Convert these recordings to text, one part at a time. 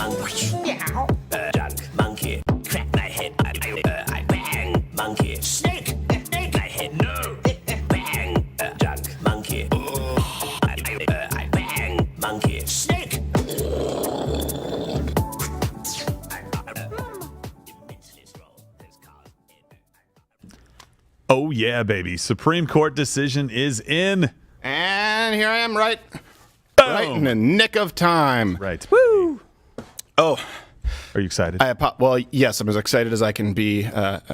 monkey, drunk monkey, crack my head, I bang, monkey, snake, my head, no, bang, drunk monkey, I bang, monkey, snake. Oh yeah, baby. Supreme Court decision is in. And here I am, right in the nick of time. Right. Woo! Oh. Are you excited? Well, yes, I'm as excited as I can be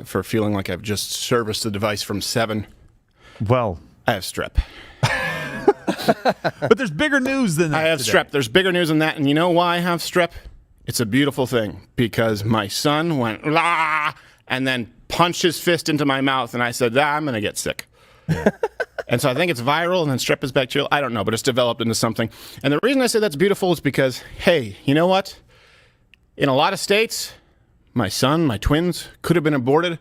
for feeling like I've just serviced the device from 7. Well, I have strep. but there's bigger news than that. I have today. strep. There's bigger news than that. And you know why I have strep? It's a beautiful thing because my son went, la, and then punched his fist into my mouth, and I said, I'm going to get sick. And so I think it's viral, and then strep is bacterial. I don't know, but it's developed into something. And the reason I say that's beautiful is because, hey, you know what? In a lot of states, my son, my twins, could have been aborted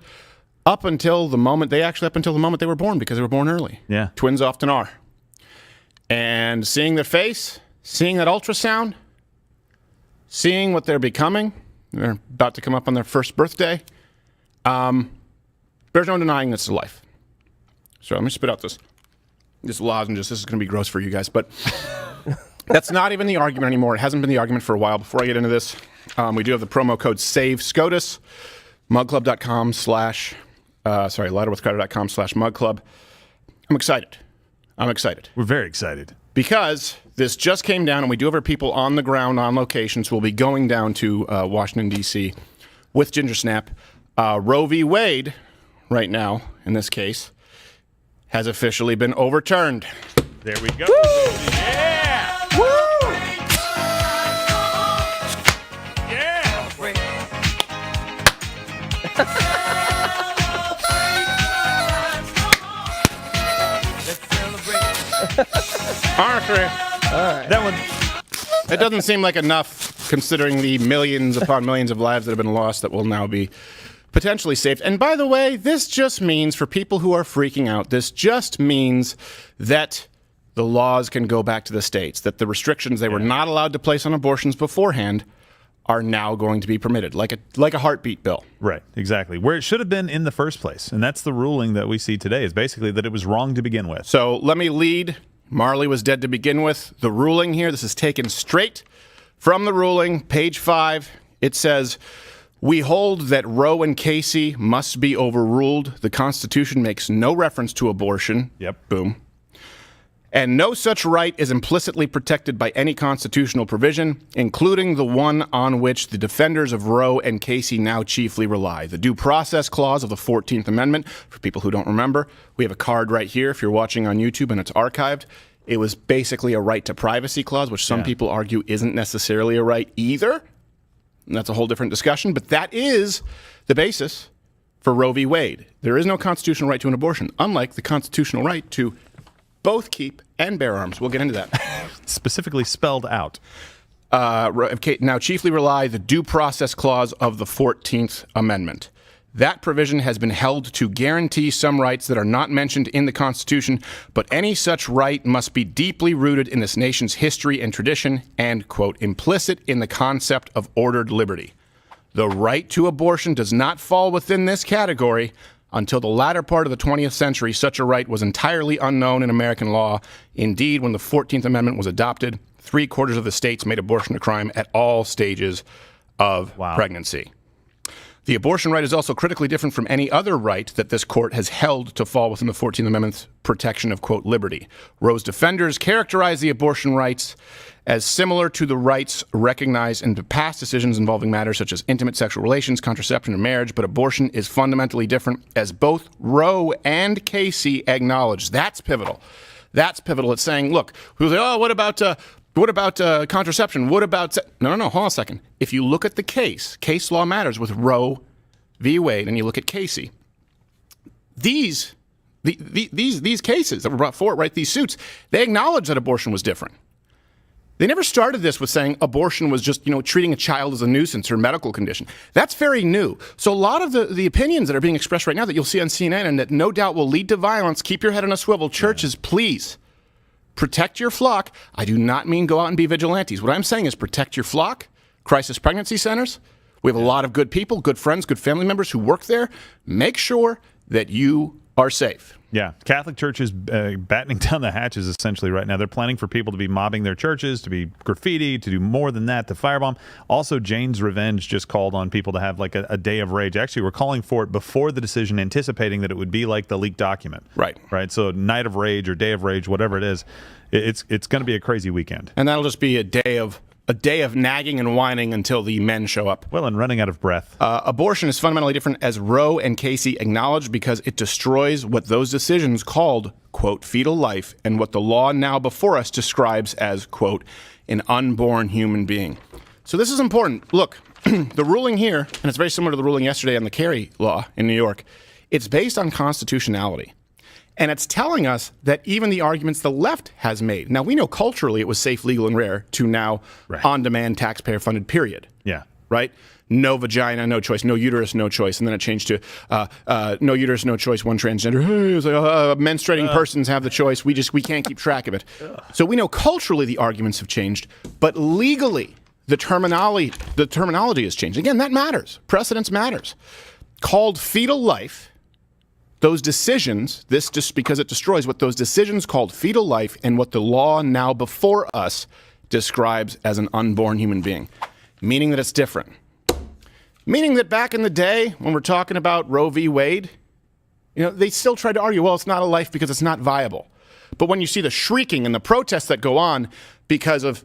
up until the moment they were born because they were born early. Yeah. Twins often are. And seeing their face, seeing that ultrasound, seeing what they're becoming, they're about to come up on their first birthday, there's no denying this is life. So let me spit out this lozenge. This is going to be gross for you guys, but that's not even the argument anymore. It hasn't been the argument for a while. Before I get into this, we do have the promo code SAVESCOTUS, ladderwithcrowder.com/mugclub. I'm excited. We're very excited. Because this just came down, and we do have our people on the ground, on location, so we'll be going down to Washington, D.C. with Ginger Snap. Roe v. Wade, right now, in this case, has officially been overturned. There we go. Woo! Yeah! Woo! Yeah! Honestly, That one. it doesn't seem like enough considering the millions upon millions of lives that have been lost that will now be potentially saved. And by the way, this just means, for people who are freaking out, this just means that the laws can go back to the states, that the restrictions they were not allowed to place on abortions beforehand are now going to be permitted, like a heartbeat bill. Right, exactly. Where it should have been in the first place. And that's the ruling that we see today, is basically that it was wrong to begin with. So let me lead. Marley was dead to begin with. The ruling here, this is taken straight from the ruling, page 5. It says, we hold that Roe and Casey must be overruled. The Constitution makes no reference to abortion. Yep. Boom. And no such right is implicitly protected by any constitutional provision, including the one on which the defenders of Roe and Casey now chiefly rely, the Due Process Clause of the 14th Amendment. For people who don't remember, we have a card right here if you're watching on YouTube and it's archived. It was basically a right to privacy clause, which some people argue isn't necessarily a right either. And that's a whole different discussion, but that is the basis for Roe v. Wade. There is no constitutional right to an abortion, unlike the constitutional right to both keep and bear arms. We'll get into that. Specifically spelled out. Now chiefly rely the Due Process Clause of the 14th Amendment. That provision has been held to guarantee some rights that are not mentioned in the Constitution, but any such right must be deeply rooted in this nation's history and tradition and, quote, implicit in the concept of ordered liberty. The right to abortion does not fall within this category. Until the latter part of the 20th century, such a right was entirely unknown in American law. Indeed, when the 14th Amendment was adopted, 3/4 of the states made abortion a crime at all stages of pregnancy. The abortion right is also critically different from any other right that this court has held to fall within the 14th Amendment's protection of, quote, liberty. Roe's defenders characterize the abortion rights as similar to the rights recognized in past decisions involving matters such as intimate sexual relations, contraception, and marriage, but abortion is fundamentally different, as both Roe and Casey acknowledge. That's pivotal. That's pivotal. It's saying, look, we say, oh, what about contraception? What about... No, hold on a second. If you look at the case law matters with Roe v. Wade, and you look at Casey, these cases that were brought forward, right, these suits, they acknowledge that abortion was different. They never started this with saying abortion was just, treating a child as a nuisance or medical condition. That's very new. So a lot of the opinions that are being expressed right now that you'll see on CNN and that no doubt will lead to violence, keep your head on a swivel. Churches, please protect your flock. I do not mean go out and be vigilantes. What I'm saying is protect your flock, crisis pregnancy centers. We have a lot of good people, good friends, good family members who work there. Make sure that you are safe. Yeah, Catholic Church is battening down the hatches essentially right now. They're planning for people to be mobbing their churches, to be graffiti, to do more than that, to firebomb. Also, Jane's Revenge just called on people to have like a day of rage. Actually, we're calling for it before the decision, anticipating that it would be like the leaked document. Right. So night of rage or day of rage, whatever it is, it's going to be a crazy weekend. And that'll just be a day of nagging and whining until the men show up. Well, and running out of breath. Abortion is fundamentally different, as Roe and Casey acknowledged, because it destroys what those decisions called, quote, fetal life, and what the law now before us describes as, quote, an unborn human being. So this is important. Look, the ruling here, and it's very similar to the ruling yesterday on the Kerry law in New York, it's based on constitutionality. And it's telling us that even the arguments the left has made. Now, we know culturally it was safe, legal, and rare to now on-demand, taxpayer-funded, period. Yeah. Right? No vagina, no choice. No uterus, no choice. And then it changed to no uterus, no choice, one transgender. Hey, it was like, menstruating persons have the choice. We can't keep track of it. So we know culturally the arguments have changed, but legally the terminology has changed. Again, that matters. Precedence matters. Called fetal life, those decisions, this just because it destroys what those decisions called fetal life and what the law now before us describes as an unborn human being, meaning that it's different. Meaning that back in the day when we're talking about Roe v. Wade, they still tried to argue, well, it's not a life because it's not viable. But when you see the shrieking and the protests that go on because of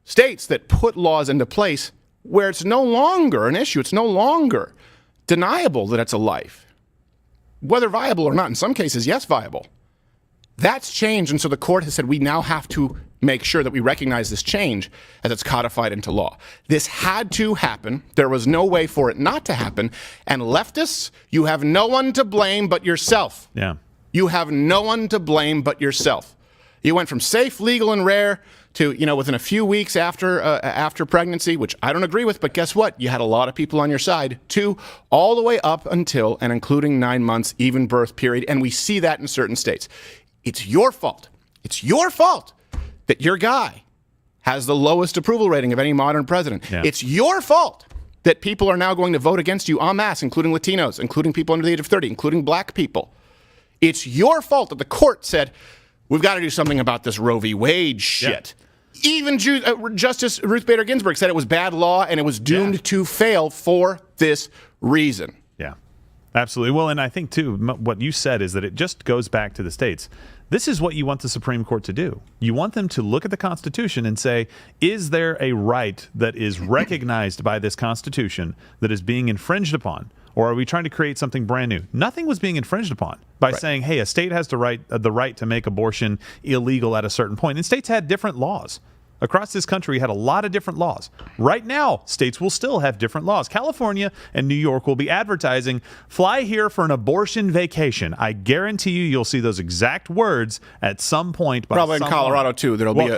states that put laws into place where it's no longer an issue, it's no longer deniable that it's a life, whether viable or not, in some cases, yes, viable. That's changed, and so the court has said we now have to make sure that we recognize this change as it's codified into law. This had to happen. There was no way for it not to happen. And leftists, you have no one to blame but yourself. Yeah. You have no one to blame but yourself. You went from safe, legal, and rare to, within a few weeks after pregnancy, which I don't agree with, but guess what? You had a lot of people on your side, to all the way up until and including 9 months, even birth period. And we see that in certain states. It's your fault. It's your fault that your guy has the lowest approval rating of any modern president. Yeah. It's your fault that people are now going to vote against you en masse, including Latinos, including people under the age of 30, including black people. It's your fault that the court said, we've got to do something about this Roe v. Wade shit. Yeah. Even Justice Ruth Bader Ginsburg said it was bad law and it was doomed to fail for this reason. Yeah, absolutely. Well, and I think, too, what you said is that it just goes back to the states. This is what you want the Supreme Court to do. You want them to look at the Constitution and say, is there a right that is recognized by this Constitution that is being infringed upon? Or are we trying to create something brand new? Nothing was being infringed upon by saying, hey, a state has the right to make abortion illegal at a certain point. And states had different laws. Across this country, had a lot of different laws. Right now, states will still have different laws. California and New York will be advertising, fly here for an abortion vacation. I guarantee you'll see those exact words at some point. Probably in Colorado, too. There'll be a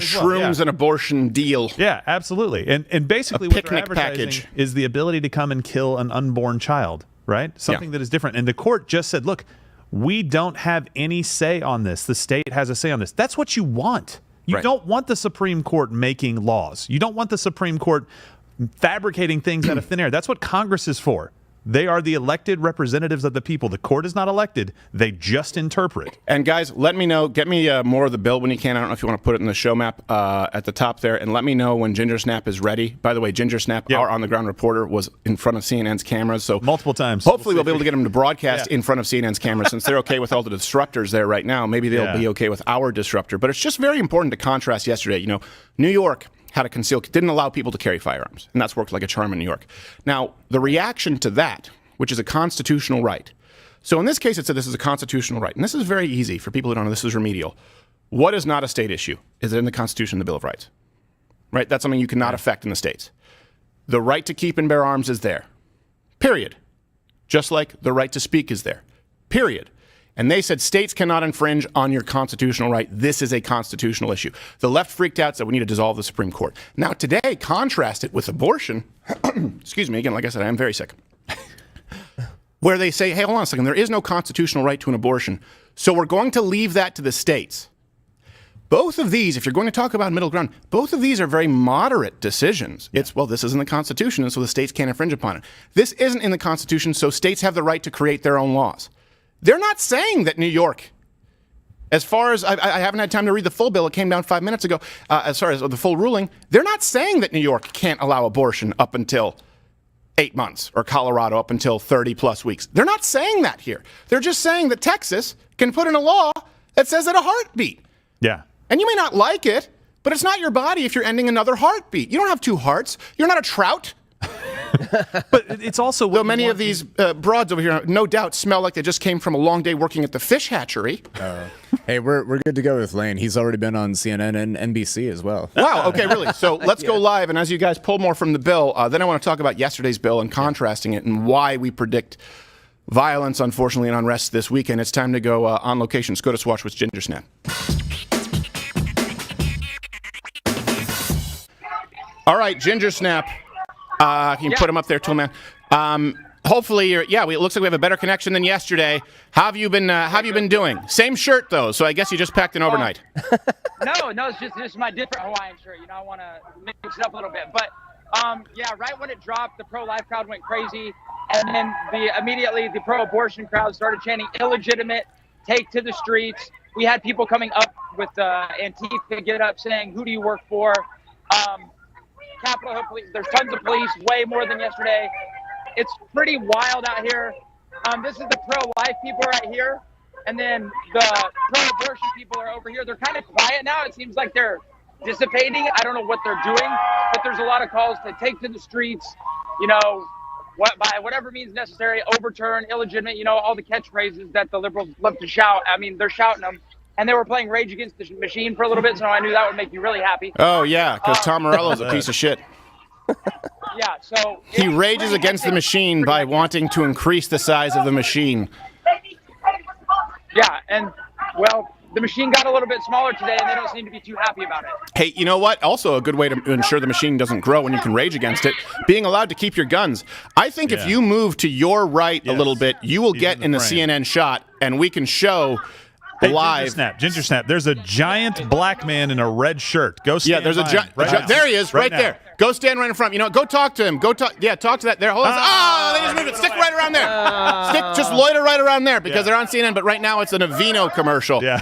shrooms and abortion deal. Yeah, absolutely. And basically what they're advertising is the ability to come and kill an unborn child, right? Something that is different. And the court just said, look, we don't have any say on this. The state has a say on this. That's what you want. You don't want the Supreme Court making laws. You don't want the Supreme Court fabricating things out of thin air. That's what Congress is for. They are the elected representatives of the people. The court is not elected. They just interpret. And guys, let me know. Get me more of the bill when you can. I don't know if you want to put it in the show map at the top there. And let me know when Ginger Snap is ready. By the way, Ginger Snap, our on-the-ground reporter, was in front of CNN's cameras. So multiple times. Hopefully we'll be able to get him to broadcast in front of CNN's cameras. Since they're okay with all the disruptors there right now, maybe they'll be okay with our disruptor. But it's just very important to contrast yesterday. New York had a didn't allow people to carry firearms, and that's worked like a charm in New York. Now, the reaction to that, which is a constitutional right. So in this case, it said this is a constitutional right, and this is very easy for people who don't know. This is remedial. What is not a state issue? Is it in the Constitution, the Bill of Rights? Right? That's something you cannot affect in the states. The right to keep and bear arms is there. Period. Just like the right to speak is there. Period. And they said states cannot infringe on your constitutional right. This is a constitutional issue. The left freaked out, said we need to dissolve the Supreme Court. Now today, contrast it with abortion. Excuse me, again, like I said, I am very sick. Where they say, hey, hold on a second, there is no constitutional right to an abortion, so we're going to leave that to the states. Both of these, if you're going to talk about middle ground, both of these are very moderate decisions. It's, well, this is in the Constitution, and so the states can't infringe upon it. This isn't in the Constitution, so states have the right to create their own laws. They're not saying that New York, as far as I haven't had time to read the full bill, it came down 5 minutes ago, as far as the full ruling, they're not saying that New York can't allow abortion up until 8 months, or Colorado up until 30 plus weeks. They're not saying that here. They're just saying that Texas can put in a law that says at a heartbeat. Yeah. And you may not like it, but it's not your body if you're ending another heartbeat. You don't have two hearts. You're not a trout. But it's also... Though many of these broads over here, no doubt, smell like they just came from a long day working at the fish hatchery. Hey, we're good to go with Lane. He's already been on CNN and NBC as well. Wow, okay, really. So let's go live, and as you guys pull more from the bill, then I want to talk about yesterday's bill and contrasting it and why we predict violence, unfortunately, and unrest this weekend. It's time to go on location. SCOTUS Watch with Ginger Snap. All right, Ginger Snap. Can you put him up there, Toolman? Hopefully, it looks like we have a better connection than yesterday. How have you been doing? Same shirt though, so I guess you just packed an overnight. No, it's just my different Hawaiian shirt. You know, I want to mix it up a little bit. But right when it dropped, the pro-life crowd went crazy, and then immediately the pro-abortion crowd started chanting "illegitimate," "take to the streets." We had people coming up with Antifa, get up, saying, "Who do you work for?" Capitol Hill police. There's tons of police, way more than yesterday. It's pretty wild out here. This is the pro-life people right here, and then the pro-abortion people are over here. They're kind of quiet now. It seems like they're dissipating. I don't know what they're doing, but there's a lot of calls to take to the streets, you know, by whatever means necessary, overturn, illegitimate, you know, all the catchphrases that the liberals love to shout. I mean, they're shouting them. And they were playing Rage Against the Machine for a little bit, so I knew that would make you really happy. Oh, yeah, because Tom Morello's a piece of shit. Yeah, so... He rages against the machine by wanting to increase the size of the machine. Yeah, and, well, the machine got a little bit smaller today, and they don't seem to be too happy about it. Hey, you know what? Also a good way to ensure the machine doesn't grow when you can rage against it, being allowed to keep your guns. I think if you move to your right a little bit, you will get in the CNN shot, and we can show... Hey, live. Ginger Snap. There's a giant black man in a red shirt. Go stand. Yeah, there's a giant. There he is, right there. Go stand right in front. You know, go talk to him. Go talk. Yeah, talk to that. There. Hold on. They just moved it. Stick right around there. Just loiter right around there because they're on CNN. But right now it's an Aveeno commercial. Yeah.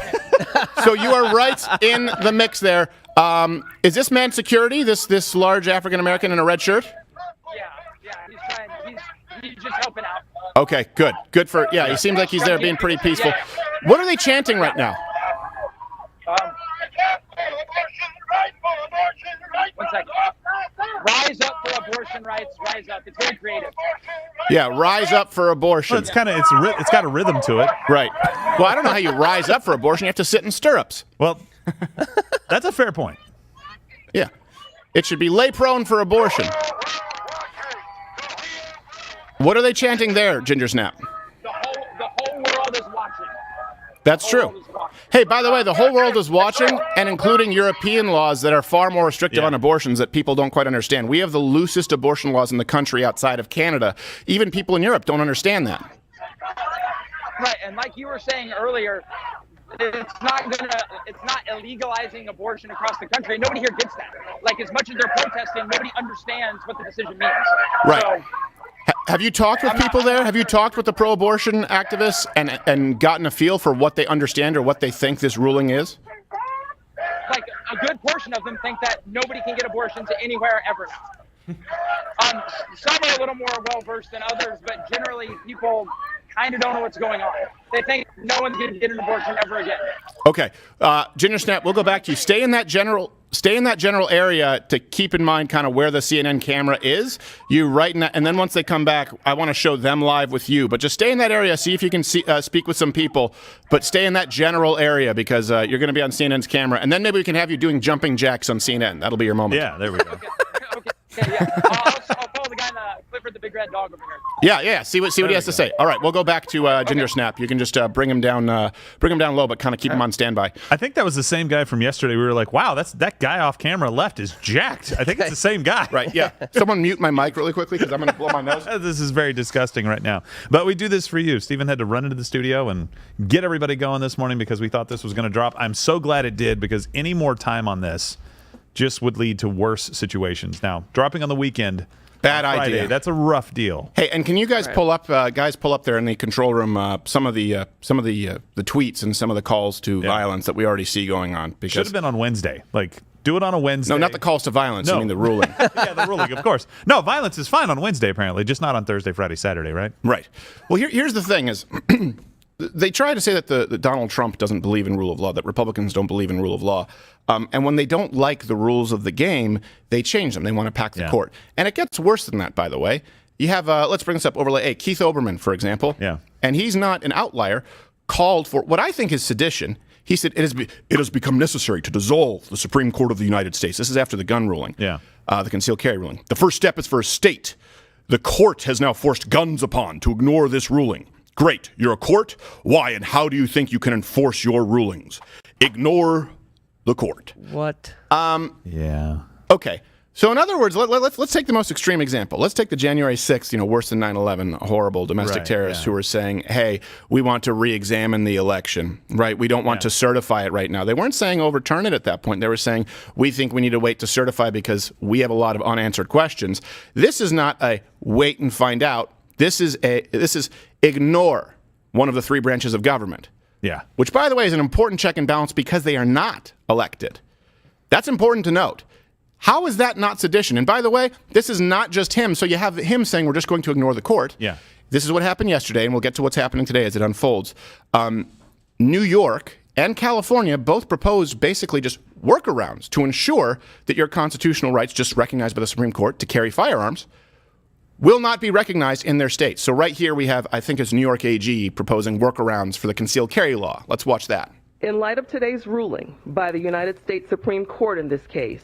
So you are right in the mix there. Is this man security? This large African American in a red shirt? Yeah. He's just helping out. Okay, good. Good for. Yeah, he seems like he's there being pretty peaceful. What are they chanting right now? One second. Rise up for abortion rights. Rise up. It's very creative. Yeah, rise up for abortion. Well, it's got a rhythm to it. Right. Well, I don't know how you rise up for abortion. You have to sit in stirrups. Well, that's a fair point. Yeah. It should be lay prone for abortion. What are they chanting there, Ginger Snap? The whole world is watching. That's true. Hey, by the way, the whole world is watching, and including European laws that are far more restrictive on abortions that people don't quite understand. We have the loosest abortion laws in the country outside of Canada. Even people in Europe don't understand that. Right, and like you were saying earlier, it's not illegalizing abortion across the country. Nobody here gets that. Like, as much as they're protesting, nobody understands what the decision means. Right. So, have you talked with people there? Have you talked with the pro-abortion activists and gotten a feel for what they understand or what they think this ruling is? Like, a good portion of them think that nobody can get abortions anywhere ever now. Some are a little more well-versed than others, but generally people kind of don't know what's going on. They think no one's going to get an abortion ever again. Okay. Ginger Snap, we'll go back to you. Stay in that general area to keep in mind kind of where the CNN camera is. You right in that, and then once they come back, I want to show them live with you. But just stay in that area, see if you can speak with some people. But stay in that general area because you're going to be on CNN's camera. And then maybe we can have you doing jumping jacks on CNN. That'll be your moment. Yeah, there we go. Okay, yeah. I'll follow the guy in the Clifford the Big Red Dog. over here. Yeah. See what he has to say. All right, we'll go back to Ginger Snap. You can just bring him down low, but kind of keep him on standby. I think that was the same guy from yesterday. We were like, wow, that guy off camera left is jacked. I think it's the same guy. Right, yeah. Someone mute my mic really quickly because I'm going to blow my nose. This is very disgusting right now. But we do this for you. Stephen had to run into the studio and get everybody going this morning because we thought this was going to drop. I'm so glad it did because any more time on this just would lead to worse situations. Now, dropping on the weekend, bad Friday, idea. That's a rough deal. Hey, and can you guys pull up there in the control room some of the tweets and some of the calls to violence that we already see going on? Because should have been on Wednesday. Like, do it on a Wednesday. No, not the calls to violence. No. I mean the ruling. Yeah, the ruling, of course. No, violence is fine on Wednesday, apparently, just not on Thursday, Friday, Saturday, right? Right. Well, here's the thing is they try to say that Donald Trump doesn't believe in rule of law, that Republicans don't believe in rule of law. And when they don't like the rules of the game, they change them. They want to pack the court. And it gets worse than that, by the way. You have, let's bring this up, overlay A, Keith Olbermann, for example. Yeah. And he's not an outlier, called for what I think is sedition. He said, it has become necessary to dissolve the Supreme Court of the United States. This is after the gun ruling, the concealed carry ruling. The first step is for a state. The court has now forced guns upon to ignore this ruling. Great. You're a court? Why and how do you think you can enforce your rulings? Ignore the court. What? Yeah. Okay. So in other words, let's take the most extreme example. Let's take the January 6th, worse than 9/11, horrible domestic terrorists who are saying, hey, we want to re-examine the election, right? We don't want to certify it right now. They weren't saying overturn it at that point. They were saying, we think we need to wait to certify because we have a lot of unanswered questions. This is not a wait and find out. This is ignore one of the three branches of government. Yeah. Which, by the way, is an important check and balance because they are not elected. That's important to note. How is that not sedition? And by the way, this is not just him. So you have him saying we're just going to ignore the court. Yeah. This is what happened yesterday, and we'll get to what's happening today as it unfolds. New York and California both proposed basically just workarounds to ensure that your constitutional rights, just recognized by the Supreme Court to carry firearms, will not be recognized in their states. So right here we have, I think it's New York AG proposing workarounds for the concealed carry law. Let's watch that. In light of today's ruling by the United States Supreme Court in this case,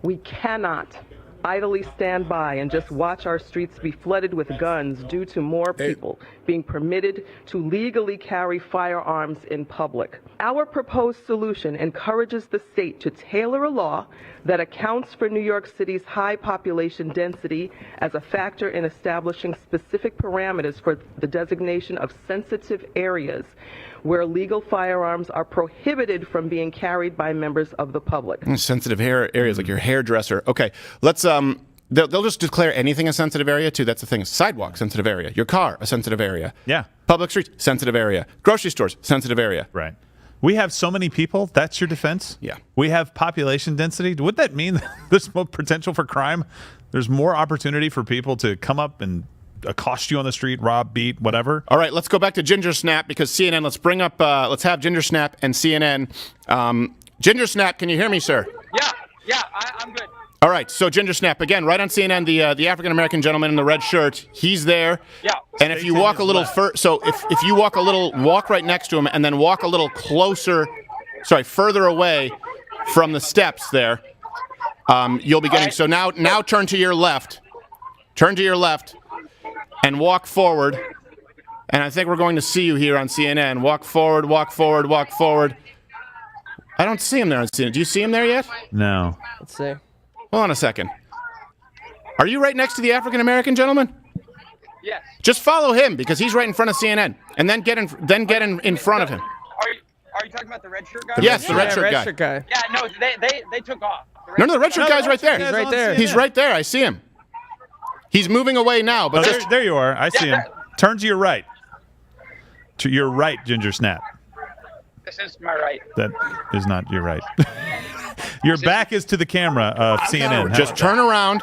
we cannot idly stand by and just watch our streets be flooded with guns due to more people being permitted to legally carry firearms in public. Our proposed solution encourages the state to tailor a law that accounts for New York City's high population density as a factor in establishing specific parameters for the designation of sensitive areas where legal firearms are prohibited from being carried by members of the public. Sensitive areas like your hairdresser. Okay, let's they'll just declare anything a sensitive area too. That's the thing. Sidewalk, sensitive area. Your car, a sensitive area. Yeah. Public streets, sensitive area. Grocery stores, sensitive area. Right. We have so many people. That's your defense? Yeah. We have population density. Would that mean there's more potential for crime? There's more opportunity for people to come up and accost you on the street, rob, beat, whatever. All right, let's go back to Ginger Snap because CNN, let's have Ginger Snap and CNN. Ginger Snap, can you hear me, sir? Yeah, I'm good. All right, so Ginger Snap, again, right on CNN, the African-American gentleman in the red shirt, he's there. Yeah. And if you walk a little if you walk right next to him and then walk a little further away from the steps there, you'll be getting, so now turn to your left. Turn to your left. And walk forward. And I think we're going to see you here on CNN. Walk forward, walk forward, walk forward. I don't see him there on CNN. Do you see him there yet? No. Let's see. Hold on a second. Are you right next to the African-American gentleman? Yes. Just follow him because he's right in front of CNN. And then get in front of him. Are you talking about the red shirt guy? Yes, the red shirt guy. Yeah, no, they took off. No, the red shirt guy's right there. He's right there. He's right there. I see him. He's moving away now, but there you are. I see him. Turn to your right. To your right, Ginger Snap. This is my right. That is not your right. Your back is to the camera of CNN. Just turn around.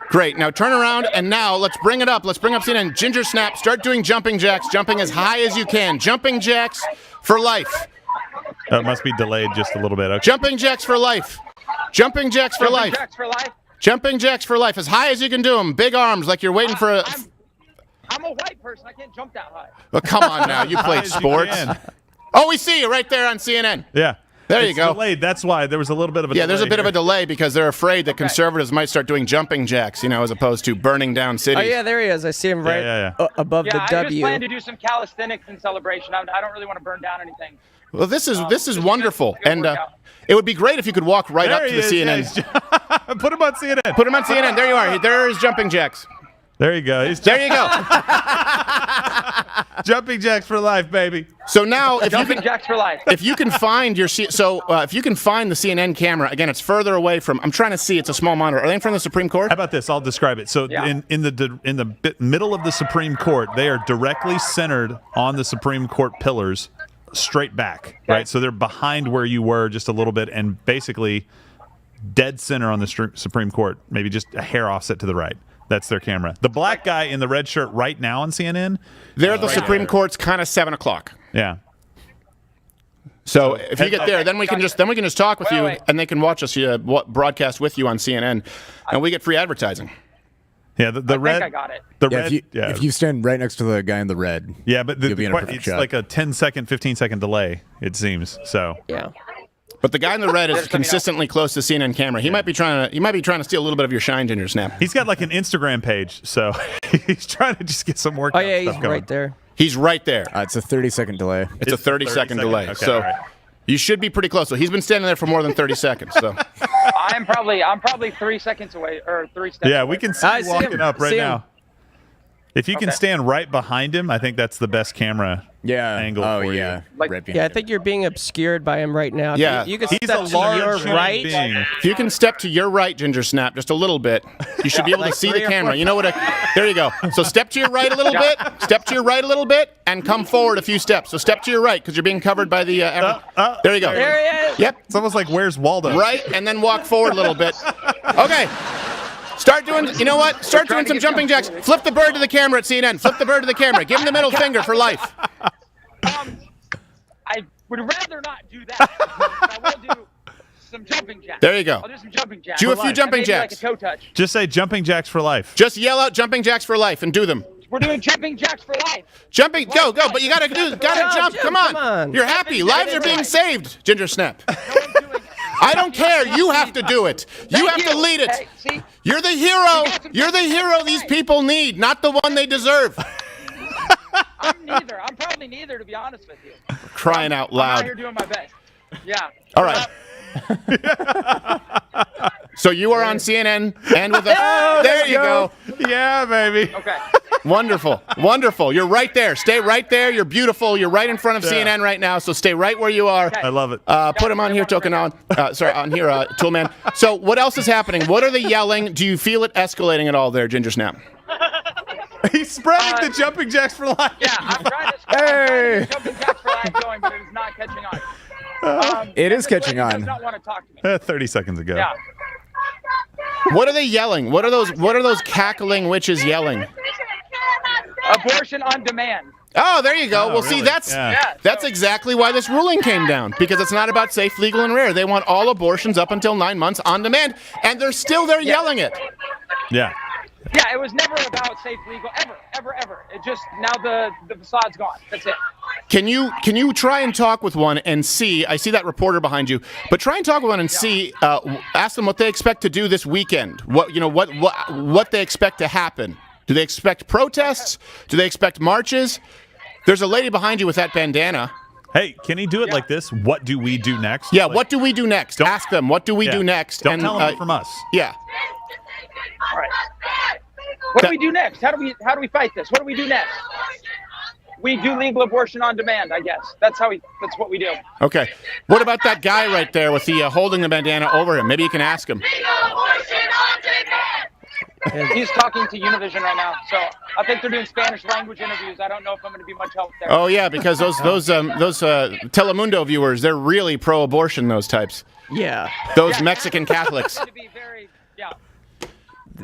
Great. Now turn around, and now let's bring it up. Let's bring up CNN. Ginger Snap, start doing jumping jacks, jumping as high as you can. Jumping jacks for life. It must be delayed just a little bit. Okay. Jumping jacks for life. Jumping jacks for life. Jacks for life. Jumping jacks for life. As high as you can do them. Big arms like you're waiting for a... I'm a white person. I can't jump that high. Well, come on now. You played sports. Oh, we see you right there on CNN. Yeah. There you It's go. delayed. That's why there was a little bit of a Yeah, delay there's a bit of a here. delay because they're afraid that conservatives might start doing jumping jacks, as opposed to burning down cities. Oh yeah, there he is. I see him right above Yeah, the I just W. plan to do some calisthenics in celebration. I don't really want to burn down anything. Well, this is wonderful, good and workout. it would be great if you could walk right There up to he the is. CNN. Yeah, put him on CNN. Put him on CNN. There you are. There is jumping jacks. There you go. He's There you go. jumping jacks for life, baby. So now, if you Jumping can, jacks for life. if you can find your if you can find the CNN camera, again, it's further away from. I'm trying to see. It's a small monitor. Are they in front of the Supreme Court? How about this? I'll describe it. So Yeah. in the middle of the Supreme Court, they are directly centered on the Supreme Court pillars, straight back, right? So they're behind where you were just a little bit, and basically dead center on the Supreme Court, maybe just a hair offset to the right. That's their camera. The black guy in the red shirt right now on CNN. There, the Supreme Court's kind of 7 o'clock. Yeah. So if you get there, then we can just talk with you, Wait. and they can watch us broadcast with you on CNN, and we get free advertising. Yeah, the I red. think I got it. The Yeah, red. if you stand right next to the guy in the red. yeah, but you'll be in a perfect it's shot. like a 10-second, 15-second delay. It seems so. Yeah. But the guy in the red is Just let me know. consistently close to CNN camera. He might be trying to steal a little bit of your shine, Ginger Snap. He's got like an Instagram page, so he's trying to just get some more. Oh yeah, he's right there. He's right there. It's a 30-second delay. It's a 30-second delay. Okay, So all right. you should be pretty close. So he's been standing there for more than 30 seconds. So I'm probably 3 seconds away, or 3 steps. Yeah, away we can from see I you see walking him. up right See him. now. If you can Okay. stand right behind him, I think that's the best camera angle Oh, for yeah. you. Like- right behind Yeah, I him. think you're being obscured by him right now. If Yeah. you can He's step a to large your human right. being. if you can step to your right, Ginger Snap, just a little bit, you should be able Like to see 3 the or camera. 4 You know what? There you go. So step to your right a little bit. Step to your right a little bit, and come forward a few steps. So step to your right because you're being covered by the. There you go. There he is. Yep. It's almost like Where's Waldo? Right, and then walk forward a little bit. Okay. Start doing, you know what? Start doing trying to some get jumping jacks. some- Flip the bird to the camera at CNN. Flip the bird to the camera. Give him the middle finger for life. I would rather not do that. I will do some jumping jacks. There you go. I'll do some jumping jacks. Do a few And jumping maybe jacks. Like a toe touch. Just say jumping jacks for life. Just yell out jumping jacks for life and do them. We're doing jumping jacks for life. Jumping, go, but you gotta jump. Come on. You're happy. Lives are being saved, Ginger Snap. No one's doing it. I don't care. You have to do it. You have to lead Hey, it. see? You're the hero. You're the hero these people need, not the one they deserve. I'm neither. I'm probably neither, to be honest with you. Crying out I'm out loud. here doing my best. Yeah. All right. So you are on CNN and with us. There you go. Yeah, baby. Okay. Wonderful. Wonderful. You're right there. Stay right there. You're beautiful. You're right in front of CNN right now. So stay right where you are. I love it. Put him on here, Token on. On here, Toolman. So what else is happening? What are the yelling? Do you feel it escalating at all there, Ginger Snap? He's spreading the jumping jacks for life. Yeah, I'm trying to get jumping jacks for life going, but it is not catching on. It is This catching lady on. does not want to talk to me. 30 seconds ago. Yeah. What are they yelling? What are those cackling witches yelling? Abortion on demand. Oh, there you go. Oh, well, see, really? that's Yeah. that's exactly why this ruling came down, because it's not about safe, legal, and rare. They want all abortions up until 9 months on demand, and they're still there yelling it. Yeah. Yeah, it was never about safe, legal, ever. It just, now the facade's gone. That's it. Can you try and talk with one and see? I see that reporter behind you, but try and talk with one and see. Ask them what they expect to do this weekend. What they expect to happen. Do they expect protests? Do they expect marches? There's a lady behind you with that bandana. Hey, can he do it like this? What do we do next? Yeah, Like, what do we do next? Ask them, what do we do next? Don't tell them from us. Yeah. All right. What do we do next? How do we fight this? What do we do next? We do legal abortion on demand, I guess. That's what we do. Okay. What about that guy right there with the holding the bandana over him? Maybe you can ask him. He's talking to Univision right now, so I think they're doing Spanish language interviews. I don't know if I'm going to be much help there. Oh yeah, because those Telemundo viewers, they're really pro-abortion. Those types. Yeah. Those Mexican Catholics. To be very, yeah.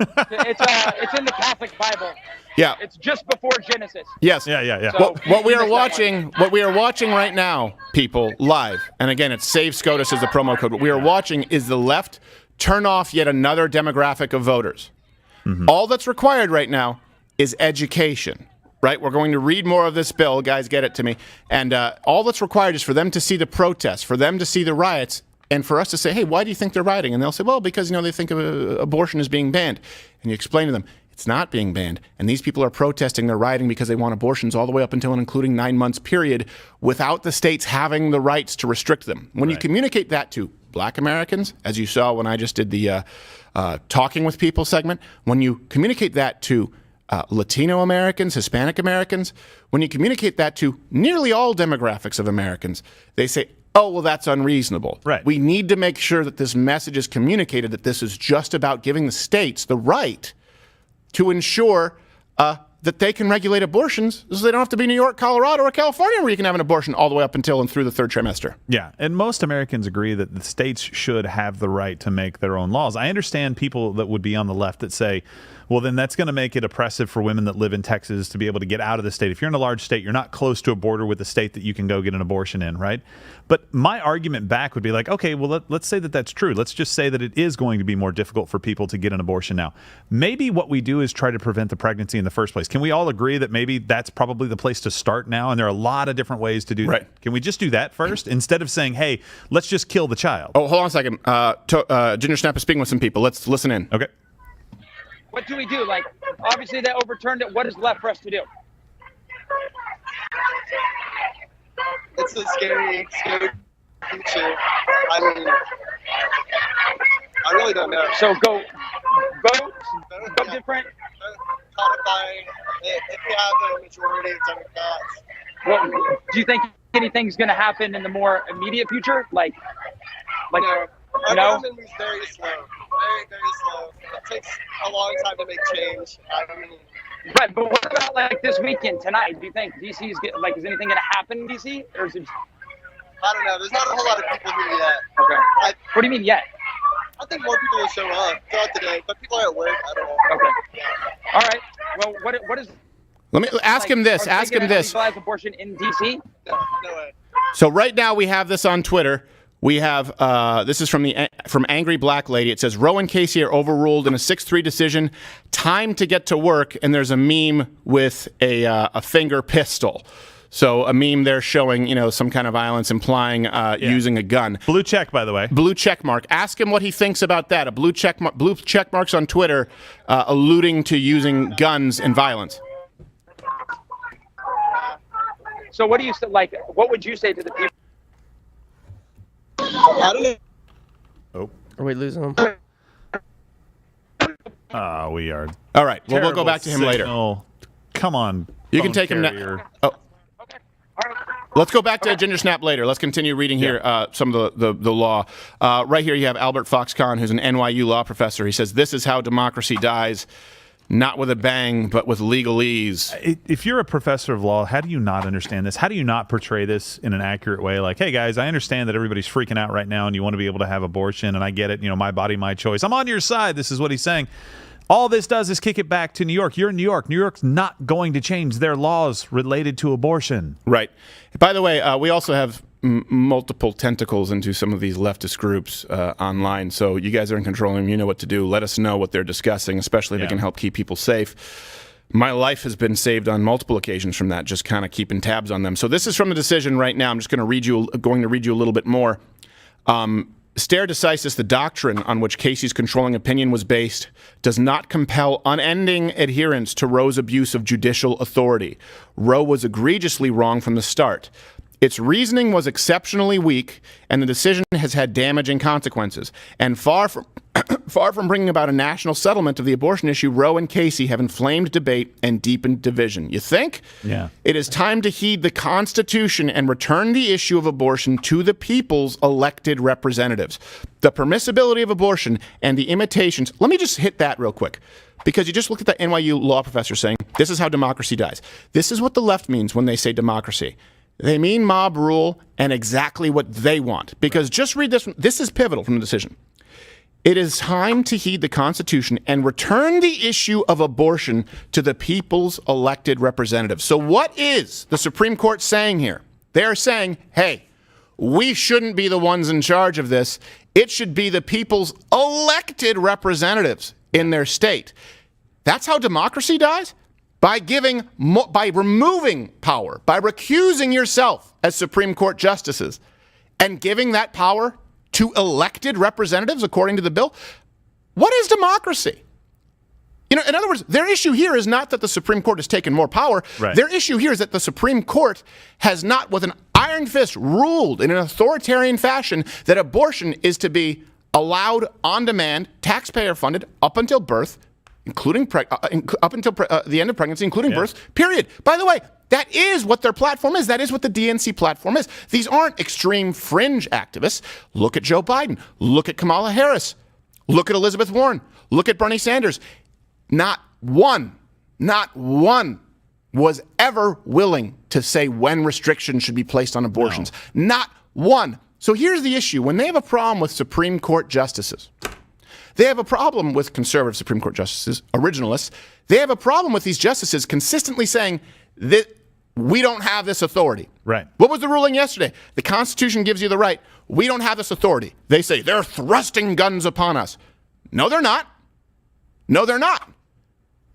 It's in the Catholic Bible. Yeah. It's just before Genesis. Yes. Yeah. So- What we are What watching right now, people, live, and again, it's Save SCOTUS is the promo code. What we are watching is the left turn off yet another demographic of voters. All that's required right now is education. right? We're going to read more of this bill. Guys, get it to me. And all that's required is for them to see the protests, for them to see the riots, and for us to say, hey, why do you think they're rioting? And they'll say, well, because, they think abortion is being banned. And you explain to them, it's not being banned. And these people are protesting, they're rioting because they want abortions all the way up until and including 9 months period without the states having the rights to restrict them. When you communicate that to Black Americans, as you saw when I just did the Talking with People segment, when you communicate that to Latino Americans, Hispanic Americans, when you communicate that to nearly all demographics of Americans, they say, oh, well, that's unreasonable. Right. We need to make sure that this message is communicated, that this is just about giving the states the right to ensure that they can regulate abortions so they don't have to be New York, Colorado, or California where you can have an abortion all the way up until and through the third trimester. Yeah, and most Americans agree that the states should have the right to make their own laws. I understand people that would be on the left that say, well, then that's going to make it oppressive for women that live in Texas to be able to get out of the state. If you're in a large state, you're not close to a border with a state that you can go get an abortion in, right? But my argument back would be like, okay, well, let's say that that's true. Let's just say that it is going to be more difficult for people to get an abortion now. Maybe what we do is try to prevent the pregnancy in the first place. Can we all agree that maybe that's probably the place to start now? And there are a lot of different ways to do that. Can we just do that first instead of saying, hey, let's just kill the child? Oh, hold on a second. Ginger Snap is speaking with some people. Let's listen in. Okay. What do we do? Like, obviously they overturned it. What is left for us to do? It's a scary future. I mean, I really don't know. So go different. Codifying if we have a majority of Democrats. Well, do you think anything's going to happen in the more immediate future? Like No. Our no? government moves very slow. Very, very slow. It takes a long time to make change. I mean, Right, but what about like this weekend tonight? Do you think DC is is anything going to happen in DC, or is it? I don't know. There's not a whole lot of people here yet. Okay. I What do you mean yet? think more people will show up throughout the day, but people are at work. I don't know. Okay. Yeah. All right. Well, what is? Let me ask him this. Are they Ask him gonna this. legalize abortion in DC? No way. So right now we have this on Twitter. We have this is from Angry Black Lady. It says Roe and Casey are overruled in a 6-3 decision. Time to get to work. And there's a meme with a finger pistol. So a meme there showing some kind of violence, implying using a gun. Blue check, by the way. Blue check mark. Ask him what he thinks about that. Blue check marks on Twitter, alluding to using guns and violence. So what do you like? What would you say to the people? I don't know. Oh. Are we losing him? We are. All right. Well, we'll go back to him later. Come on. You can take him now. Oh. Let's go back to Ginger Snap later. Let's continue reading here some of the law. Right here you have Albert Foxconn, who's an NYU law professor. He says, this is how democracy dies. Not with a bang, but with legalese. If you're a professor of law, how do you not understand this? How do you not portray this in an accurate way? Like, hey, guys, I understand that everybody's freaking out right now and you want to be able to have abortion, and I get it. My body, my choice. I'm on your side. This is what he's saying. All this does is kick it back to New York. You're in New York. New York's not going to change their laws related to abortion. Right. By the way, we also have multiple tentacles into some of these leftist groups online. So you guys are in control of them. You know what to do. Let us know what they're discussing, especially if it can help keep people safe. My life has been saved on multiple occasions from that, just kind of keeping tabs on them. So this is from the decision right now. I'm just going to read you a little bit more. Stare decisis, the doctrine on which Casey's controlling opinion was based, does not compel unending adherence to Roe's abuse of judicial authority. Roe was egregiously wrong from the start. Its reasoning was exceptionally weak, and the decision has had damaging consequences. And far from bringing about a national settlement of the abortion issue, Roe and Casey have inflamed debate and deepened division. You think? Yeah. It is time to heed the Constitution and return the issue of abortion to the people's elected representatives. The permissibility of abortion and the imitations. Let me just hit that real quick, because you just looked at the NYU law professor saying, this is how democracy dies. This is what the left means when they say democracy. They mean mob rule and exactly what they want. Because just read this. This is pivotal from the decision. It is time to heed the Constitution and return the issue of abortion to the people's elected representatives. So what is the Supreme Court saying here? They're saying, hey, we shouldn't be the ones in charge of this. It should be the people's elected representatives in their state. That's how democracy dies? by removing power, by recusing yourself as Supreme Court justices and giving that power to elected representatives according to the bill. What is democracy? In other words, their issue here is not that the Supreme Court has taken more power. Right. Their issue here is that the Supreme Court has not, with an iron fist, ruled in an authoritarian fashion that abortion is to be allowed on demand, taxpayer funded, up until birth, including up until the end of pregnancy, including birth, period. By the way, that is what their platform is. That is what the DNC platform is. These aren't extreme fringe activists. Look at Joe Biden. Look at Kamala Harris. Look at Elizabeth Warren. Look at Bernie Sanders. Not one was ever willing to say when restrictions should be placed on abortions. No. Not one. So here's the issue. When they have a problem with Supreme Court justices, they have a problem with conservative Supreme Court justices, originalists. They have a problem with these justices consistently saying that we don't have this authority. Right. What was the ruling yesterday? The Constitution gives you the right. We don't have this authority. They say they're thrusting guns upon us. No, they're not. No, they're not.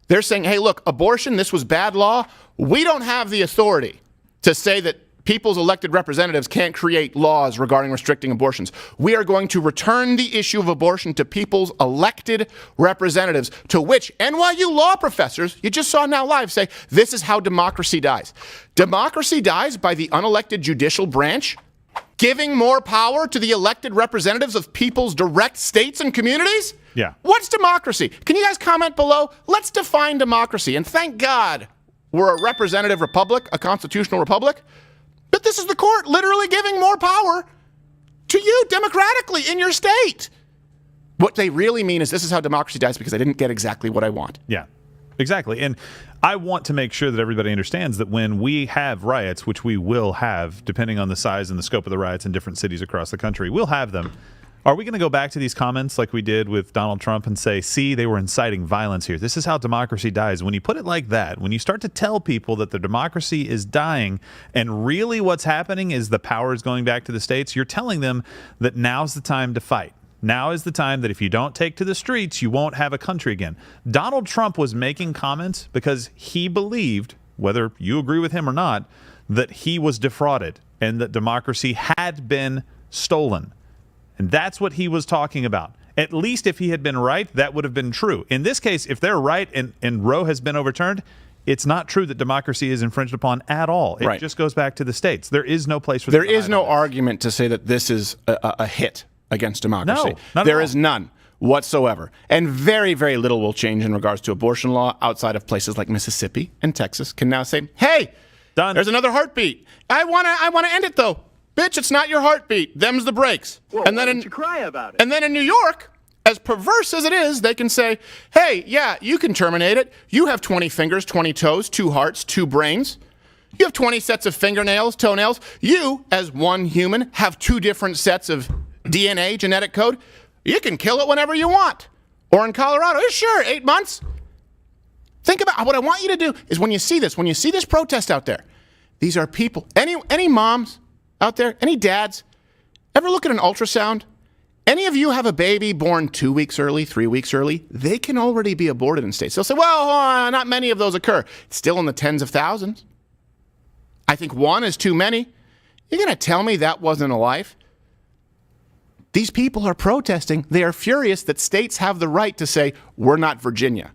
They're saying, hey, look, abortion, this was bad law. We don't have the authority to say that people's elected representatives can't create laws regarding restricting abortions. We are going to return the issue of abortion to people's elected representatives, to which NYU law professors, you just saw Now Live, say, this is how democracy dies. Democracy dies by the unelected judicial branch giving more power to the elected representatives of people's direct states and communities? Yeah. What's democracy? Can you guys comment below? Let's define democracy. And thank God we're a representative republic, a constitutional republic. But this is the court literally giving more power to you democratically in your state. What they really mean is this is how democracy dies because I didn't get exactly what I want. Yeah, exactly. And I want to make sure that everybody understands that when we have riots, which we will have, depending on the size and the scope of the riots in different cities across the country, we'll have them. Are we going to go back to these comments like we did with Donald Trump and say, see, they were inciting violence here? This is how democracy dies. When you put it like that, when you start to tell people that the democracy is dying and really what's happening is the power is going back to the states, you're telling them that now's the time to fight. Now is the time that if you don't take to the streets, you won't have a country again. Donald Trump was making comments because he believed, whether you agree with him or not, that he was defrauded and that democracy had been stolen. And that's what he was talking about. At least if he had been right, that would have been true. In this case, if they're right and Roe has been overturned, it's not true that democracy is infringed upon at all. It just goes back to the states. There is no place for there is no argument to say that this is a hit against democracy. No, not there at all. is none whatsoever. And very, very little will change in regards to abortion law outside of places like Mississippi and Texas can now say, hey, done. There's another heartbeat. I want to end it, though. Bitch, it's not your heartbeat. Them's the breaks. Well, and then why don't you cry about it? And then in New York, as perverse as it is, they can say, hey, yeah, you can terminate it. You have 20 fingers, 20 toes, 2 hearts, 2 brains. You have 20 sets of fingernails, toenails. You, as one human, have 2 different sets of DNA, genetic code. You can kill it whenever you want. Or in Colorado, sure, 8 months. Think about what I want you to do is when you see this protest out there, these are people, any moms out there, any dads, ever look at an ultrasound? Any of you have a baby born 2 weeks early, 3 weeks early? They can already be aborted in states. They'll say, well, not many of those occur. It's still in the tens of thousands. I think 1 is too many. You're going to tell me that wasn't a life? These people are protesting. They are furious that states have the right to say, we're not Virginia.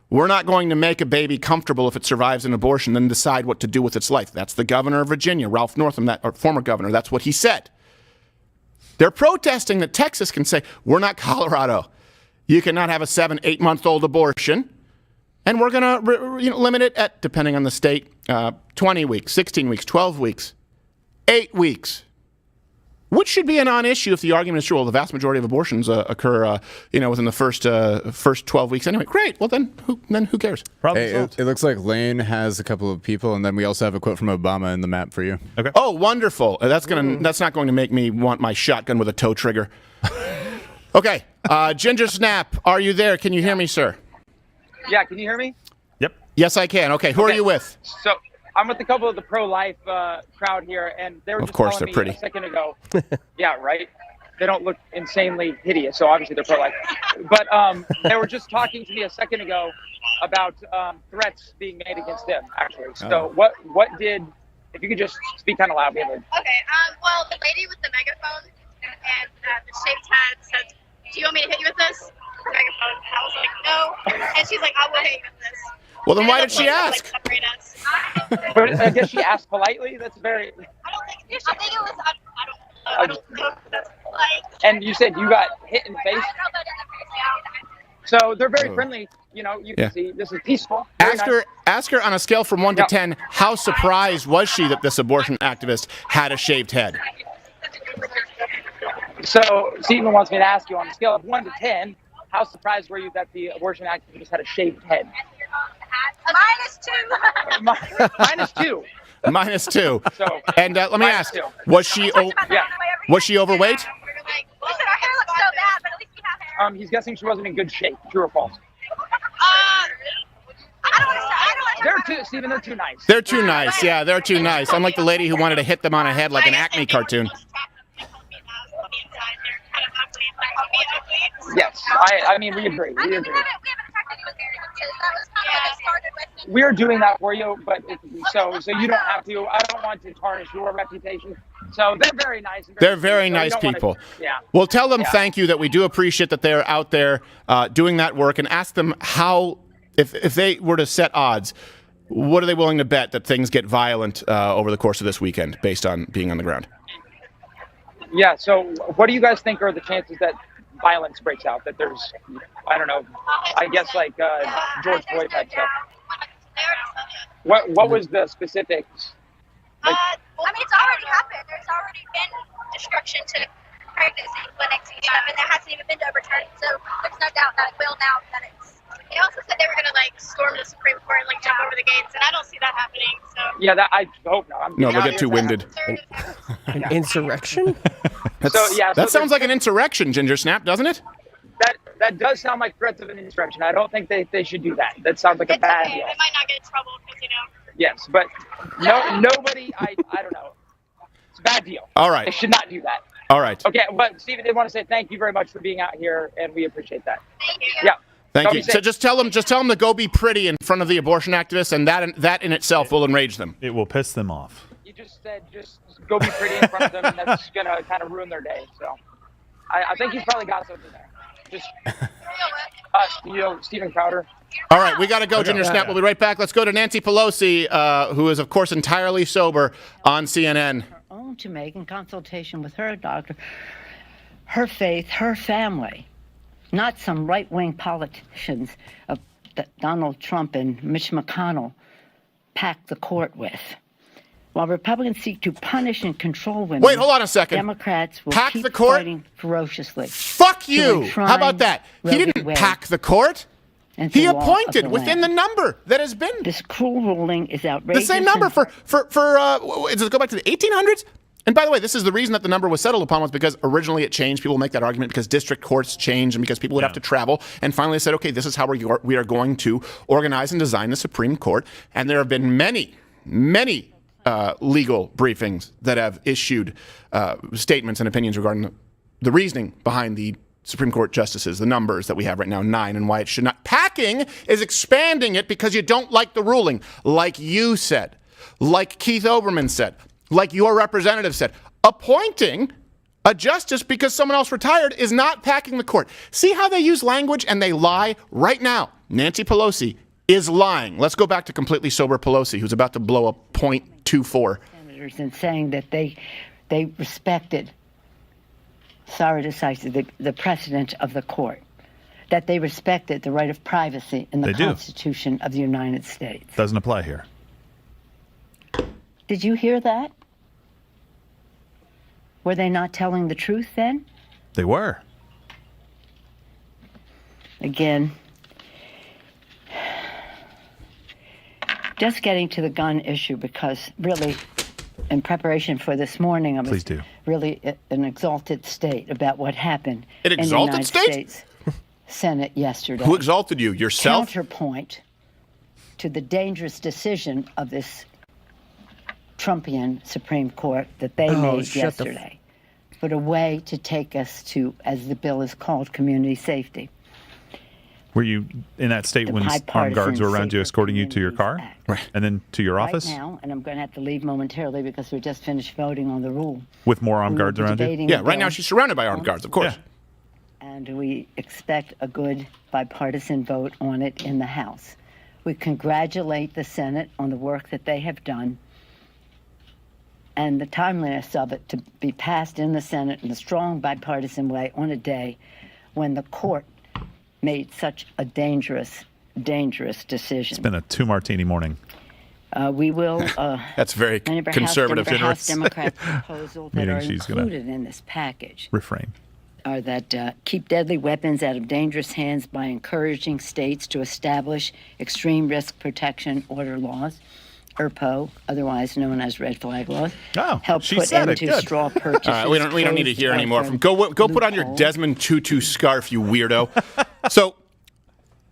We're not going to make a baby comfortable if it survives an abortion, then decide what to do with its life. That's the governor of Virginia, Ralph Northam, or former governor. That's what he said. They're protesting that Texas can say, we're not Colorado. You cannot have a 7-8-month-old abortion. And we're going to limit it at, depending on the state, 20 weeks, 16 weeks, 12 weeks, 8 weeks. Which should be a non-issue if the argument is true. Well, the vast majority of abortions occur, within the first 12 weeks anyway. Great. Well, then who cares? Hey, it looks like Lane has a couple of people, and then we also have a quote from Obama in the map for you. Okay. Oh, wonderful. That's not going to make me want my shotgun with a toe trigger. Okay. Ginger Snap, are you there? Can you hear me, sir? Yeah, can you hear me? Yep. Yes, I can. Okay. Who are you with? So I'm with a couple of the pro-life crowd here, and they were just telling me a second ago. Yeah, right? They don't look insanely hideous, so obviously they're pro-life. But they were just talking to me a second ago about threats being made against them, actually. So what did, if you could just speak kind of loud. Okay, well, the lady with the megaphone and the shaved head said, do you want me to hit you with this? The megaphone. I was like, no. And she's like, I will hit you with this. Well, then why did she ask? Separate us. But I guess she asked politely. That's very. I think it was. I don't know. That's polite. And you said you got hit in the face. I got hit in the face, yeah. So they're very friendly. You know, you can see this is peaceful. Ask her on a scale from 1 to 10, how surprised was she that this abortion activist had a shaved head? So Stephen wants me to ask you on a scale of 1 to 10, how surprised were you that the abortion activist had a shaved head? -2. -2. -2. So, and let me ask, was she overweight? He's guessing she wasn't in good shape. True or false? They're too, Stephen. They're too nice. They're too nice. Yeah, they're too nice. Unlike the lady who wanted to hit them on a head like an Acme cartoon. Yes, I mean, we agree. We agree. We're doing that for you, but so you don't have to. I don't want to tarnish your reputation. So they're very nice. They're very nice people. Yeah. Well, tell them thank you, that we do appreciate that they're out there doing that work, and ask them how, if they were to set odds, what are they willing to bet that things get violent over the course of this weekend based on being on the ground? Yeah, so what do you guys think are the chances that violence breaks out? That there's, I don't know, I guess like George Floyd type stuff. What was the specifics? I mean, it's already happened. There's already been destruction to pregnancy clinics and stuff, and that hasn't even been overturned. So there's no doubt that it will now that it's. They also said they were going to like storm the Supreme Court and like jump over the gates, and I don't see that happening. So. Yeah, that I hope not. No, they'll get too winded. An insurrection? That sounds like an insurrection, Ginger Snap, doesn't it? That does sound like threats of an insurrection. I don't think they should do that. That sounds like a bad deal. They might not get in trouble because, you know. Yes, but nobody, I don't know. It's a bad deal. All right. They should not do that. All right. Okay, but Stephen did want to say thank you very much for being out here, and we appreciate that. Thank you. Yeah. Thank you. So just tell them to go be pretty in front of the abortion activists, and that in itself will enrage them. It will piss them off. You just said just go be pretty in front of them, and that's going to kind of ruin their day. So I think he's probably got something there. Just, Stephen Crowder. All right, we got to go, Ginger Snap. We'll be right back. Let's go to Nancy Pelosi, who is, of course, entirely sober on CNN. Her own to make in consultation with her doctor, her faith, her family, not some right-wing politicians that Donald Trump and Mitch McConnell packed the court with. While Republicans seek to punish and control women, wait, hold on a second. Democrats will pack keep the court? fighting ferociously. Fuck you! How about that? He didn't pack the court. He appointed within the number that has been. This cruel ruling is outrageous. The same number for does it go back to the 1800s? And by the way, this is the reason that the number was settled upon, was because originally it changed. People make that argument because district courts changed and because people would have to travel. And finally they said, okay, this is how we are going to organize and design the Supreme Court. And there have been many legal briefings that have issued statements and opinions regarding the reasoning behind the Supreme Court justices, the numbers that we have right now, 9, and why it should not. Packing is expanding it because you don't like the ruling, like you said, like Keith Olbermann said, like your representative said. Appointing a justice because someone else retired is not packing the court. See how they use language and they lie right now. Nancy Pelosi is lying. Let's go back to completely sober Pelosi, who's about to blow a .24. Senators, and saying that they respected, sorry to say, the precedent of the court, that they respected the right of privacy in the Constitution of the United States. Doesn't apply here. Did you hear that? Were they not telling the truth then? They were. Again, just getting to the gun issue, because really, in preparation for this morning, I was really an exalted state about what happened in the United States Senate yesterday. Who exalted you? Yourself? Counterpoint to the dangerous decision of this Trumpian Supreme Court that they made yesterday, but a way to take us to, as the bill is called, community safety. Were you in that state when armed guards were around you escorting you to your car? Right. And then to your office? Right now, and I'm going to have to leave momentarily because we just finished voting on the rule. With more armed guards around you? Yeah, right now she's surrounded by armed guards, of course. Yeah. And we expect a good bipartisan vote on it in the House. We congratulate the Senate on the work that they have done and the timeliness of it to be passed in the Senate in a strong bipartisan way on a day when the court made such a dangerous decision. It's been a 2-martini morning. We will. That's very conservative. House Democrat proposal that are she's included in this package refrain. Are that keep deadly weapons out of dangerous hands by encouraging states to establish extreme risk protection order laws, ERPO, otherwise known as red flag laws. Oh, help she put said end it. to Good. straw purchases. All right, we don't need to hear anymore from. Go put on your Desmond Tutu scarf, you weirdo. So,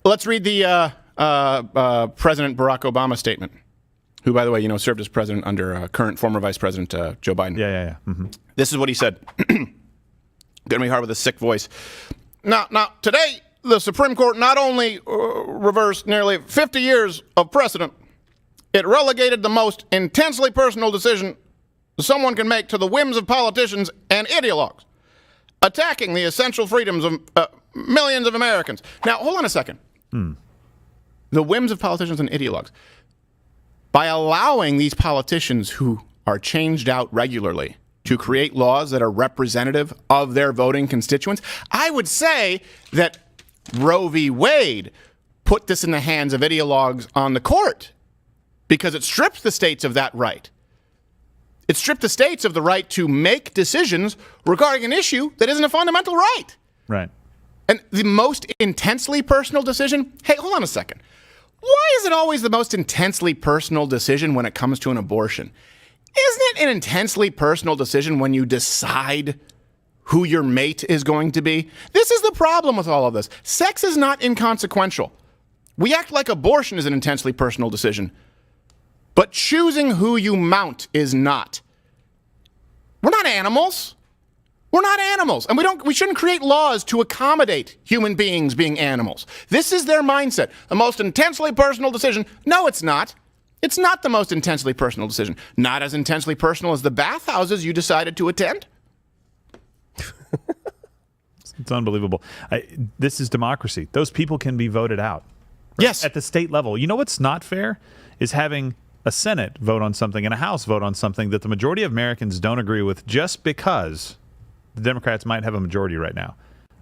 let's read the President Barack Obama statement, who, by the way, served as president under current former Vice President Joe Biden. Yeah. Mm-hmm. This is what he said. Gonna be hard with a sick voice. Now, today, the Supreme Court not only reversed nearly 50 years of precedent, it relegated the most intensely personal decision someone can make to the whims of politicians and ideologues, attacking the essential freedoms of millions of Americans. Now, hold on a second. The whims of politicians and ideologues. By allowing these politicians who are changed out regularly to create laws that are representative of their voting constituents, I would say that Roe v. Wade put this in the hands of ideologues on the court because it strips the states of that right. It stripped the states of the right to make decisions regarding an issue that isn't a fundamental right. Right. And the most intensely personal decision, hey, hold on a second. Why is it always the most intensely personal decision when it comes to an abortion? Isn't it an intensely personal decision when you decide who your mate is going to be? This is the problem with all of this. Sex is not inconsequential. We act like abortion is an intensely personal decision, but choosing who you mount is not. We're not animals. We're not animals, and we shouldn't create laws to accommodate human beings being animals. This is their mindset. The most intensely personal decision. No, it's not. It's not the most intensely personal decision. Not as intensely personal as the bathhouses you decided to attend. It's unbelievable. This is democracy. Those people can be voted out. Right? Yes. At the state level. You know what's not fair is having a Senate vote on something and a House vote on something that the majority of Americans don't agree with just because the Democrats might have a majority right now.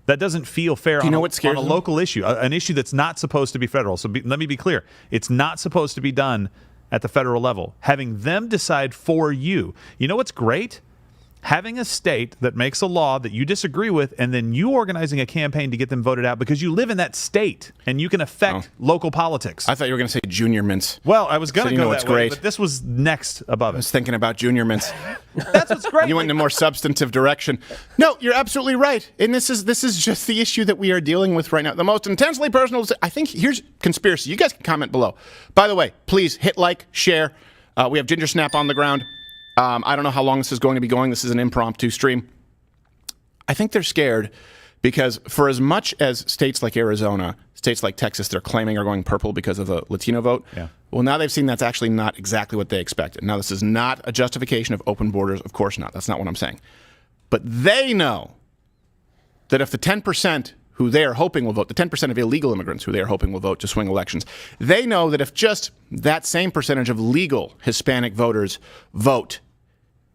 That doesn't feel fair on a local issue, an issue that's not supposed to be federal. So let me be clear. It's not supposed to be done at the federal level. Having them decide for you. You know what's great? Having a state that makes a law that you disagree with and then you organizing a campaign to get them voted out because you live in that state and you can affect local politics. I thought you were going to say junior mints. Well, I was going to go that way, great. but this was next above it. I was thinking about junior mints. That's what's great. You went in a more substantive direction. No, you're absolutely right. And this is just the issue that we are dealing with right now. The most intensely personal, I think, here's conspiracy. You guys can comment below. By the way, please hit like, share. We have Ginger Snap on the ground. I don't know how long this is going to be going. This is an impromptu stream. I think they're scared because for as much as states like Arizona, states like Texas, they're claiming are going purple because of the Latino vote. Yeah. Well, now they've seen that's actually not exactly what they expected. Now, this is not a justification of open borders. Of course not. That's not what I'm saying. But they know that if the 10% who they are hoping will vote, the 10% of illegal immigrants who they are hoping will vote to swing elections, they know that if just that same percentage of legal Hispanic voters vote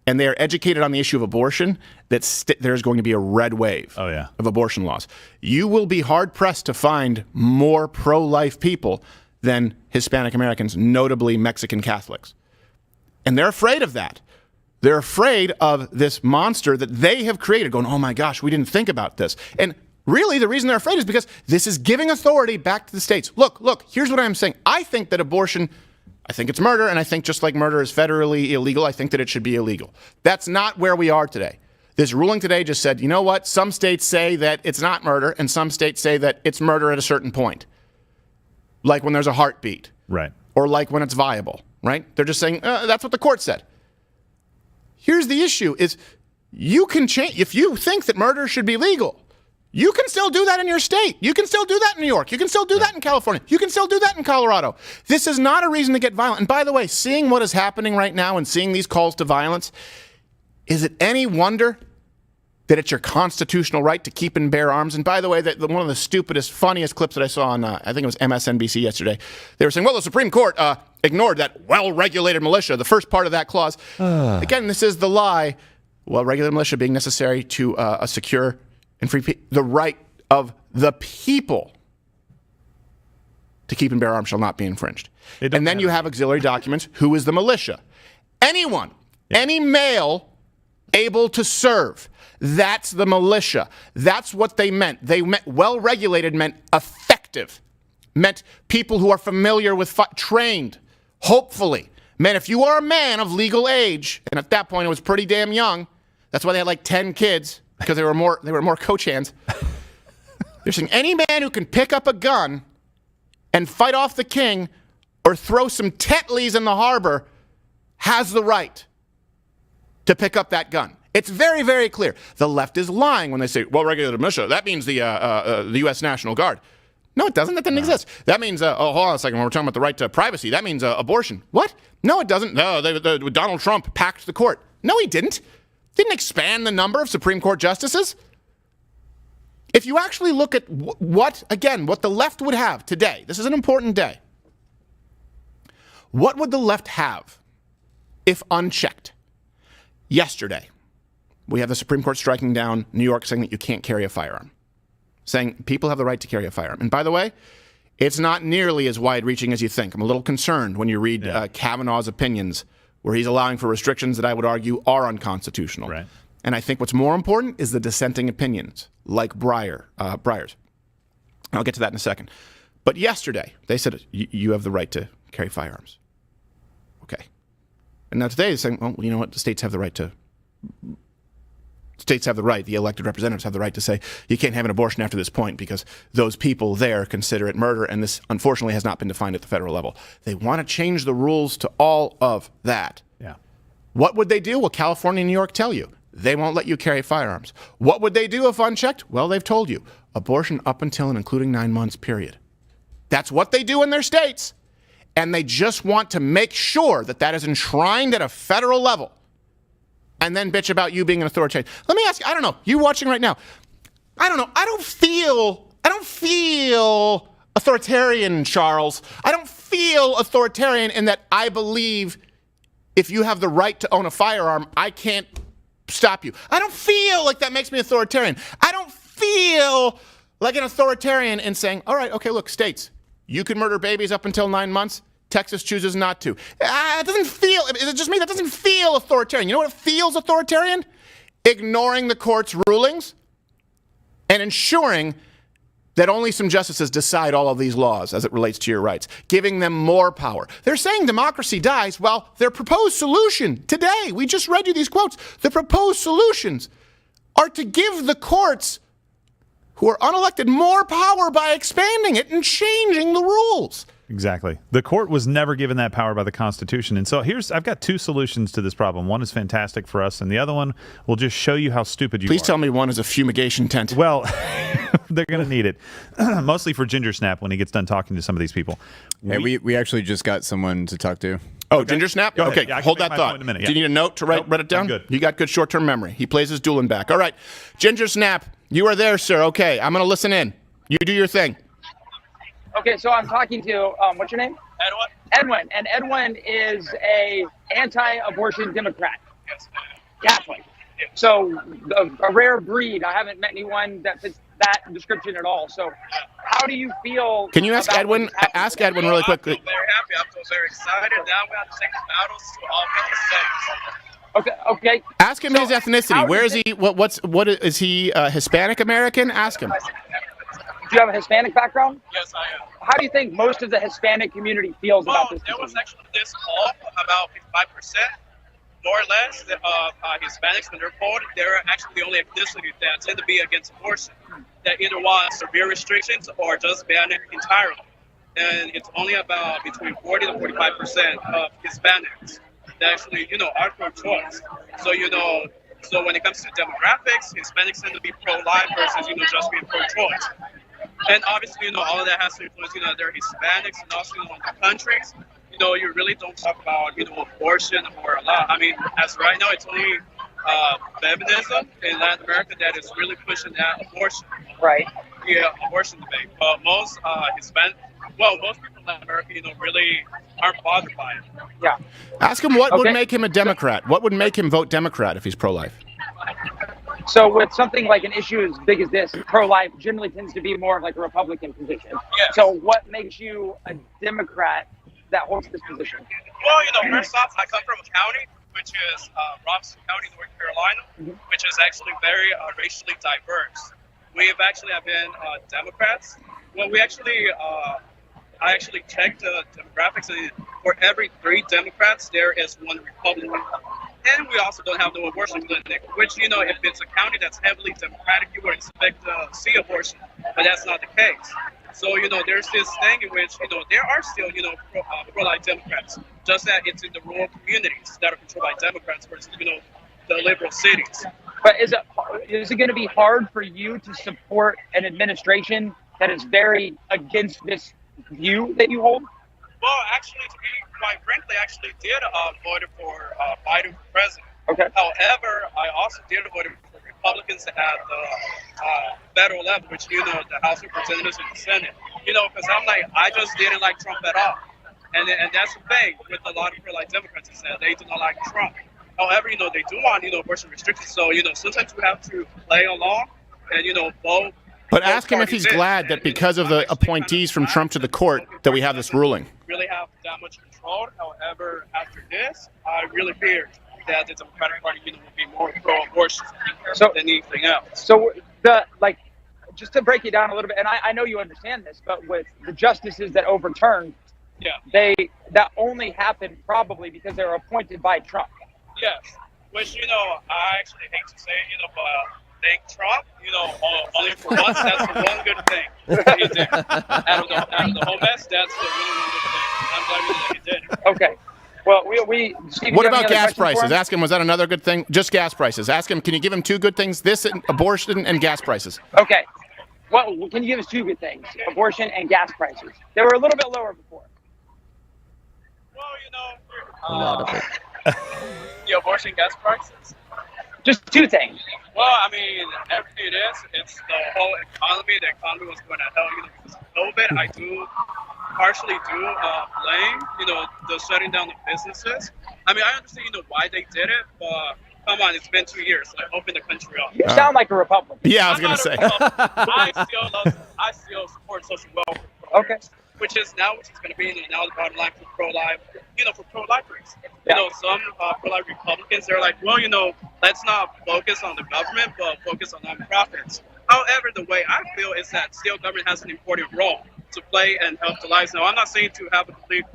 and they are educated on the issue of abortion, that there's going to be a red wave of abortion laws. You will be hard-pressed to find more pro-life people than Hispanic Americans, notably Mexican Catholics. And they're afraid of that. They're afraid of this monster that they have created, going, oh my gosh, we didn't think about this. And really, the reason they're afraid is because this is giving authority back to the states. Look, here's what I'm saying. I think that abortion, I think it's murder, and I think just like murder is federally illegal, I think that it should be illegal. That's not where we are today. This ruling today just said, you know what? Some states say that it's not murder, and some states say that it's murder at a certain point. Like when there's a heartbeat. Right. Or like when it's viable, right? They're just saying, that's what the court said. Here's the issue is you can change, if you think that murder should be legal, You can still do that in your state. You can still do that in New York. You can still do that in California. You can still do that in Colorado. This is not a reason to get violent. And by the way, seeing what is happening right now and seeing these calls to violence, is it any wonder that it's your constitutional right to keep and bear arms? And by the way, one of the stupidest, funniest clips that I saw on, I think it was MSNBC yesterday, they were saying, well, the Supreme Court ignored that well-regulated militia, the first part of that clause. Again, this is the lie. Well-regulated militia being necessary to secure and free the right of the people to keep and bear arms shall not be infringed. And then you have auxiliary documents. Who is the militia? Anyone, any male able to serve. That's the militia. That's what they meant. They meant well-regulated meant effective, meant people who are familiar with, trained, hopefully. Meant if you are a man of legal age, and at that point it was pretty damn young, that's why they had like 10 kids, because they were more coach hands. They're saying any man who can pick up a gun and fight off the king or throw some Tetleys in the harbor has the right to pick up that gun. It's very, very clear. The left is lying when they say, well, regulated militia, that means the U.S. National Guard. No, it doesn't. That doesn't exist. That means, hold on a second, when we're talking about the right to privacy, that means abortion. What? No, it doesn't. No, Donald Trump packed the court. No, he didn't. Didn't expand the number of Supreme Court justices. If you actually look at what the left would have today, this is an important day. What would the left have if unchecked? Yesterday, we have the Supreme Court striking down New York saying that you can't carry a firearm, saying people have the right to carry a firearm. And by the way, it's not nearly as wide-reaching as you think. I'm a little concerned when you read Kavanaugh's opinions, where he's allowing for restrictions that I would argue are unconstitutional. Right. And I think what's more important is the dissenting opinions, like Breyer's. I'll get to that in a second. But yesterday, they said, you have the right to carry firearms. Okay. And now today, they're saying, well, you know what? The states have the right, the elected representatives have the right to say, you can't have an abortion after this point because those people there consider it murder, and this, unfortunately, has not been defined at the federal level. They want to change the rules to all of that. Yeah. What would they do? Well, California and New York tell you. They won't let you carry firearms. What would they do if unchecked? Well, they've told you. Abortion up until and including 9 months, period. That's what they do in their states. And they just want to make sure that that is enshrined at a federal level. And then bitch about you being an authoritarian. Let me ask you, I don't know, you watching right now, I don't know, I don't feel authoritarian, Charles. I don't feel authoritarian in that I believe if you have the right to own a firearm, I can't stop you. I don't feel like that makes me authoritarian. I don't feel like an authoritarian in saying, all right, okay, look, states, you can murder babies up until 9 months. Texas chooses not to. It doesn't feel, is it just me? That doesn't feel authoritarian. You know what feels authoritarian? Ignoring the court's rulings and ensuring that only some justices decide all of these laws as it relates to your rights, giving them more power. They're saying democracy dies. Well, their proposed solution today, we just read you these quotes, the proposed solutions are to give the courts who are unelected more power by expanding it and changing the rules. Exactly. The court was never given that power by the Constitution. And so I've got two solutions to this problem. One is fantastic for us, and the other one will just show you how stupid you are. Please tell me one is a fumigation tent. Well, they're going to need it. Mostly for Ginger Snap when he gets done talking to some of these people. Hey, we actually just got someone to talk to. Oh, okay. Ginger Snap? Okay, yeah, hold that thought. Do you need a note to write it down? Good. You got good short-term memory. He plays his dueling back. All right. Ginger Snap, you are there, sir. Okay, I'm going to listen in. You do your thing. Okay, so I'm talking to, what's your name? Edwin. And Edwin is a anti-abortion Democrat. Yes. Catholic. So a rare breed. I haven't met anyone that fits that description at all. So how do you feel? Can you ask Edwin? Ask Edwin really quickly. I'm very happy. I'm very excited. Now we have to take the battles to all 50 states. Okay. Ask him his ethnicity. Where is he? What is he? Hispanic American? Ask him. Do you have a Hispanic background? Yes, I am. How do you think most of the Hispanic community feels about this? There was actually this poll about 55%, more or less, Hispanics when they're polled, they're actually the only ethnicity that tend to be against abortion, that either want severe restrictions or just ban it entirely. And it's only about between 40 to 45% of Hispanics that actually, are pro-choice. So, So when it comes to demographics, Hispanics tend to be pro-life versus, just being pro-choice. And obviously, all of that has to influence, they're Hispanics and also, in the countries, you really don't talk about, abortion or a lot. I mean, as right now, it's only feminism in Latin America that is really pushing that abortion. Right. Yeah, abortion debate. But most most people in Latin America, really aren't bothered by it. Yeah. Ask him what would make him a Democrat. What would make him vote Democrat if he's pro-life? So with something like an issue as big as this, pro-life generally tends to be more of like a Republican position. Yes. So what makes you a Democrat that holds this position? Well, first off, I come from a county, which is Robinson County, North Carolina, which is actually very racially diverse. We have been Democrats. Well, I actually checked the demographics, and for every 3 Democrats, there is 1 Republican. And we also don't have no abortion clinic, which, if it's a county that's heavily Democratic, you would expect to see abortion, but that's not the case. So, there's this thing in which, there are still, pro-life Democrats, just that it's in the rural communities that are controlled by Democrats versus, the liberal cities. But is it going to be hard for you to support an administration that is very against this view that you hold? Well, actually, to be quite frankly, I actually did vote for Biden for president. Okay. However, I also did vote for Republicans at the federal level, which, the House of Representatives and the Senate. Because I just didn't like Trump at all. And that's the thing with a lot of pro-life Democrats is that they do not like Trump. However, they do want, abortion restrictions. So, sometimes we have to play along and, vote. But ask him if he's glad that because of the appointees from Trump to the court that we have this ruling. Really have that much control. However, after this, I really fear that the Democratic Party, will be more pro-abortion than anything else. So just to break it down a little bit, and I know you understand this, but with the justices that overturned, that only happened probably because they were appointed by Trump. Yes, which, I actually hate to say, but thank Trump, only for once, that's the one good thing he did. Out of the whole mess, that's the really one good thing. I'm glad that he did it. Okay. Well, Steve, what about gas prices? Ask him, was that another good thing? Just gas prices. Ask him, can you give him 2 good things? This, and abortion, and gas prices. Okay. Well, can you give us 2 good things? Abortion and gas prices. They were a little bit lower before. Well, A lot of it. The abortion gas prices. Just 2 things. Well, I mean, everything it is, it's the whole economy. The economy was going to hell, because of COVID. I do partially blame, the shutting down of businesses. I mean, I understand, why they did it, but come on, it's been 2 years. So I open the country up. You sound like a Republican. Yeah, I was going to say. I still support social welfare. Okay. Which is going to be now the bottom line for pro-life, for pro-lifers. Yeah. Some pro-life Republicans, they're like, well, let's not focus on the government, but focus on nonprofits. However, the way I feel is that still government has an important role to play and help the lives. Now, I'm not saying to have a complete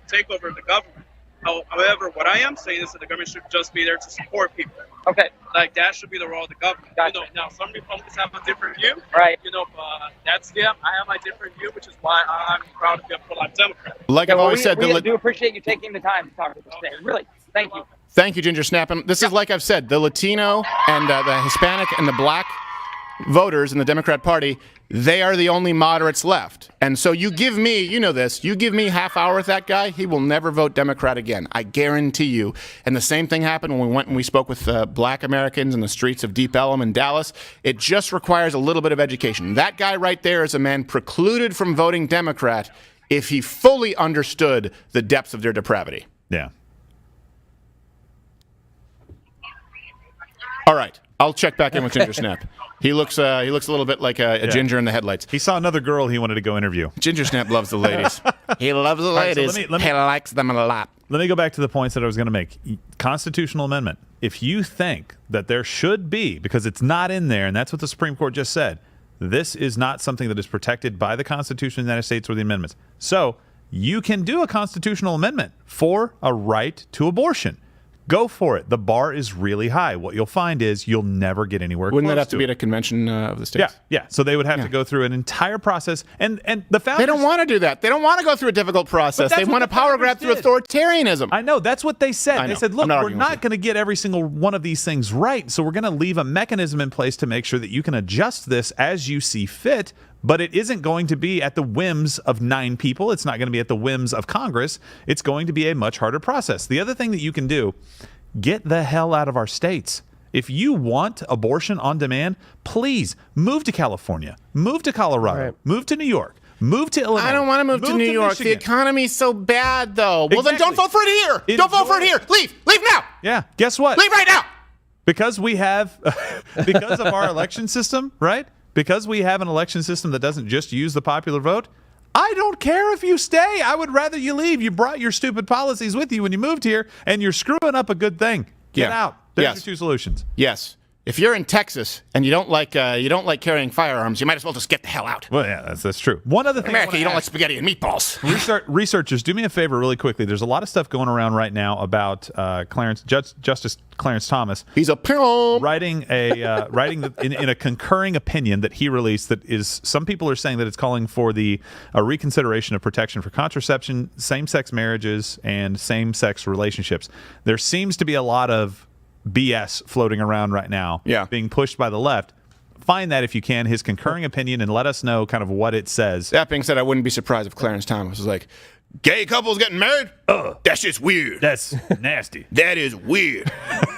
takeover of the government. However, what I am saying is that the government should just be there to support people. Okay. Like, that should be the role of the government. Gotcha. Now, some Republicans have a different view. Right. But that's them. I have my different view, which is why I'm proud to be a pro-life Democrat. Like I've always said, we do appreciate you taking the time to talk to us today. Really, thank you. Thank you, Ginger Snap. And this is like I've said, the Latino and the Hispanic and the black voters in the Democrat Party, they are the only moderates left. And so you give me, you give me half hour with that guy, he will never vote Democrat again. I guarantee you. And the same thing happened when we went and we spoke with black Americans in the streets of Deep Ellum in Dallas. It just requires a little bit of education. That guy right there is a man precluded from voting Democrat if he fully understood the depths of their depravity. Yeah. All right. I'll check back in with Ginger Snap. He looks a little bit like a ginger in the headlights. He saw another girl he wanted to go interview. Ginger Snap loves the ladies. He loves the ladies. Right, so he likes them a lot. Let me go back to the points that I was going to make. Constitutional amendment. If you think that there should be, because it's not in there, and that's what the Supreme Court just said, this is not something that is protected by the Constitution of the United States or the amendments. So you can do a constitutional amendment for a right to abortion. Go for it. The bar is really high. What you'll find is you'll never get anywhere Wouldn't close that have to be it. at a convention of the states? Yeah. So they would have to go through an entire process. And the founders... They don't want to do that. They don't want to go through a difficult process. They want to power grab through authoritarianism. I know. That's what they said. They said, look, we're arguing with not going to get every single one of these things right, so we're going to leave a mechanism in place to make sure that you can adjust this as you see fit, but it isn't going to be at the whims of 9 people. It's not going to be at the whims of Congress. It's going to be a much harder process. The other thing that you can do, get the hell out of our states. If you want abortion on demand, please move to California, move to Colorado, move to New York, move to Illinois. I don't want to move to New York. Michigan. The economy's so bad, though. Well, then don't vote for it here. Don't vote for it here. Leave. Leave now. Yeah. Guess what? Leave right now. Because we have, because of our election system, right? Because we have an election system that doesn't just use the popular vote, I don't care if you stay. I would rather you leave. You brought your stupid policies with you when you moved here, and you're screwing up a good thing. Get out. There's your 2 solutions. Yes. If you're in Texas and you don't like carrying firearms, you might as well just get the hell out. Well, yeah, that's true. One other thing, America, you don't like spaghetti and meatballs. Researchers, do me a favor really quickly. There's a lot of stuff going around right now about Justice Clarence Thomas. He's a pimp. Writing in a concurring opinion that he released that is, some people are saying that it's calling for a reconsideration of protection for contraception, same-sex marriages, and same-sex relationships. There seems to be a lot of BS floating around right now, being pushed by the left. Find that if you can, his concurring opinion, and let us know kind of what it says. That being said, I wouldn't be surprised if Clarence Thomas was like, gay couples getting married? That's just weird. That's nasty. That is weird.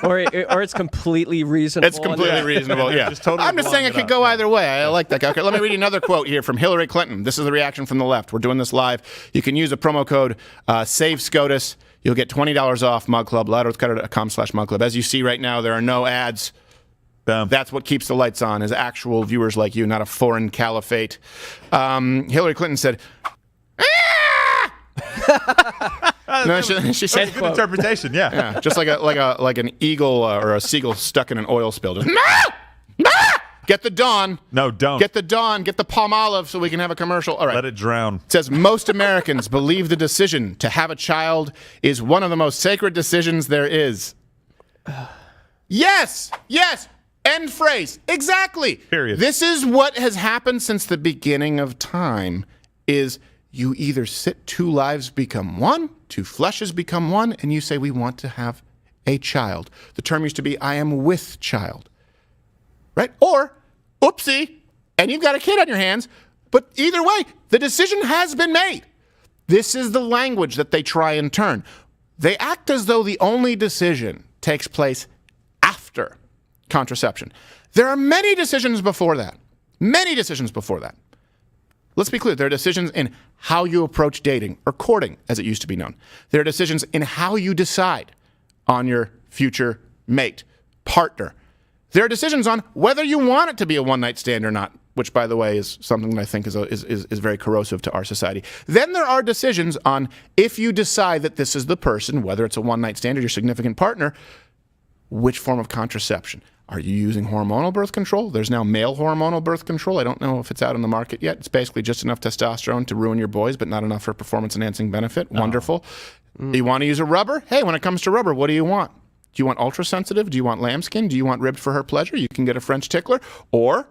or it's completely reasonable. It's completely reasonable, yeah. I'm just saying it could go either way. I like that guy. Okay, let me read you another quote here from Hillary Clinton. This is the reaction from the left. We're doing this live. You can use a promo code SAVESCOTUS. You'll get $20 off Mug Club, loudearthcutter.com/Mug Club. As you see right now, there are no ads. That's what keeps the lights on, is actual viewers like you, not a foreign caliphate. Hillary Clinton said, no, she said, good interpretation, yeah. Just like an eagle or a seagull stuck in an oil spill. Just, get the Dawn. No, don't. Get the Dawn. Get the palm olive so we can have a commercial. All right. Let it drown. It says, most Americans believe the decision to have a child is one of the most sacred decisions there is. Yes. End phrase. Exactly. Period. This is what has happened since the beginning of time, is you either sit 2 lives become one, 2 fleshes become one, and you say, we want to have a child. The term used to be, I am with child. Right? Or, oopsie, and you've got a kid on your hands. But either way, the decision has been made. This is the language that they try and turn. They act as though the only decision takes place after contraception. There are many decisions before that. Many decisions before that. Let's be clear. There are decisions in how you approach dating, or courting, as it used to be known. There are decisions in how you decide on your future mate, partner. There are decisions on whether you want it to be a one-night stand or not, which, by the way, is something that I think is very corrosive to our society. Then there are decisions on, if you decide that this is the person, whether it's a one-night stand or your significant partner, which form of contraception. Are you using hormonal birth control? There's now male hormonal birth control. I don't know if it's out on the market yet. It's basically just enough testosterone to ruin your boys, but not enough for performance-enhancing benefit. Wonderful. You want to use a rubber? Hey, when it comes to rubber, what do you want? Do you want ultra-sensitive? Do you want lambskin? Do you want ribbed for her pleasure? You can get a French tickler. Or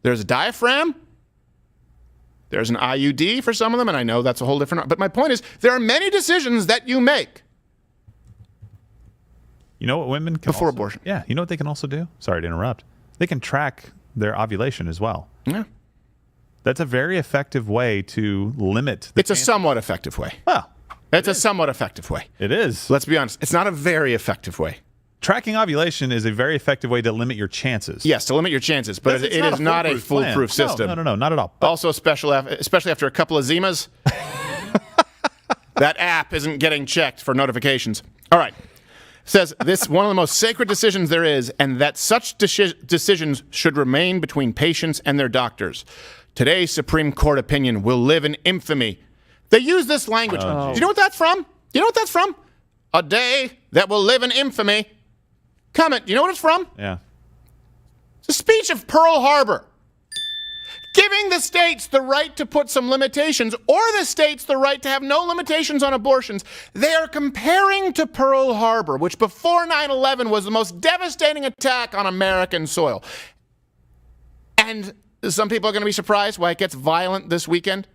there's a diaphragm. There's an IUD for some of them, and I know that's a whole different... But my point is, there are many decisions that you make. You know what women can before abortion. Yeah, you know what they can also do? Sorry to interrupt. They can track their ovulation as well. Yeah. That's a very effective way to limit... It's a somewhat effective way. Well... It's a somewhat effective way. It is. Let's be honest. It's not a very effective way. Tracking ovulation is a very effective way to limit your chances. Yes, to limit your chances, but it is not a foolproof system. No, not at all. Also, especially after a couple of Zimas, that app isn't getting checked for notifications. All right. Says this one of the most sacred decisions there is, and that such decisions should remain between patients and their doctors. Today's Supreme Court opinion will live in infamy. They use this language. Do you know what that's from? A day that will live in infamy. Comment. Do you know what it's from? Yeah. It's a speech of Pearl Harbor. giving the states the right to put some limitations, or the states the right to have no limitations on abortions, they are comparing to Pearl Harbor, which before 9/11 was the most devastating attack on American soil. And some people are going to be surprised why it gets violent this weekend.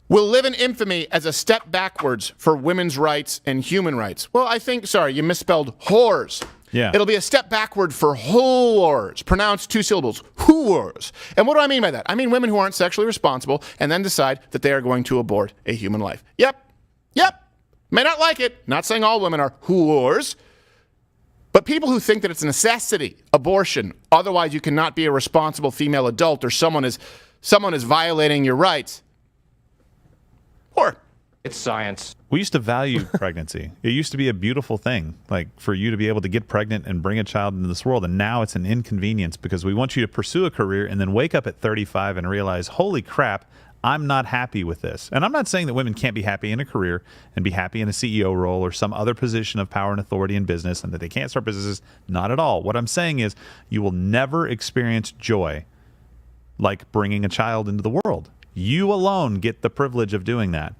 Will live in infamy as a step backwards for women's rights and human rights. Well, I think, sorry, you misspelled whores. Yeah. It'll be a step backward for whores, pronounced 2 syllables, whores. And what do I mean by that? I mean women who aren't sexually responsible and then decide that they are going to abort a human life. Yep. May not like it. Not saying all women are whores. But people who think that it's a necessity, abortion, otherwise you cannot be a responsible female adult, or someone is violating your rights. Or It's science. We used to value pregnancy. It used to be a beautiful thing, like for you to be able to get pregnant and bring a child into this world. And now it's an inconvenience because we want you to pursue a career and then wake up at 35 and realize, holy crap, I'm not happy with this. And I'm not saying that women can't be happy in a career and be happy in a CEO role or some other position of power and authority in business and that they can't start businesses. Not at all. What I'm saying is you will never experience joy like bringing a child into the world. You alone get the privilege of doing that.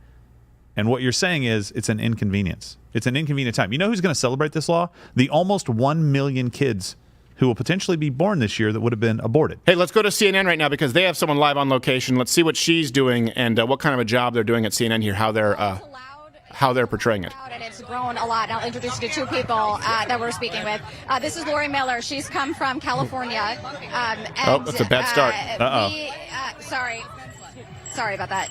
And what you're saying is it's an inconvenience. It's an inconvenient time. You know who's going to celebrate this law? The almost 1 million kids who will potentially be born this year that would have been aborted. Hey, let's go to CNN right now because they have someone live on location. Let's see what she's doing and what kind of a job they're doing at CNN here, how they're portraying it. And it's grown a lot. I'll introduce you to 2 people that we're speaking with. This is Lori Miller. She's come from California. And, that's a bad start. Sorry about that.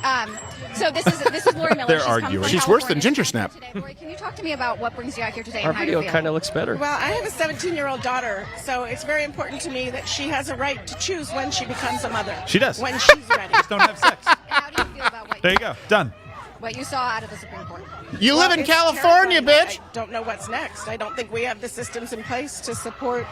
So this is Lori Miller. They're She's arguing. She's worse than Ginger Snap. Lori, can you talk to me about what brings you out here today Our and how you video feel? kind of looks better. Well, I have a 17-year-old daughter, so it's very important to me that she has a right to choose when she becomes a mother. She does. When she's ready. Just don't have sex. How do you feel about There you go. Done. what you saw out of the Supreme Court? You live in it's California, terrifying. bitch. I don't know what's next. I don't think we have the systems in place to support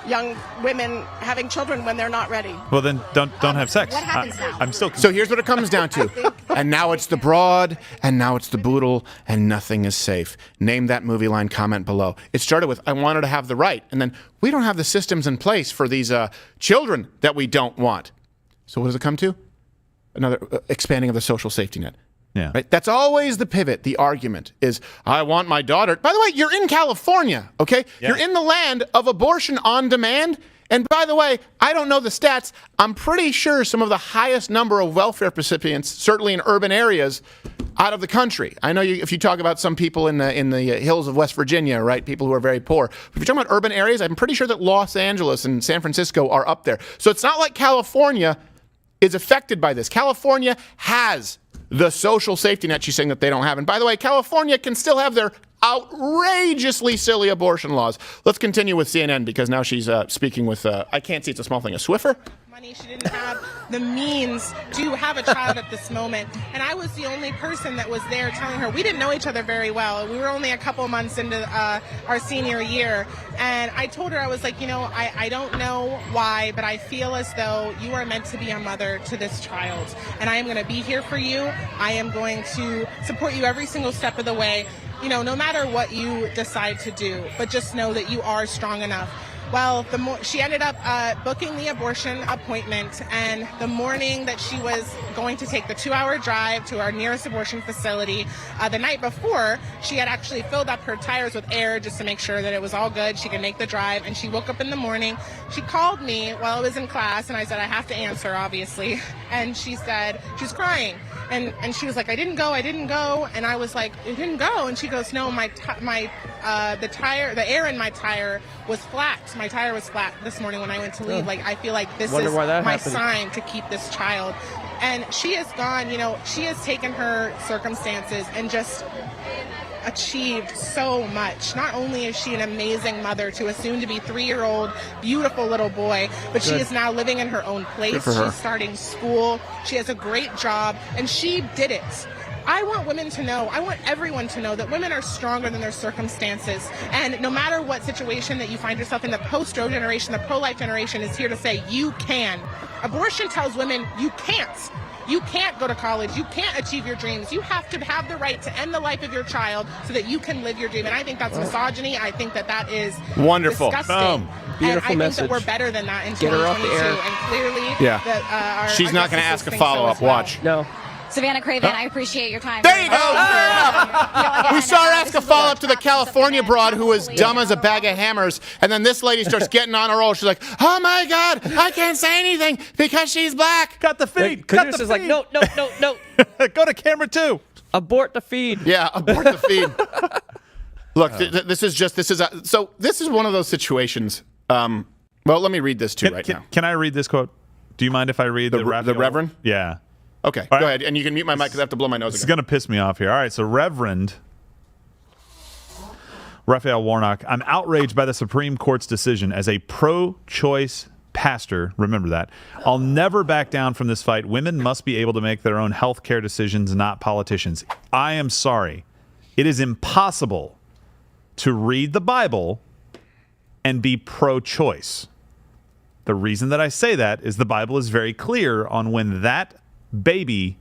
young women having children when they're not ready. Well, then don't have sex. What happens now? I'm still. So here's what it comes down to. And now it's the broad, and now it's the boodle, and nothing is safe. Name that movie line, comment below. It started with, I wanted to have the right. And then, we don't have the systems in place for these children that we don't want. So what does it come to? Another expanding of the social safety net. Yeah. Right? That's always the pivot. The argument is, I want my daughter. By the way, you're in California, okay? Yeah. You're in the land of abortion on demand. And by the way, I don't know the stats. I'm pretty sure some of the highest number of welfare recipients, certainly in urban areas, out of the country. I know if you talk about some people in the hills of West Virginia, right? People who are very poor. If you're talking about urban areas, I'm pretty sure that Los Angeles and San Francisco are up there. So it's not like California is affected by this. California has the social safety net she's saying that they don't have. And by the way, California can still have their outrageously silly abortion laws. Let's continue with CNN because now she's speaking with, I can't see, it's a small thing, a Swiffer? Money. She didn't have the means to have a child at this moment. And I was the only person that was there telling her, we didn't know each other very well. We were only a couple months into our senior year. And I told her, I was like, I don't know why, but I feel as though you are meant to be a mother to this child. And I am going to be here for you. I am going to support you every single step of the way, no matter what you decide to do. But just know that you are strong enough. Well, she ended up booking the abortion appointment, and the morning that she was going to take the 2-hour drive to our nearest abortion facility, the night before, she had actually filled up her tires with air just to make sure that it was all good, she could make the drive, and she woke up in the morning. She called me while I was in class, and I said, I have to answer, obviously, and she said, she's crying. And she was like, I didn't go. And I was like, you didn't go? And she goes, no, the air in my tire was flat. My tire was flat this morning when I went to leave. Like, I feel like this is my sign to keep this child. And she has gone, she has taken her circumstances and just achieved so much. Not only is she an amazing mother to a soon-to-be 3-year-old beautiful little boy, but she is now living in her own place. She's starting school. She has a great job, and she did it. I want women to know, I want everyone to know that women are stronger than their circumstances. And no matter what situation that you find yourself in, the post-Roe generation, the pro-life generation is here to say you can. Abortion tells women you can't. You can't go to college. You can't achieve your dreams. You have to have the right to end the life of your child so that you can live your dream. And I think that's misogyny. I think that is wonderful. Disgusting. Beautiful and I message. think that we're better than that in Get her off the 2022. air. And clearly, Yeah. that, She's not going to ask a follow-up. Watch. No. Savannah Craven, I appreciate your time. There you go. We saw her ask this a is follow-up to the Dobbs, California something broad that who was probably dumb as a is bag of hammers, and then this lady starts getting on her roll. She's like, oh my God, I can't say anything because she's black. Cut the feed. Caduce is like, no. Go to camera 2. Abort the feed. Yeah, abort the feed. Look, this is one of those situations. Well, let me read this too now. Can I read this quote? Do you mind if I read the Reverend? Yeah. Okay, go ahead. And you can mute my mic because I have to blow my nose It's again. going to piss me off here. All right, so Reverend Raphael Warnock, I'm outraged by the Supreme Court's decision as a pro-choice pastor. Remember that. I'll never back down from this fight. Women must be able to make their own health care decisions, not politicians. I am sorry. It is impossible to read the Bible and be pro-choice. The reason that I say that is the Bible is very clear on when that baby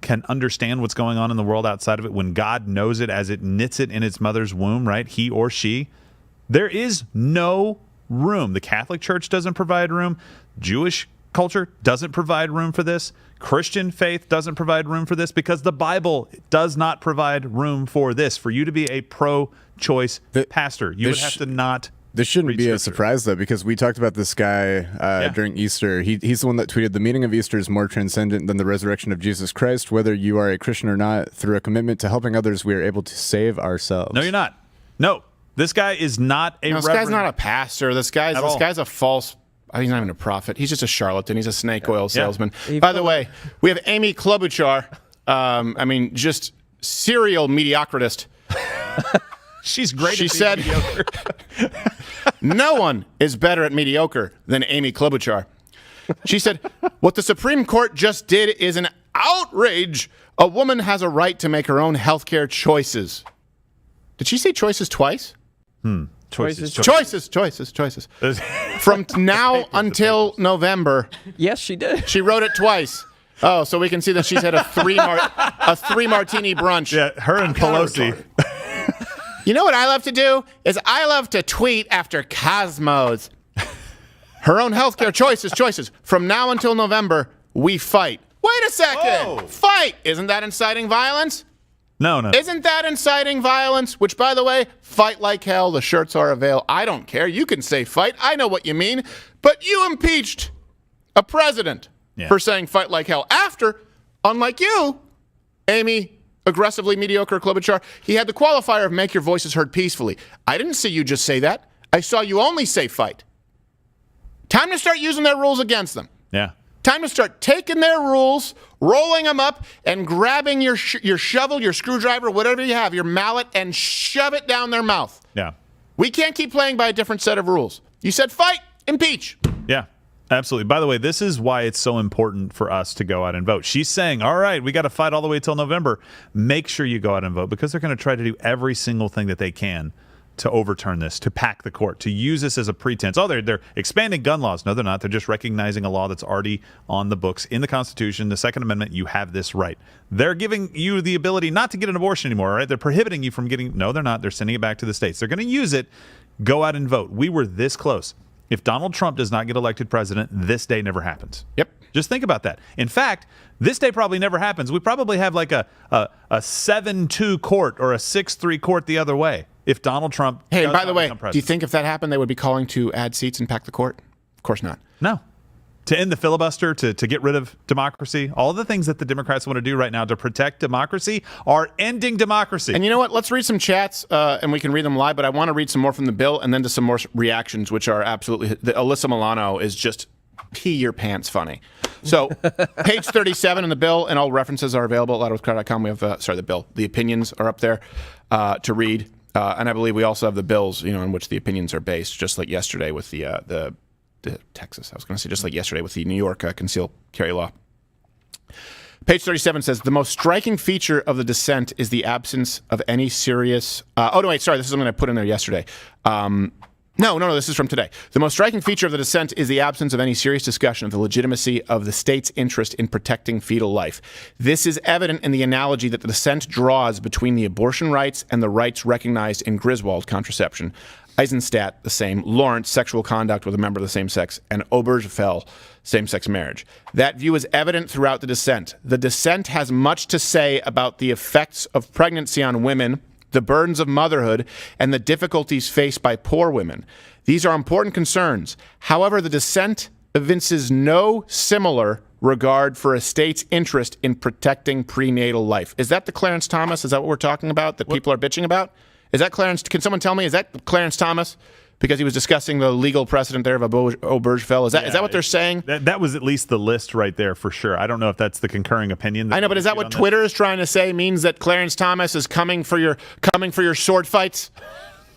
can understand what's going on in the world outside of it, when God knows it as it knits it in its mother's womb, right? He or she. There is no room. The Catholic Church doesn't provide room. Jewish culture doesn't provide room for this. Christian faith doesn't provide room for this because the Bible does not provide room for this. For you to be a pro-choice pastor, you would have to not. This shouldn't be a surprise, though, because we talked about this guy during Easter. He's the one that tweeted, the meaning of Easter is more transcendent than the resurrection of Jesus Christ. Whether you are a Christian or not, through a commitment to helping others, we are able to save ourselves. No, you're not. No, this guy is not a This guy's not a pastor. This guy's a false... He's not even a prophet. He's just a charlatan. He's a snake oil salesman. By the way, we have Amy Klobuchar. Just serial mediocritist. She's great. She said, mediocre. No one is better at mediocre than Amy Klobuchar. She said, what the Supreme Court just did is an outrage. A woman has a right to make her own healthcare choices. Did she say choices twice? Choices. From now until November. Yes, she did. She wrote it twice. Oh, so we can see that she's had a three martini brunch. Yeah, her and Pelosi. You know what I love to do? Is I love to tweet after Cosmos. Her own healthcare choices. From now until November, we fight. Wait a second. Whoa. Fight. Isn't that inciting violence? No. Isn't that inciting violence? Which, by the way, fight like hell. The shirts are available. I don't care. You can say fight. I know what you mean. But you impeached a president for saying fight like hell after, unlike you, Amy, aggressively mediocre Klobuchar, he had the qualifier of make your voices heard peacefully. I didn't see you just say that. I saw you only say fight. Time to start using their rules against them. Yeah. Time to start taking their rules, rolling them up, and grabbing your shovel, your screwdriver, whatever you have, your mallet, and shove it down their mouth. Yeah. We can't keep playing by a different set of rules. You said fight, impeach. Yeah. Absolutely. By the way, this is why it's so important for us to go out and vote. She's saying, all right, we got to fight all the way till November. Make sure you go out and vote because they're going to try to do every single thing that they can to overturn this, to pack the court, to use this as a pretense. Oh, they're expanding gun laws. No, they're not. They're just recognizing a law that's already on the books in the Constitution, the Second Amendment. You have this right. They're giving you the ability not to get an abortion anymore, right? They're prohibiting you from getting. No, they're not. They're sending it back to the states. They're going to use it. Go out and vote. We were this close. If Donald Trump does not get elected president, this day never happens. Yep. Just think about that. In fact, this day probably never happens. We probably have like a 7-2 court or a 6-3 court the other way if Donald Trump Hey, does by the not way, become president. do you think if that happened, they would be calling to add seats and pack the court? Of course not. No. To end the filibuster, to get rid of democracy, all the things that the Democrats want to do right now to protect democracy are ending democracy. And you know what? Let's read some chats, and we can read them live, but I want to read some more from the bill and then to some more reactions, which are absolutely... Alyssa Milano is just pee your pants funny. So, page 37 in the bill, and all references are available at loudwithcrowd.com. We have, the bill. The opinions are up there to read. And I believe we also have the bills, in which the opinions are based, just like yesterday with the Texas. I was going to say just like yesterday with the New York concealed carry law. Page 37 says, the most striking feature of the dissent is the absence of any serious... this is something I put in there yesterday. No, this is from today. The most striking feature of the dissent is the absence of any serious discussion of the legitimacy of the state's interest in protecting fetal life. This is evident in the analogy that the dissent draws between the abortion rights and the rights recognized in Griswold, contraception, Eisenstadt, the same, Lawrence, sexual conduct with a member of the same sex, and Obergefell, same-sex marriage. That view is evident throughout the dissent. The dissent has much to say about the effects of pregnancy on women, the burdens of motherhood, and the difficulties faced by poor women. These are important concerns. However, the dissent evinces no similar regard for a state's interest in protecting prenatal life. Is that the Clarence Thomas? Is that what we're talking about, that people are bitching about? Is that Clarence? Can someone tell me, is that Clarence Thomas? Because he was discussing the legal precedent there of Obergefell. Is that what they're saying? That was at least the list right there for sure. I don't know if that's the concurring opinion. I know, but is that what Twitter is trying to say? Means that Clarence Thomas is coming for your sword fights?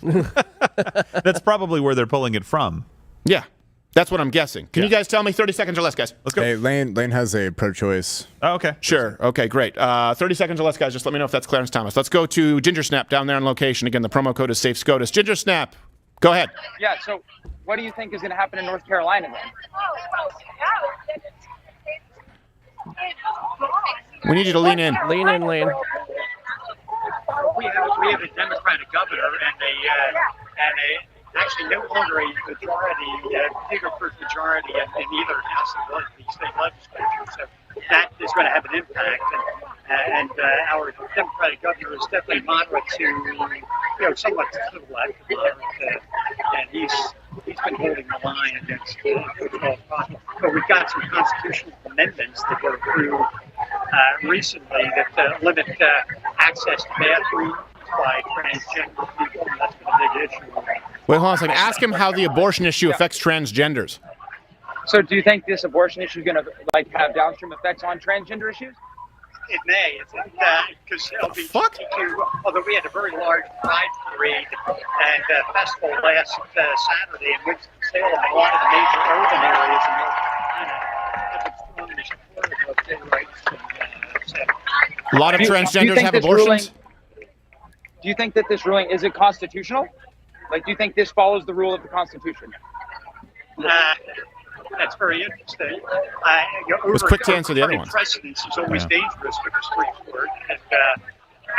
That's probably where they're pulling it from. Yeah. That's what I'm guessing. Can you guys tell me 30 seconds or less, guys? Let's go. Hey, Lane has a pro-choice. Oh, okay. Sure. Okay, great. 30 seconds or less, guys. Just let me know if that's Clarence Thomas. Let's go to Ginger Snap down there on location. Again, the promo code is Safe SCOTUS. Ginger Snap, go ahead. Yeah, so what do you think is going to happen in North Carolina then? We need you to lean in. Lean in, Lane. We have a Democratic governor and a actually no longer a majority, bigger majority in either house of the state legislature. So that is going to have an impact. And our Democratic governor is definitely moderate to, somewhat to the left of moderate. And he's been holding the line against but we've got some constitutional amendments that were approved recently that limit access to bathrooms by transgender people, and that's been a big issue. Wait, hold on a second. Ask him how the abortion issue affects transgenders. So do you think this abortion issue is going to have downstream effects on transgender issues? It may, because LGBTQ, although we had a very large pride parade and festival last Saturday in Winston-Salem, a lot of the major urban areas in North Carolina have been strongly supportive of gay rights. A lot of transgenders have abortions? Do you think that this ruling, is it constitutional? Do you think this follows the rule of the Constitution? That's very interesting. It was quick to answer the other ones. Precedence is always dangerous for the Supreme Court.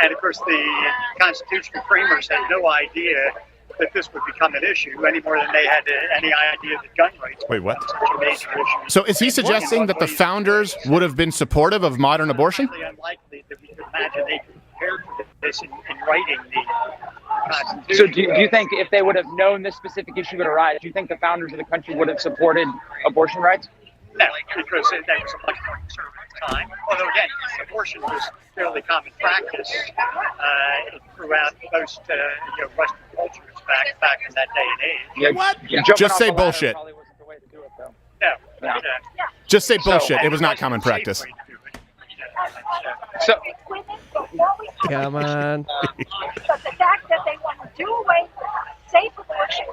And of course, the constitutional framers had no idea that this would become an issue any more than they had any idea that gun rights Wait, what? were such a major issue. So is he suggesting that the founders would have been supportive of modern abortion? It's unlikely that we could imagine they prepared for this in writing the Constitution. So do you think if they would have known this specific issue would arise, do you think the founders of the country would have supported abortion rights? No, because that was a much more conservative time. Although, again, abortion was fairly common practice throughout most Western cultures back in that day and age. Yeah, What? Yeah. Just say bullshit. Probably wasn't the way to do it, though. No. Just say bullshit. It was not common practice. So, Come on. But the fact that they want to do away with safe abortion,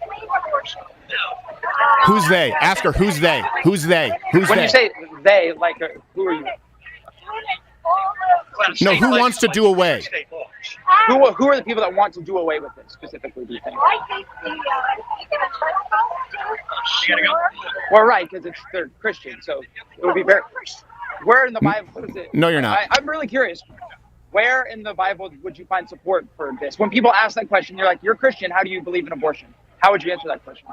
clean abortion. Who's they? Ask her, who's they? Who's they? Who's when they? you say they, who are you? No, who wants to do away? Who are the people that want to do away with it specifically, do you think? I think Well, right, because they're Christian, so it would be very... Where in the Bible is it? No, you're not. I'm really curious. Where in the Bible would you find support for this? When people ask that question, you're like, you're Christian, how do you believe in abortion? How would you answer that question?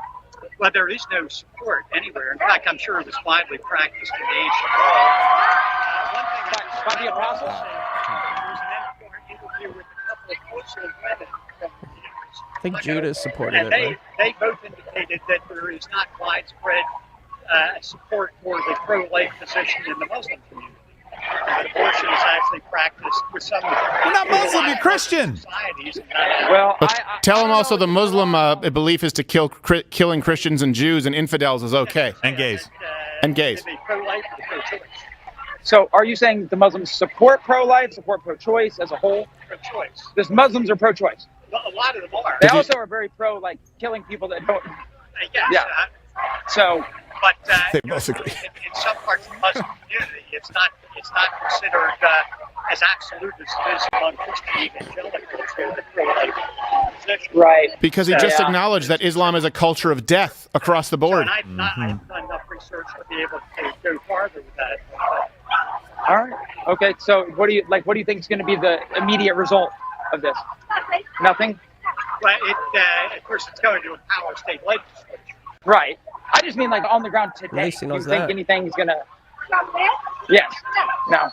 Well, there is no support anywhere. In fact, I'm sure it was widely practiced in the ancient world. By the apostles? There was an interview with a couple of Muslim women from the I think Judas supported and it. they both indicated that there is not widespread support for the pro-life position in the Muslim community. That abortion is actually practiced with some... You're not Muslim, you're Christian! Well, Tell them also the Muslim belief is to killing Christians and Jews and infidels is okay. And gays. And gays. Pro-life or pro-choice. So are you saying the Muslims support pro-life, support pro-choice as a whole? Pro-choice. The Muslims are pro-choice. A lot of them are. They also are very pro, killing people that don't... Yes. Yeah. So But They both agree. In some parts of the Muslim community, it's not considered as absolute as it is among Christian evangelicals who are the pro-life position. Right. Because he just acknowledged that Islam is a culture of death across the board. So, and I've done enough research to be able to go farther with that. All right. Okay. So what do you think is going to be the immediate result of this? Nothing. Well, of course, it's going to empower state legislatures. Right. I just mean like on the ground today. Nice, he Do you knows think that. anything's going to? Yes. No.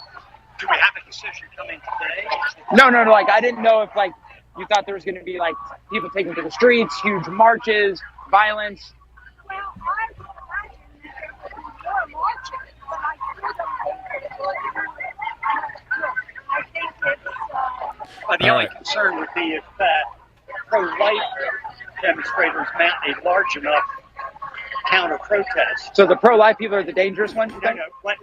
Do we have a decision coming today? No. Like I didn't know if like you thought there was going to be like people taking to the streets, huge marches, violence. Well, the only concern would be if pro-life demonstrators mount a large enough counter-protest. So the pro-life people are the dangerous ones? You think? But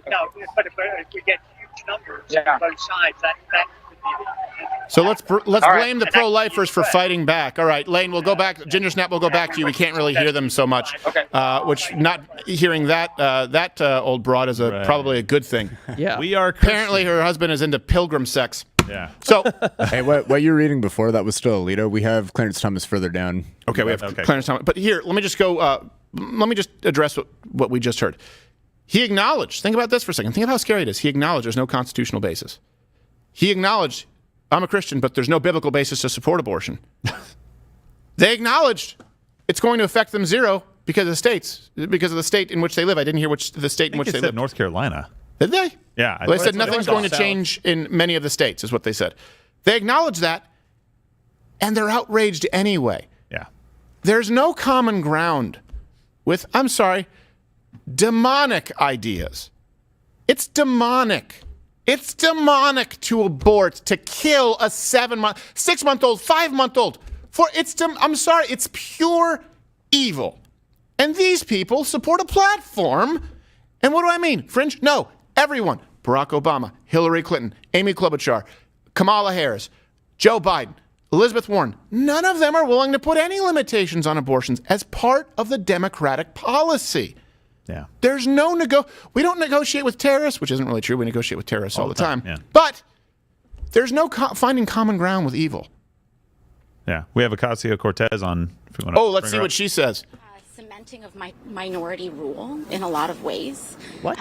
if we get huge numbers on both sides, that could be So let's blame the And pro-lifers for fighting back. All right, Lane, we'll go back. Ginger Snap, we'll go back to you. We can't really hear them so much. Okay. Which not hearing that old broad is probably a good thing. Yeah. We are Apparently, her husband is into pilgrim sex. Yeah. So, Hey, what you were reading before, that was still Alito. We have Clarence Thomas further down. okay, we have Clarence Thomas. But here, let me just go. Let me just address what we just heard. He acknowledged. Think about this for a second. Think of how scary it is. He acknowledged there's no constitutional basis. He acknowledged, I'm a Christian, but there's no biblical basis to support abortion. They acknowledged it's going to affect them zero because of the state in which they live. I didn't hear the state in which they live. North Carolina. Did they? Yeah. Well, they said nothing's going to change in many of the states, is what they said. They acknowledge that, and they're outraged anyway. Yeah. There's no common ground with, I'm sorry, demonic ideas. It's demonic. It's demonic to abort, to kill a 6-month-old, 5-month-old. I'm sorry, it's pure evil. And these people support a platform. And what do I mean? Fringe? No, everyone. Barack Obama, Hillary Clinton, Amy Klobuchar, Kamala Harris, Joe Biden, Elizabeth Warren. None of them are willing to put any limitations on abortions as part of the Democratic policy. Yeah. There's no we don't negotiate with terrorists, which isn't really true. We negotiate with terrorists all the time. Yeah. But there's no finding common ground with evil. Yeah. We have Ocasio-Cortez on. If you want to let's see what she says. Cementing of my minority rule in a lot of ways. What?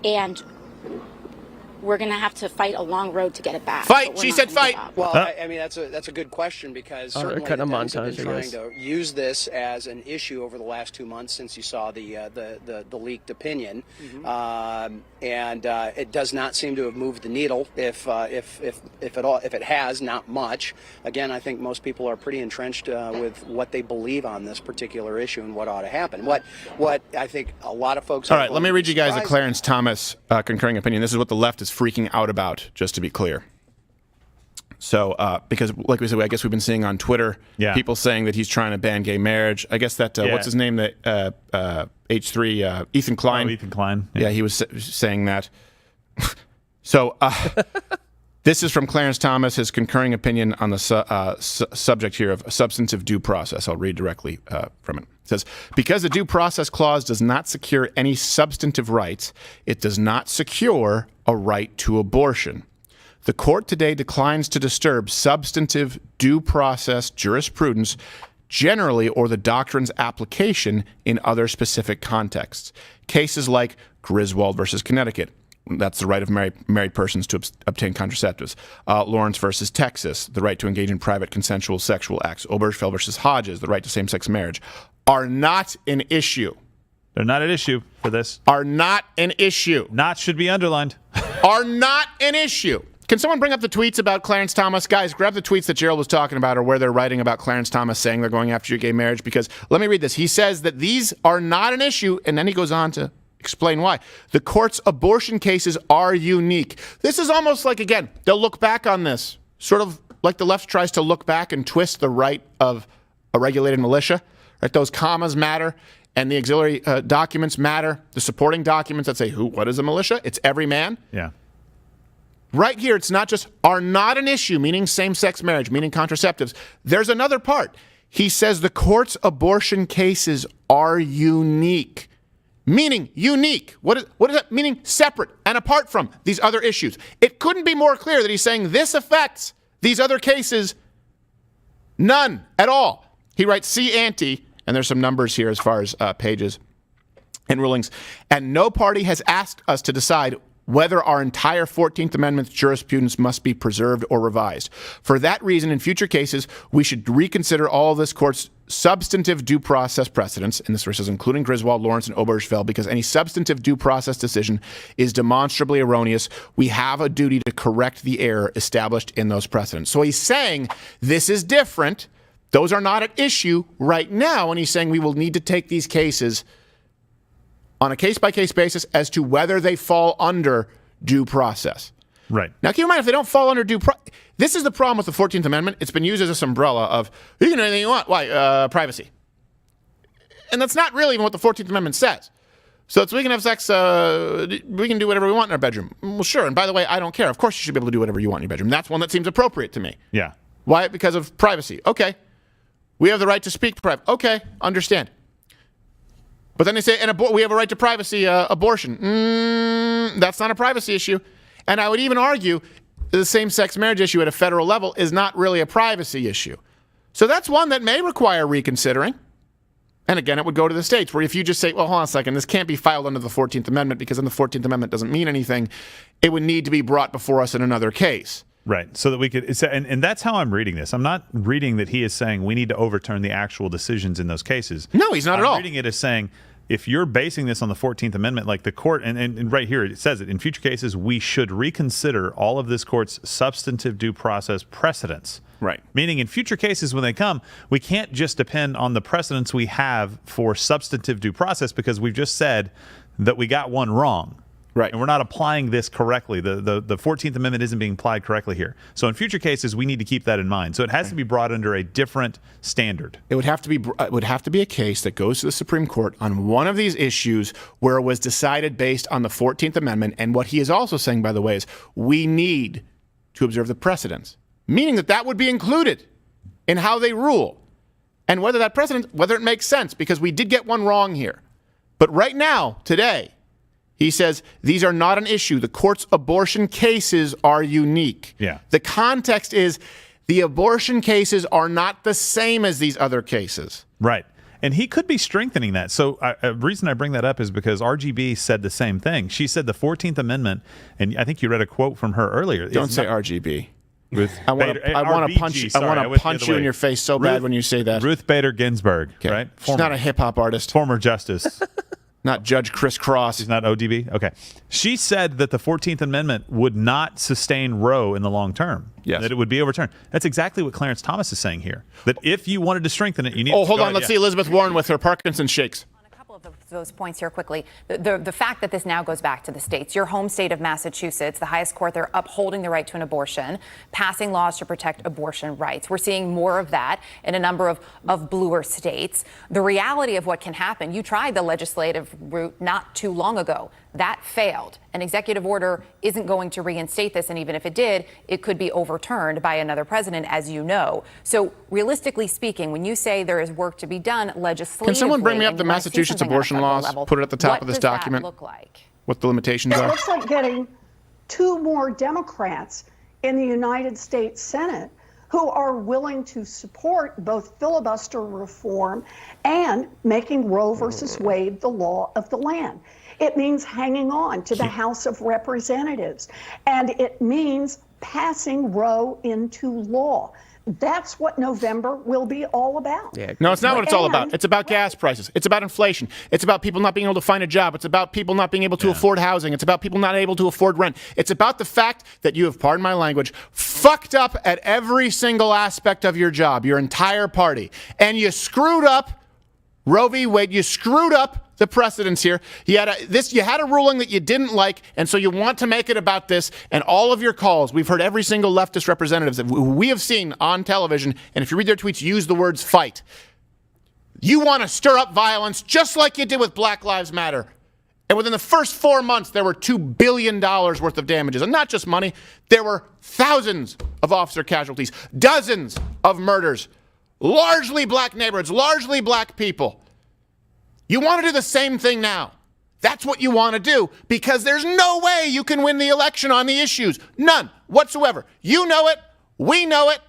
And we're going to have to fight a long road to get it back. Fight! She said fight! Well, I mean, that's a good question because certainly the cutting a Dems have been montage, I trying guess. to use this as an issue over the last 2 months since you saw the leaked opinion, and it does not seem to have moved the needle. If it has, not much. Again, I think most people are pretty entrenched with what they believe on this particular issue and what ought to happen. What I think a lot of folks. All right, let me read you guys a Clarence Thomas concurring opinion. This is what the left is freaking out about, just to be clear. So, because like we said, I guess we've been seeing on Twitter people saying that he's trying to ban gay marriage. I guess that, what's his name, that H3, Ethan Klein. Oh, Ethan Klein. Yeah, he was saying that. So, this is from Clarence Thomas, his concurring opinion on the subject here of substantive due process. I'll read directly from it. It says, because the due process clause does not secure any substantive rights, it does not secure a right to abortion. The court today declines to disturb substantive due process jurisprudence generally or the doctrine's application in other specific contexts. Cases like Griswold versus Connecticut, that's the right of married persons to obtain contraceptives. Lawrence versus Texas, the right to engage in private consensual sexual acts. Obergefell versus Hodges, the right to same-sex marriage, are not an issue. They're not an issue for this. Are not an issue. Not should be underlined. Are not an issue. Can someone bring up the tweets about Clarence Thomas? Guys, grab the tweets that Gerald was talking about or where they're writing about Clarence Thomas saying they're going after your gay marriage, because let me read this. He says that these are not an issue, and then he goes on to explain why. The court's abortion cases are unique. This is almost like, again, they'll look back on this, sort of like the left tries to look back and twist the right of a regulated militia. Right? Those commas matter, and the auxiliary documents matter. The supporting documents that say, what is a militia? It's every man. Yeah. Right here, it's not just are not an issue, meaning same-sex marriage, meaning contraceptives. There's another part. He says the court's abortion cases are unique. meaning unique. What is that meaning? Separate and apart from these other issues. It couldn't be more clear that he's saying this affects these other cases none at all. He writes, see ante, and there's some numbers here as far as pages and rulings, and no party has asked us to decide whether our entire 14th Amendment jurisprudence must be preserved or revised. For that reason, in future cases, we should reconsider all of this court's substantive due process precedents, in this verses including Griswold, Lawrence, and Obergefell, because any substantive due process decision is demonstrably erroneous. We have a duty to correct the error established in those precedents. So he's saying this is different. Those are not at issue right now, and he's saying we will need to take these cases on a case-by-case basis as to whether they fall under due process. Right. Now, keep in mind, if they don't fall under due process, this is the problem with the 14th Amendment. It's been used as this umbrella of, you can do anything you want. Why? Privacy. And that's not really even what the 14th Amendment says. So it's we can have sex, we can do whatever we want in our bedroom. Well, sure. And by the way, I don't care. Of course you should be able to do whatever you want in your bedroom. That's one that seems appropriate to me. Yeah. Why? Because of privacy. Okay. We have the right to speak to privacy. Okay. Understand. But then they say, and we have a right to privacy, abortion. That's not a privacy issue. And I would even argue the same-sex marriage issue at a federal level is not really a privacy issue. So that's one that may require reconsidering. And again, it would go to the states, where if you just say, well, hold on a second, this can't be filed under the 14th Amendment because then the 14th Amendment doesn't mean anything, it would need to be brought before us in another case. Right. So that we could, and that's how I'm reading this. I'm not reading that he is saying we need to overturn the actual decisions in those cases. No, he's not at all. I'm reading it as saying, if you're basing this on the 14th Amendment, like the court, and right here it says it, in future cases, we should reconsider all of this court's substantive due process precedents. Right. Meaning in future cases when they come, we can't just depend on the precedents we have for substantive due process because we've just said that we got one wrong. Right. And we're not applying this correctly. The 14th Amendment isn't being applied correctly here. So in future cases, we need to keep that in mind. So it has to be brought under a different standard. It would have to be a case that goes to the Supreme Court on one of these issues where it was decided based on the 14th Amendment. And what he is also saying, by the way, is we need to observe the precedents, meaning that would be included in how they rule. And whether that precedent, whether it makes sense, because we did get one wrong here. But right now, today, he says these are not an issue. The court's abortion cases are unique. Yeah. The context is the abortion cases are not the same as these other cases. Right. And he could be strengthening that. So a reason I bring that up is because RGB said the same thing. She said the 14th Amendment, and I think you read a quote from her earlier. Don't say RGB. Ruth I want to punch you. I want to punch you in your face so bad when you say that. Ruth Bader Ginsburg, right? She's not a hip hop artist. Former justice. Not Judge Chris Cross. She's not ODB? Okay. She said that the 14th Amendment would not sustain Roe in the long term. Yes. That it would be overturned. That's exactly what Clarence Thomas is saying here. That if you wanted to strengthen it, you need Oh, hold on. Let's see Elizabeth Warren with her Parkinson's shakes. Those points here quickly. The fact that this now goes back to the states, your home state of Massachusetts, the highest court, they're upholding the right to an abortion, passing laws to protect abortion rights. We're seeing more of that in a number of bluer states. The reality of what can happen, you tried the legislative route not too long ago. That failed. An executive order isn't going to reinstate this, and even if it did, it could be overturned by another president, as you know. So realistically speaking, when you say there is work to be done legislatively, can someone bring me up the Massachusetts abortion laws? Put it at the top of this document. What does that look like? What the limitations are? It looks like getting 2 more Democrats in the United States Senate who are willing to support both filibuster reform and making Roe versus Wade the law of the land. It means hanging on to the House of Representatives, and it means passing Roe into law. That's what November will be all about. Yeah. No, it's not what it's all about. It's about gas prices. It's about inflation. It's about people not being able to find a job. It's about people not being able to afford housing. It's about people not able to afford rent. It's about the fact that you have, pardon my language, fucked up at every single aspect of your job, your entire party. And you screwed up Roe v. Wade. You screwed up the precedents here. You had a ruling that you didn't like, and so you want to make it about this. And all of your calls, we've heard every single leftist representative that we have seen on television, and if you read their tweets, use the words fight. You want to stir up violence just like you did with Black Lives Matter. And within the first 4 months, there were $2 billion worth of damages. And not just money, there were thousands of officer casualties, dozens of murders, largely black neighborhoods, largely black people. You want to do the same thing now. That's what you want to do because there's no way you can win the election on the issues. None whatsoever. You know it. We know it.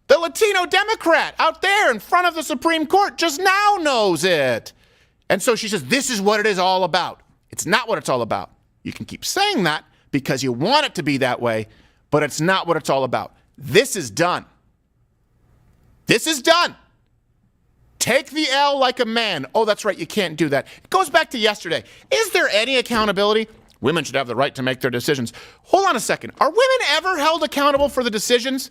The Latino Democrat out there in front of the Supreme Court just now knows it. And so she says, this is what it is all about. It's not what it's all about. You can keep saying that because you want it to be that way, but it's not what it's all about. This is done. This is done. Take the L like a man. Oh, that's right, you can't do that. It goes back to yesterday. Is there any accountability? Women should have the right to make their decisions. Hold on a second. Are women ever held accountable for the decisions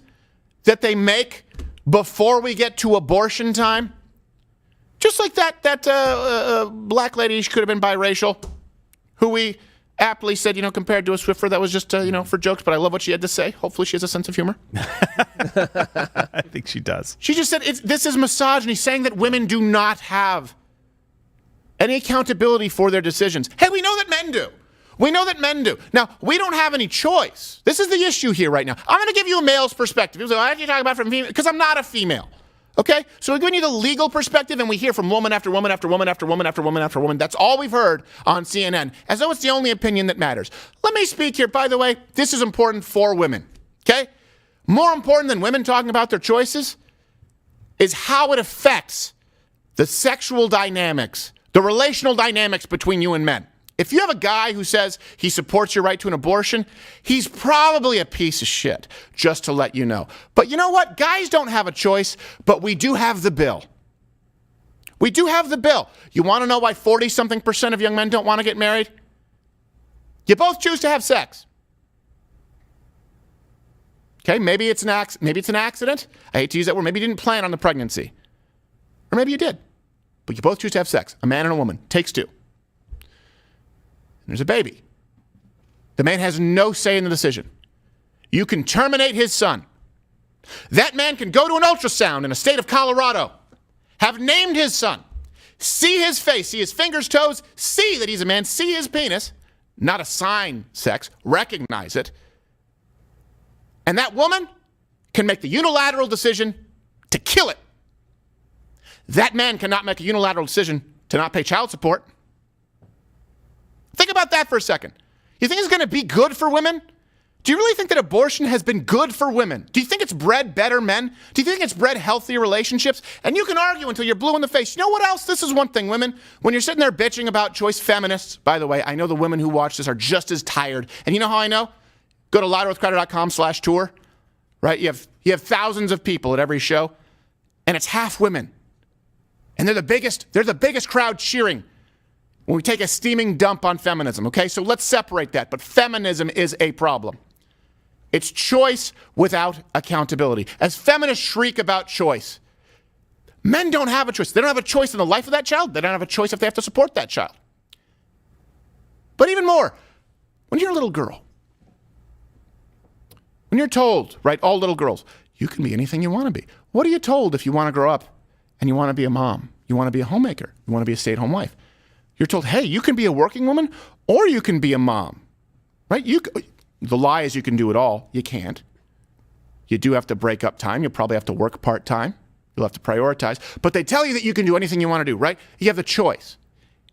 that they make before we get to abortion time? Just like that black lady, she could have been biracial, who we aptly said, compared to a Swiffer, that was just, for jokes, but I love what she had to say. Hopefully she has a sense of humor. I think she does. She just said, this is misogyny, saying that women do not have any accountability for their decisions. Hey, we know that men do. We know that men do. Now, we don't have any choice. This is the issue here right now. I'm going to give you a male's perspective. People say, why are you talking about from female? Because I'm not a female. Okay? So we're giving you the legal perspective, and we hear from woman after woman after woman after woman after woman after woman. That's all we've heard on CNN, as though it's the only opinion that matters. Let me speak here. By the way, this is important for women. Okay? More important than women talking about their choices is how it affects the sexual dynamics, the relational dynamics between you and men. If you have a guy who says he supports your right to an abortion, he's probably a piece of shit, just to let you know. But you know what? Guys don't have a choice, but we do have the bill. We do have the bill. You want to know why 40-something% of young men don't want to get married? You both choose to have sex. Okay, maybe it's an accident. I hate to use that word. Maybe you didn't plan on the pregnancy. Or maybe you did. But you both choose to have sex. A man and a woman. Takes two. There's a baby. The man has no say in the decision. You can terminate his son. That man can go to an ultrasound in a state of Colorado, have named his son, see his face, see his fingers, toes, see that he's a man, see his penis, not assign sex, recognize it. And that woman can make the unilateral decision to kill it. That man cannot make a unilateral decision to not pay child support. Think about that for a second. You think it's going to be good for women? Do you really think that abortion has been good for women? Do you think it's bred better men? Do you think it's bred healthier relationships? And you can argue until you're blue in the face. You know what else? This is one thing, women. When you're sitting there bitching about choice, feminists, by the way, I know the women who watch this are just as tired. And you know how I know? Go to louderwithcrowder.com/tour. Right? You have thousands of people at every show, and it's half women. And they're the biggest crowd cheering when we take a steaming dump on feminism, okay? So let's separate that. But feminism is a problem. It's choice without accountability. As feminists shriek about choice, men don't have a choice. They don't have a choice in the life of that child. They don't have a choice if they have to support that child. But even more, when you're a little girl, when you're told, right, all little girls, you can be anything you want to be. What are you told if you want to grow up and you want to be a mom? You want to be a homemaker? You want to be a stay-at-home wife? You're told, hey, you can be a working woman or you can be a mom, right? The lie is you can do it all. You can't. You do have to break up time. You'll probably have to work part-time. You'll have to prioritize. But they tell you that you can do anything you want to do, right? You have the choice.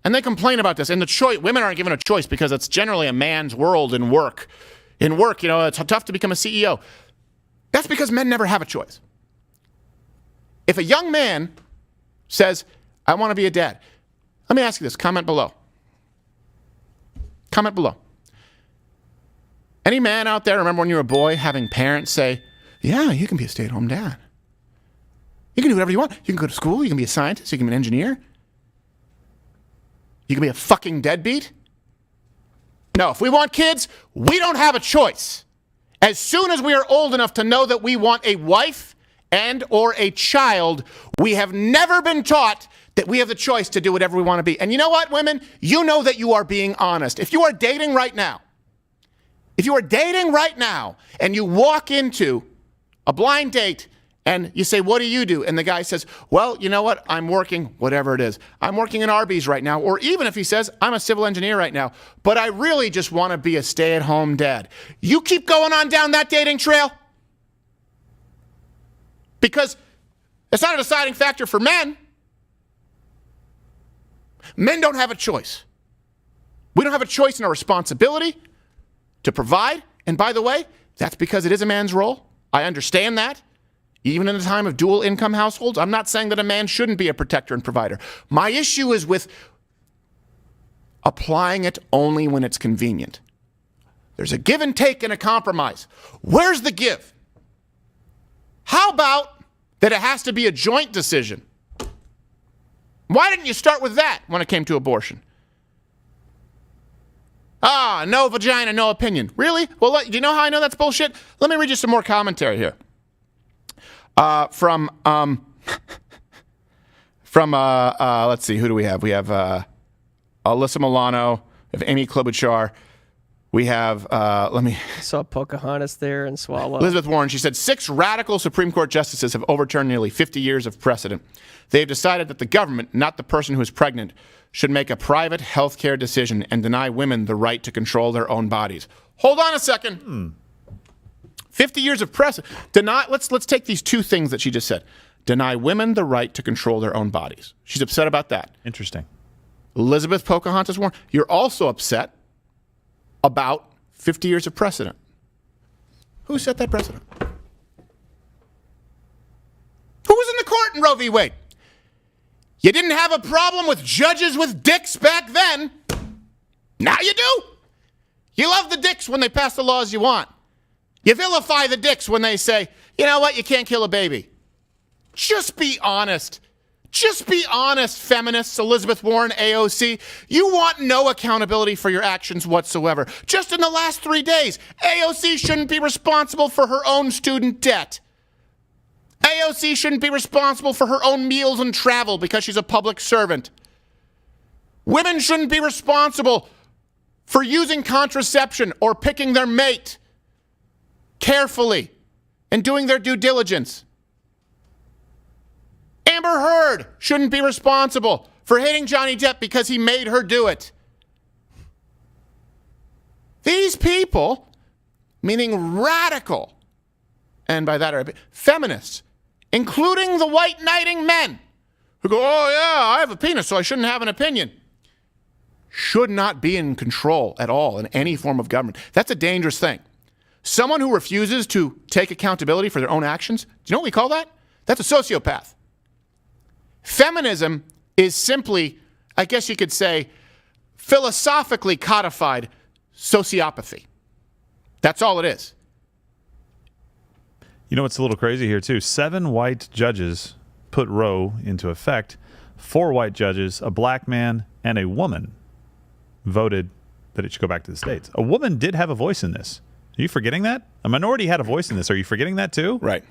And they complain about this. And the choice, women aren't given a choice because it's generally a man's world in work. In work, it's tough to become a CEO. That's because men never have a choice. If a young man says, I want to be a dad, let me ask you this. Comment below. Comment below. Any man out there, remember when you were a boy, having parents say, yeah, you can be a stay-at-home dad. You can do whatever you want. You can go to school. You can be a scientist. You can be an engineer. You can be a fucking deadbeat. No, if we want kids, we don't have a choice. As soon as we are old enough to know that we want a wife and or a child, we have never been taught that we have the choice to do whatever we want to be. And you know what, women? You know that you are being honest. If you are dating right now, and you walk into a blind date and you say, what do you do? And the guy says, well, you know what? I'm working, whatever it is. I'm working in Arby's right now. Or even if he says, I'm a civil engineer right now, but I really just want to be a stay-at-home dad. You keep going on down that dating trail because it's not a deciding factor for men. Men don't have a choice. We don't have a choice in our responsibility to provide. And by the way, that's because it is a man's role. I understand that. Even in a time of dual income households, I'm not saying that a man shouldn't be a protector and provider. My issue is with applying it only when it's convenient. There's a give and take and a compromise. Where's the give? How about that it has to be a joint decision? Why didn't you start with that when it came to abortion? No vagina, no opinion. Really? Well, do you know how I know that's bullshit? Let me read you some more commentary here. From let's see, who do we have? We have Alyssa Milano, we have Amy Klobuchar, we have, I saw Pocahontas there and Swallow. Elizabeth Warren. She said 6 radical Supreme Court justices have overturned nearly 50 years of precedent. They have decided that the government, not the person who is pregnant, should make a private health care decision and deny women the right to control their own bodies. Hold on a second. 50 years of precedent. Let's take these 2 things that she just said. Deny women the right to control their own bodies. She's upset about that. Interesting. Elizabeth Pocahontas Warren, you're also upset about 50 years of precedent. Who set that precedent? Who was in the court in Roe v. Wade? You didn't have a problem with judges with dicks back then. Now you do. You love the dicks when they pass the laws you want. You vilify the dicks when they say, you know what, you can't kill a baby. Just be honest. Just be honest, feminists, Elizabeth Warren, AOC. You want no accountability for your actions whatsoever. Just in the last 3 days, AOC shouldn't be responsible for her own student debt. AOC shouldn't be responsible for her own meals and travel because she's a public servant. Women shouldn't be responsible for using contraception or picking their mate carefully and doing their due diligence. Amber Heard shouldn't be responsible for hating Johnny Depp because he made her do it. These people, meaning radical, and by that I mean feminists, including the white knighting men who go, oh yeah, I have a penis, so I shouldn't have an opinion, should not be in control at all in any form of government. That's a dangerous thing. Someone who refuses to take accountability for their own actions, do you know what we call that? That's a sociopath. Feminism is simply, I guess you could say, philosophically codified sociopathy. That's all it is. You know what's a little crazy here, too? 7 white judges put Roe into effect. 4 white judges, a black man, and a woman voted that it should go back to the states. A woman did have a voice in this. Are you forgetting that? A minority had a voice in this. Are you forgetting that, too? Right.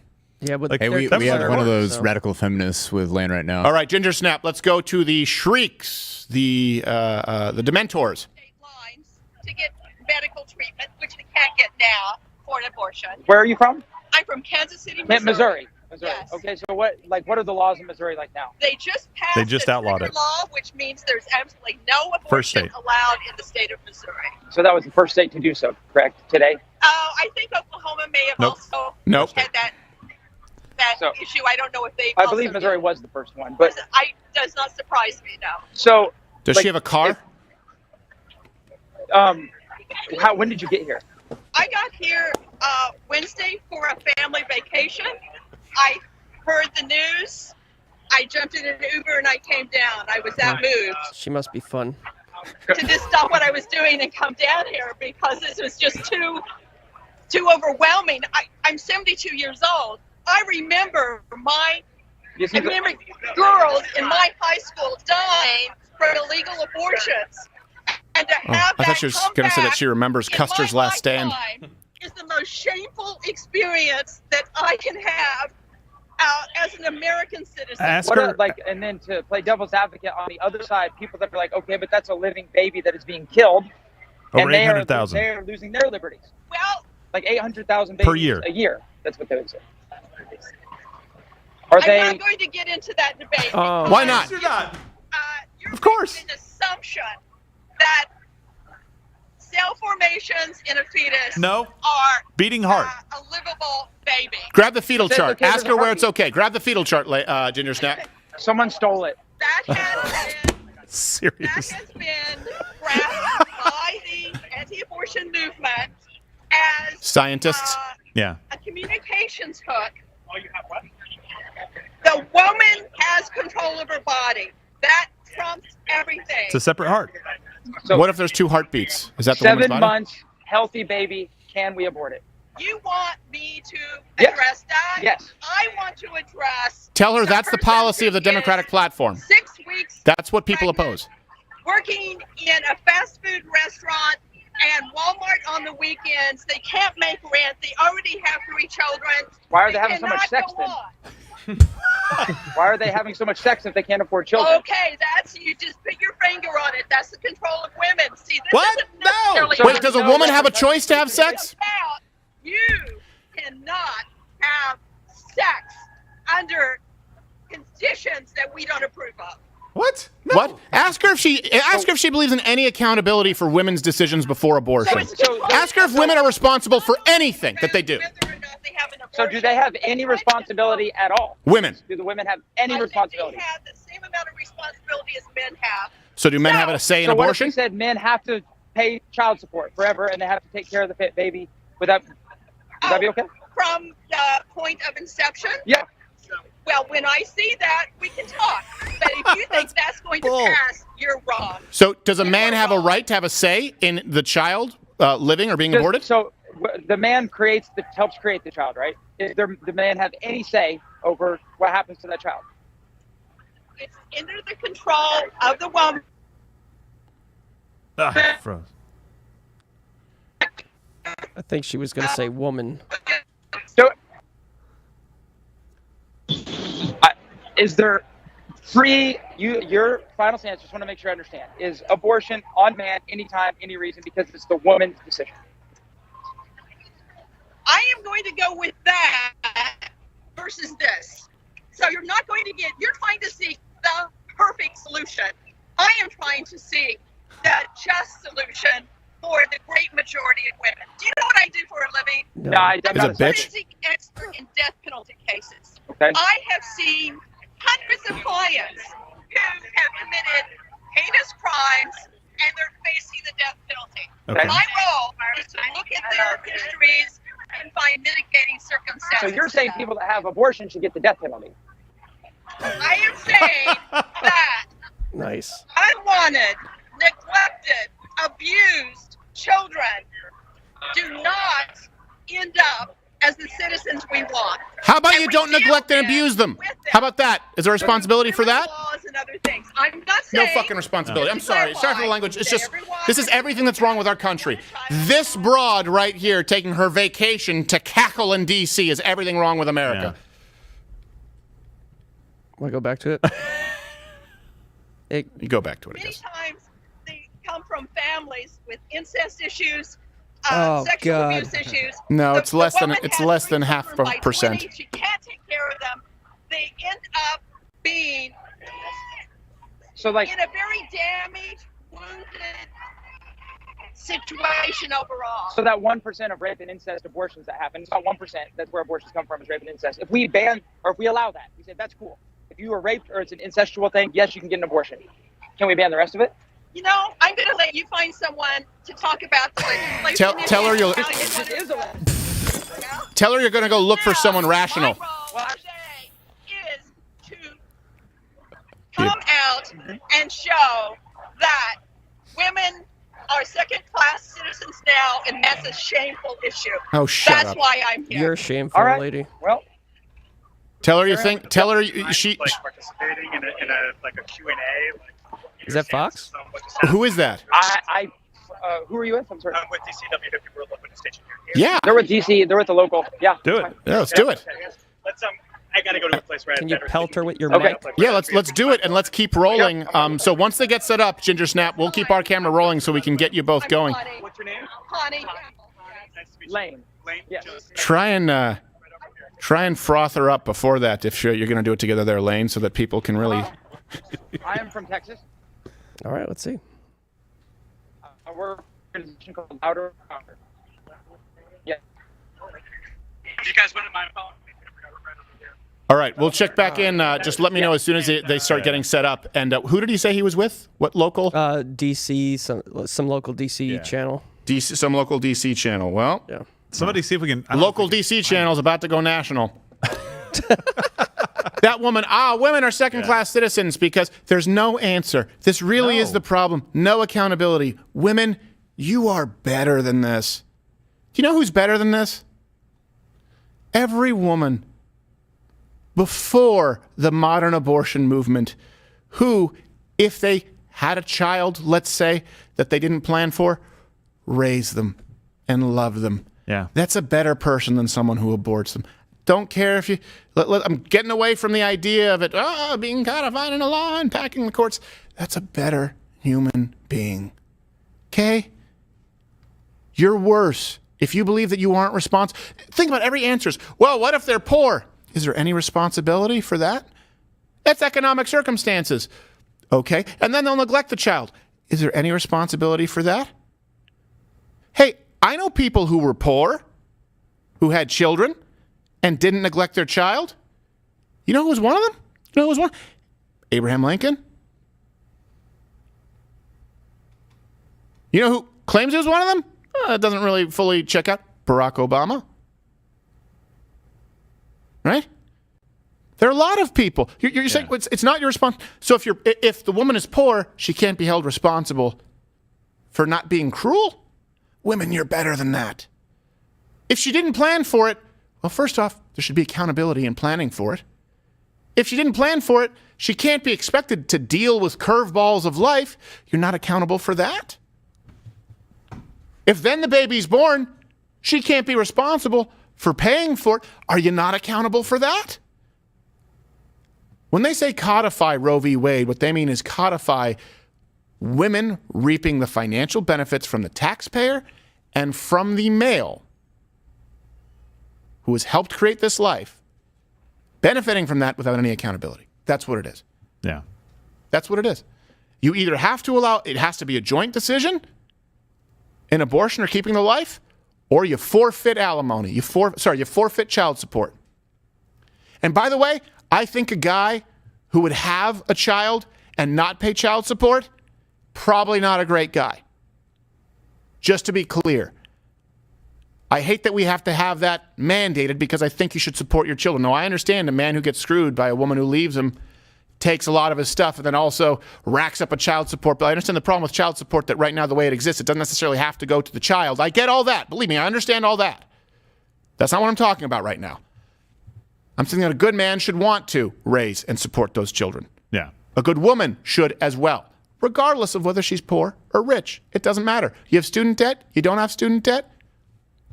Yeah, but hey, we have one of those radical feminists with Lane right now. All right, Ginger Snap, let's go to the shrieks, the dementors. To get medical treatment, which we can't get now for an abortion. Where are you from? I'm from Kansas City, Missouri. Missouri. Yes. Okay, so what are the laws in Missouri like now? They just outlawed it. Law, which means there's absolutely no First abortion state allowed in the state of Missouri. So that was the first state to do so, correct? Today? I think Oklahoma may have also had that issue. I don't know if they. I believe Missouri was the first one, but does not surprise me now. So does she have a car? When did you get here? I got here Wednesday for a family vacation. I heard the news. I jumped in an Uber and I came down. I was that moved She must be fun. to just stop what I was doing and come down here because this was just too overwhelming. I'm 72 years old. I remember girls in my high school dying from illegal abortions. And to have I thought she was going to say that she remembers Custer's Last Stand. Is the most shameful experience that I can have as an American citizen. And then to play devil's advocate on the other side, people that are like, okay, but that's a living baby that is being killed. Over and 800,000. They are losing their liberties. Well, like 800,000 babies per year. A year. That's what they would say. I'm not going to get into that debate. Why not? You're not. You're of course. making an assumption that cell formations in a fetus are beating heart. A livable baby. Grab the fetal chart. okay, Ask her there's a where it's okay. Grab the fetal chart, Ginger Snap. Someone stole it. That has been Serious. that has been graphed pro-abortion movement as Scientists. Yeah. a communications hook. Oh, you have what? The woman has control of her body. That trumps everything. It's a separate heart. So What if there's 2 heartbeats? Is that the woman's 7 body? months, healthy baby. Can we abort it? You want me to Yes. address that? Yes. I want to address Tell her that's the policy of the Democratic platform. 6 weeks That's what people oppose. working in a fast food restaurant and Walmart on the weekends. They can't make rent. They already have 3 children. Why are they having so much cannot sex go then? on. Why are they having so much sex if they can't afford children? Okay, that's, you just put your finger on it. That's the control of women. See, this What? isn't No. necessarily Wait, does a woman have a choice to have sex? about you cannot have sex under conditions that we don't approve of. What? No. What? Ask her if she believes in any accountability for women's decisions before abortion. Ask her if women are responsible for anything that they do. So do they have any responsibility at all? Women. Do the women have any responsibility? They have the same amount of responsibility as men have. So do men have a say in So what if abortion? you said men have to pay child support forever and they have to take care of the baby without? Would that be okay? From the point of inception? Yeah. Well, when I see that, we can talk. But if you think that's going to pass, you're wrong. So does a man have a right to have a say in the child living or being aborted? So the man helps create the child, right? Does the man have any say over what happens to that child? It's under the control of the woman. Froze. I think she was going to say woman. So, is there free? Your final stance, just want to make sure I understand. Is abortion on man anytime, any reason, because it's the woman's decision? I am going to go with that versus this. So you're not going to you're trying to seek the perfect solution. I am trying to seek the just solution for the great majority of women. Do you know what I do for a living? No, I'm Is not it bitch? Forensic expert in death penalty cases. Okay. I have seen hundreds of clients who have committed heinous crimes and they're facing the death penalty. Okay. My role is to look at their histories and find mitigating circumstances. So you're saying people that have abortion should get the death penalty? I am saying that Nice. unwanted, neglected, abused children do not end up as the citizens we want. How about you don't neglect and abuse them? How about that? Is there a responsibility for that? Laws and other things. I'm not No saying fucking responsibility. I'm sorry. Sorry for the language. It's just, this is everything that's wrong with our country. This broad right here taking her vacation to cackle in D.C. is everything wrong with America. Want to go back to it? You go back to it, I many guess. times they come from families with incest issues, Oh, sexual God. abuse issues. No, The- it's less the than woman it's has less 3 than half children by a percent. 20, she can't take care of them. They end up being So like in a very damaged, wounded situation overall. So that 1% of rape and incest abortions that happen, it's not 1%, that's where abortions come from, is rape and incest. If we ban, or if we allow that, we say that's cool. If you were raped or it's an incestual thing, yes, you can get an abortion. Can we ban the rest of it? You know, I'm going to let you find someone to talk about the legislation. Tell her you'll- Tell her you're going to go look for someone rational. Come out and show that women are second-class citizens now, and that's a shameful issue. Oh, shut That's up. why I'm here. You're shameful, All right. lady. Well, Tell her you think. Tell her she. like participating in a like a Q&A. Like, Is that Fox? Who is that? Who are you with? I'm sorry. I'm with DCW World Open Station here. Yeah. They're with DC. They're with the local. Yeah. Do it. Yeah, let's do it. Okay, let's I gotta go to a place where I have Can you better pelt her with your Okay. mic? Yeah, let's do it and let's keep rolling. So once they get set up, Ginger Snap, we'll keep our camera rolling so we can get you both going. What's your name? Honey. Nice to meet you. Lane. Lane. Yeah. Try and froth her up before that if you're going to do it together there, Lane, so that people can really. I am from Texas. All right, let's see. We're an organization called Louder. Yeah. If you guys wouldn't mind following me. All right, we'll check back in. Just let me know as soon as they start getting set up. And who did he say he was with? What local? DC, some local DC channel. DC, some local DC channel. Well, yeah. Somebody see if we can. Local DC channel is about to go national. That woman, women are second-class citizens because there's no answer. This really is the problem. No accountability. Women, you are better than this. Do you know who's better than this? Every woman before the modern abortion movement who, if they had a child, let's say, that they didn't plan for, raise them and love them. Yeah. That's a better person than someone who aborts them. Don't care if you... I'm getting away from the idea of it, being codified in a law and packing the courts. That's a better human being. Okay? You're worse if you believe that you aren't responsible. Think about every answer. Well, what if they're poor? Is there any responsibility for that? That's economic circumstances. Okay? And then they'll neglect the child. Is there any responsibility for that? Hey, I know people who were poor, who had children, and didn't neglect their child. You know who was one of them? You know who was one? Abraham Lincoln. You know who claims he was one of them? It doesn't really fully check out. Barack Obama. Right? There are a lot of people. You're saying it's not your responsibility. So if the woman is poor, she can't be held responsible for not being cruel. Women, you're better than that. If she didn't plan for it, well, first off, there should be accountability in planning for it. If she didn't plan for it, she can't be expected to deal with curveballs of life. You're not accountable for that. If then the baby's born, she can't be responsible for paying for it. Are you not accountable for that? When they say codify Roe v. Wade, what they mean is codify women reaping the financial benefits from the taxpayer and from the male who has helped create this life, benefiting from that without any accountability. That's what it is. Yeah. That's what it is. You either have to allow, it has to be a joint decision in abortion or keeping the life, or you forfeit alimony. You forfeit child support. And by the way, I think a guy who would have a child and not pay child support, probably not a great guy. Just to be clear. I hate that we have to have that mandated because I think you should support your children. No, I understand a man who gets screwed by a woman who leaves him takes a lot of his stuff and then also racks up a child support bill. I understand the problem with child support that right now the way it exists, it doesn't necessarily have to go to the child. I get all that. Believe me, I understand all that. That's not what I'm talking about right now. I'm saying that a good man should want to raise and support those children. Yeah. A good woman should as well, regardless of whether she's poor or rich. It doesn't matter. You have student debt, you don't have student debt,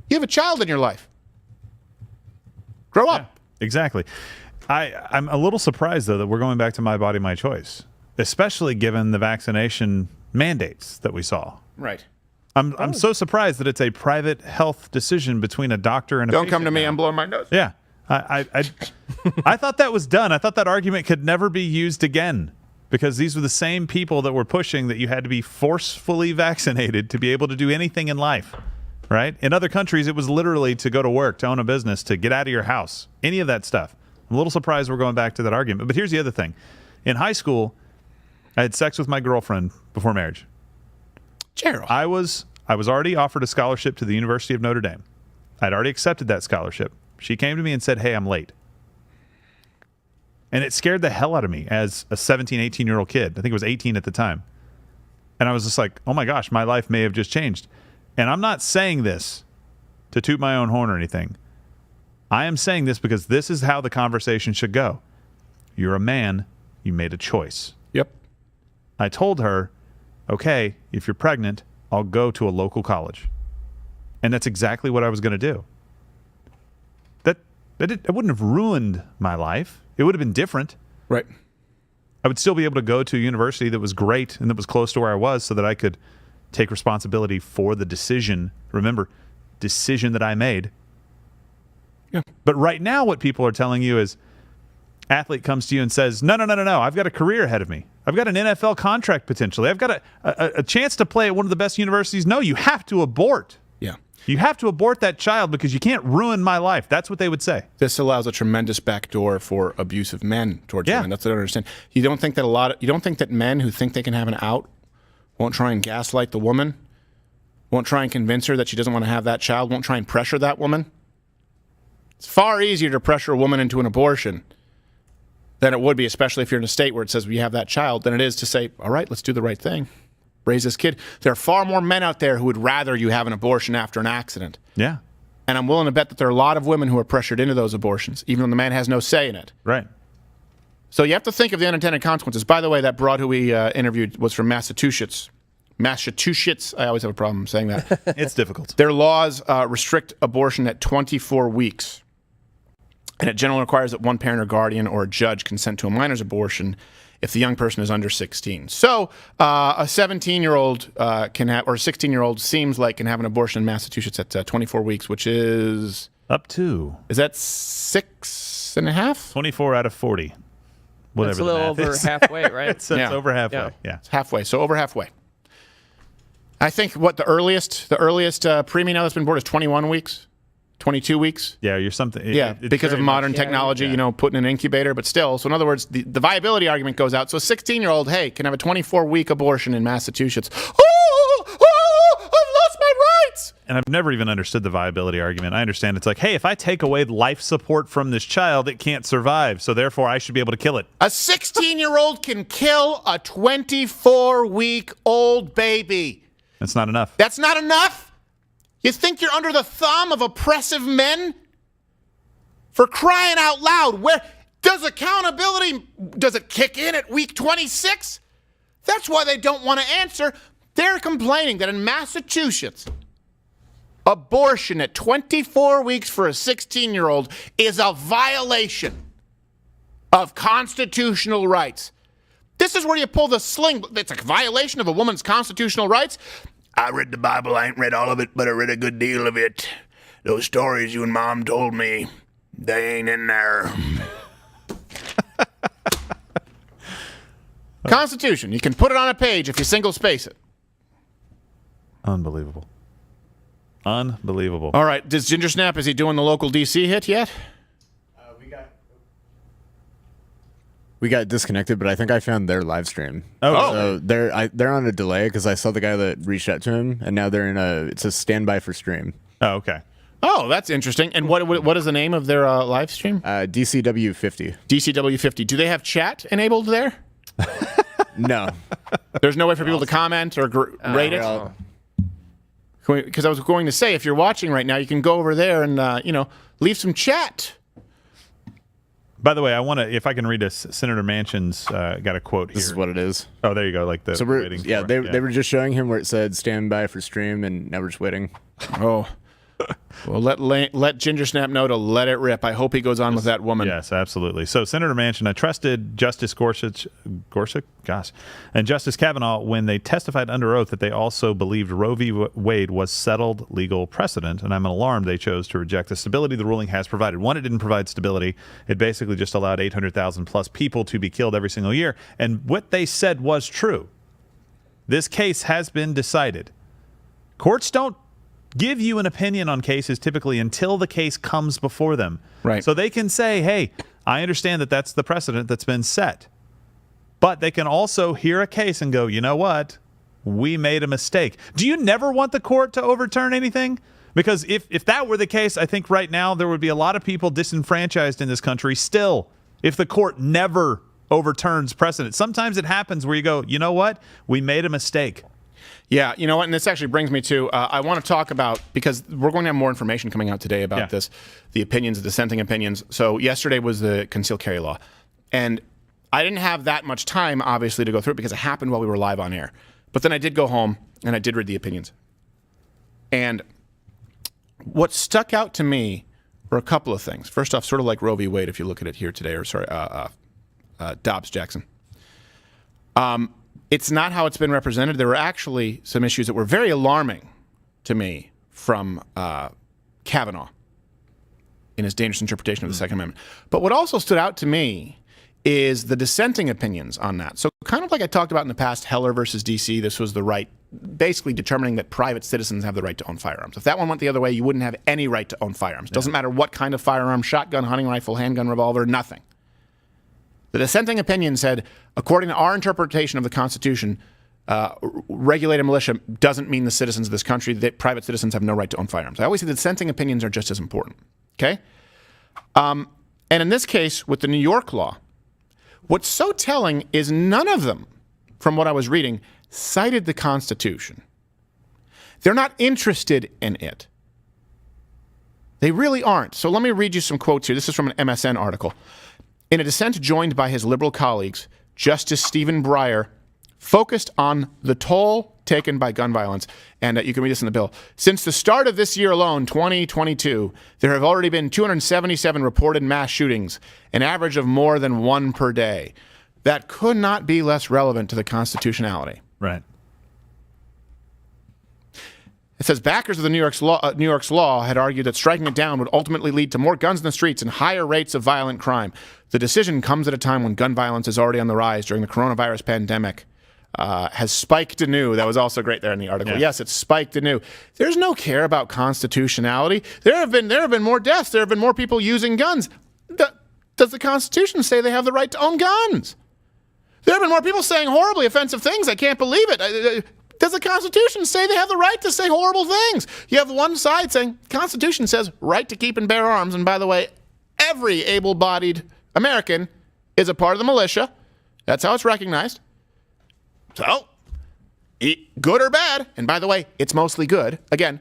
you have a child in your life. Grow up. Yeah, exactly. I'm a little surprised, though, that we're going back to my body, my choice, especially given the vaccination mandates that we saw. Right. I'm so surprised that it's a private health decision between a doctor and a Don't come to me, now. I'm blowing my nose. Yeah. I thought that was done. I thought that argument could never be used again because these were the same people that were pushing that you had to be forcefully vaccinated to be able to do anything in life. Right? In other countries, it was literally to go to work, to own a business, to get out of your house, any of that stuff. I'm a little surprised we're going back to that argument. But here's the other thing. In high school, I had sex with my girlfriend before marriage. Gerald. I was already offered a scholarship to the University of Notre Dame. I'd already accepted that scholarship. She came to me and said, hey, I'm late. And it scared the hell out of me as a 17, 18-year-old kid. I think it was 18 at the time. And I was just like, oh my gosh, my life may have just changed. And I'm not saying this to toot my own horn or anything. I am saying this because this is how the conversation should go. You're a man. You made a choice. Yep. I told her, okay, if you're pregnant, I'll go to a local college. And that's exactly what I was going to do. It wouldn't have ruined my life. It would have been different. Right. I would still be able to go to a university that was great and that was close to where I was so that I could take responsibility for the decision. Remember, decision that I made. Yeah. But right now what people are telling you is athlete comes to you and says, no, I've got a career ahead of me. I've got an NFL contract potentially. I've got a chance to play at one of the best universities. No, you have to abort. Yeah. You have to abort that child because you can't ruin my life. That's what they would say. This allows a tremendous backdoor for abusive men towards women. That's what I don't understand. You don't think that men who think they can have an out won't try and gaslight the woman won't try and convince her that she doesn't want to have that child, won't try and pressure that woman. It's far easier to pressure a woman into an abortion than it would be, especially if you're in a state where it says we have that child, than it is to say, all right, let's do the right thing. Raise this kid. There are far more men out there who would rather you have an abortion after an accident. Yeah. And I'm willing to bet that there are a lot of women who are pressured into those abortions, even though the man has no say in it. Right. So you have to think of the unintended consequences. By the way, that broad who we interviewed was from Massachusetts. Massachusetts. I always have a problem saying that. It's difficult. Their laws restrict abortion at 24 weeks. And it generally requires that one parent or guardian or a judge consent to a minor's abortion if the young person is under 16. So a 17-year-old can have, or a 16-year-old seems like can have an abortion in Massachusetts at 24 weeks, which is... Up to. Is that 6.5? 24 out of 40. Whatever. That's a little the math over is. halfway, right? It's over halfway. Yeah. It's halfway. So over halfway. I think what the earliest preemie now that's been born is 21 weeks. 22 weeks? Yeah, you're something. Because of modern technology, putting in an incubator, but still. So in other words, the viability argument goes out. So a 16-year-old, hey, can have a 24-week abortion in Massachusetts. I've lost my rights! And I've never even understood the viability argument. I understand it's like, hey, if I take away life support from this child, it can't survive. So therefore, I should be able to kill it. A 16-year-old can kill a 24-week-old baby. That's not enough. That's not enough? You think you're under the thumb of oppressive men? For crying out loud, where does accountability, does it kick in at week 26? That's why they don't want to answer. They're complaining that in Massachusetts, abortion at 24 weeks for a 16-year-old is a violation of constitutional rights. This is where you pull the sling. It's a violation of a woman's constitutional rights. I read the Bible. I ain't read all of it, but I read a good deal of it. Those stories you and Mom told me, they ain't in there. Constitution. You can put it on a page if you single space it. Unbelievable. Unbelievable. All right. Does Ginger Snap, is he doing the local DC hit yet? We got disconnected, but I think I found their live stream. Oh. So they're on a delay because I saw the guy that reached out to him, and now they're it says standby for stream. Oh, okay. Oh, that's interesting. And what is the name of their live stream? DCW50. DCW50. Do they have chat enabled there? No. There's no way for people to comment or rate it? Because I was going to say, if you're watching right now, you can go over there and, leave some chat. By the way, I want to, if I can read Senator Manchin's got a quote here. This is what it is. Oh, there you go. Like the so waiting. Yeah, they were just showing him where it said standby for stream, and now we're just waiting. Oh. Well, let Ginger Snap know to let it rip. I hope he goes on with that woman. Yes, absolutely. So Senator Manchin, I trusted Justice Gorsuch, and Justice Kavanaugh when they testified under oath that they also believed Roe v. Wade was settled legal precedent, and I'm alarmed they chose to reject the stability the ruling has provided. One, it didn't provide stability. It basically just allowed 800,000 plus people to be killed every single year, and what they said was true. This case has been decided. Courts don't give you an opinion on cases typically until the case comes before them. Right. So they can say, hey, I understand that that's the precedent that's been set. But they can also hear a case and go, you know what? We made a mistake. Do you never want the court to overturn anything? Because if that were the case, I think right now there would be a lot of people disenfranchised in this country still if the court never overturns precedent. Sometimes it happens where you go, you know what? We made a mistake. Yeah, you know what? And this actually brings me to, I want to talk about, because we're going to have more information coming out today about this, the opinions, the dissenting opinions. So yesterday was the concealed carry law. And I didn't have that much time, obviously, to go through it because it happened while we were live on air. But then I did go home and I did read the opinions. And what stuck out to me were a couple of things. First off, sort of like Roe v. Wade, if you look at it here today, or Dobbs, Jackson. It's not how it's been represented. There were actually some issues that were very alarming to me from Kavanaugh in his dangerous interpretation of the Second Amendment. But what also stood out to me is the dissenting opinions on that. So kind of like I talked about in the past, Heller versus D.C., this was the right, basically determining that private citizens have the right to own firearms. If that one went the other way, you wouldn't have any right to own firearms. Doesn't matter what kind of firearm, shotgun, hunting rifle, handgun, revolver, nothing. The dissenting opinion said, according to our interpretation of the Constitution, regulated militia doesn't mean the citizens of this country, that private citizens have no right to own firearms. I always say that dissenting opinions are just as important. Okay? And in this case, with the New York law, what's so telling is none of them, from what I was reading, cited the Constitution. They're not interested in it. They really aren't. So let me read you some quotes here. This is from an MSN article. In a dissent joined by his liberal colleagues, Justice Stephen Breyer focused on the toll taken by gun violence. And you can read this in the bill. Since the start of this year alone, 2022, there have already been 277 reported mass shootings, an average of more than one per day. That could not be less relevant to the constitutionality. Right. It says backers of the New York's law had argued that striking it down would ultimately lead to more guns in the streets and higher rates of violent crime. The decision comes at a time when gun violence is already on the rise during the coronavirus pandemic. Has spiked anew. That was also great there in the article. Yeah. Yes, it's spiked anew. There's no care about constitutionality. There have been more deaths. There have been more people using guns. Does the Constitution say they have the right to own guns? There have been more people saying horribly offensive things. I can't believe it. Does the Constitution say they have the right to say horrible things? You have one side saying, Constitution says right to keep and bear arms. And by the way, every able-bodied American is a part of the militia. That's how it's recognized. So, good or bad, and by the way, it's mostly good. Again,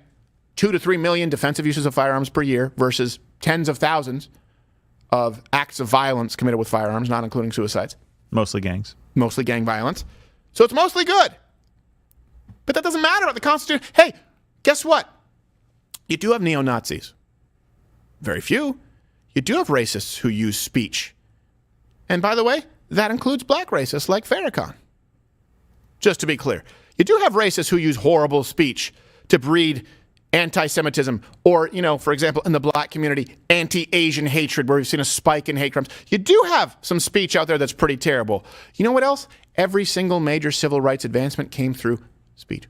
2 to 3 million defensive uses of firearms per year versus tens of thousands of acts of violence committed with firearms, not including suicides. Mostly gangs. Mostly gang violence. So it's mostly good. But that doesn't matter about the Constitution. Hey, guess what? You do have neo-Nazis. Very few. You do have racists who use speech. And by the way, that includes black racists like Farrakhan. Just to be clear, you do have racists who use horrible speech to breed anti-Semitism or, for example, in the black community, anti-Asian hatred where we've seen a spike in hate crimes. You do have some speech out there that's pretty terrible. You know what else? Every single major civil rights advancement came through speech.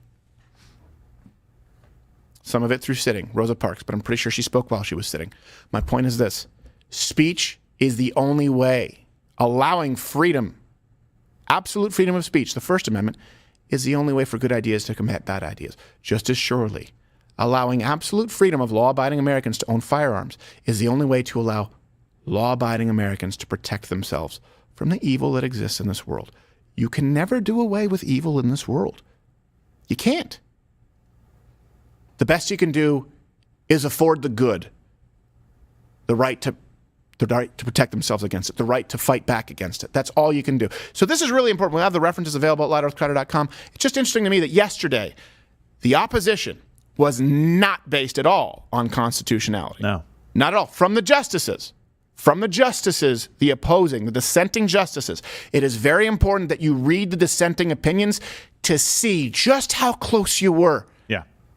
Some of it through sitting, Rosa Parks, but I'm pretty sure she spoke while she was sitting. My point is this. Speech is the only way. Allowing freedom, absolute freedom of speech, the First Amendment, is the only way for good ideas to combat bad ideas. Just as surely, allowing absolute freedom of law-abiding Americans to own firearms is the only way to allow law-abiding Americans to protect themselves from the evil that exists in this world. You can never do away with evil in this world. You can't. The best you can do is afford the good, the right to protect themselves against it, the right to fight back against it. That's all you can do. So this is really important. We'll have the references available at loudearthcrowder.com. It's just interesting to me that yesterday, the opposition was not based at all on constitutionality. No. Not at all. From the justices, the opposing, the dissenting justices, it is very important that you read the dissenting opinions to see just how close you were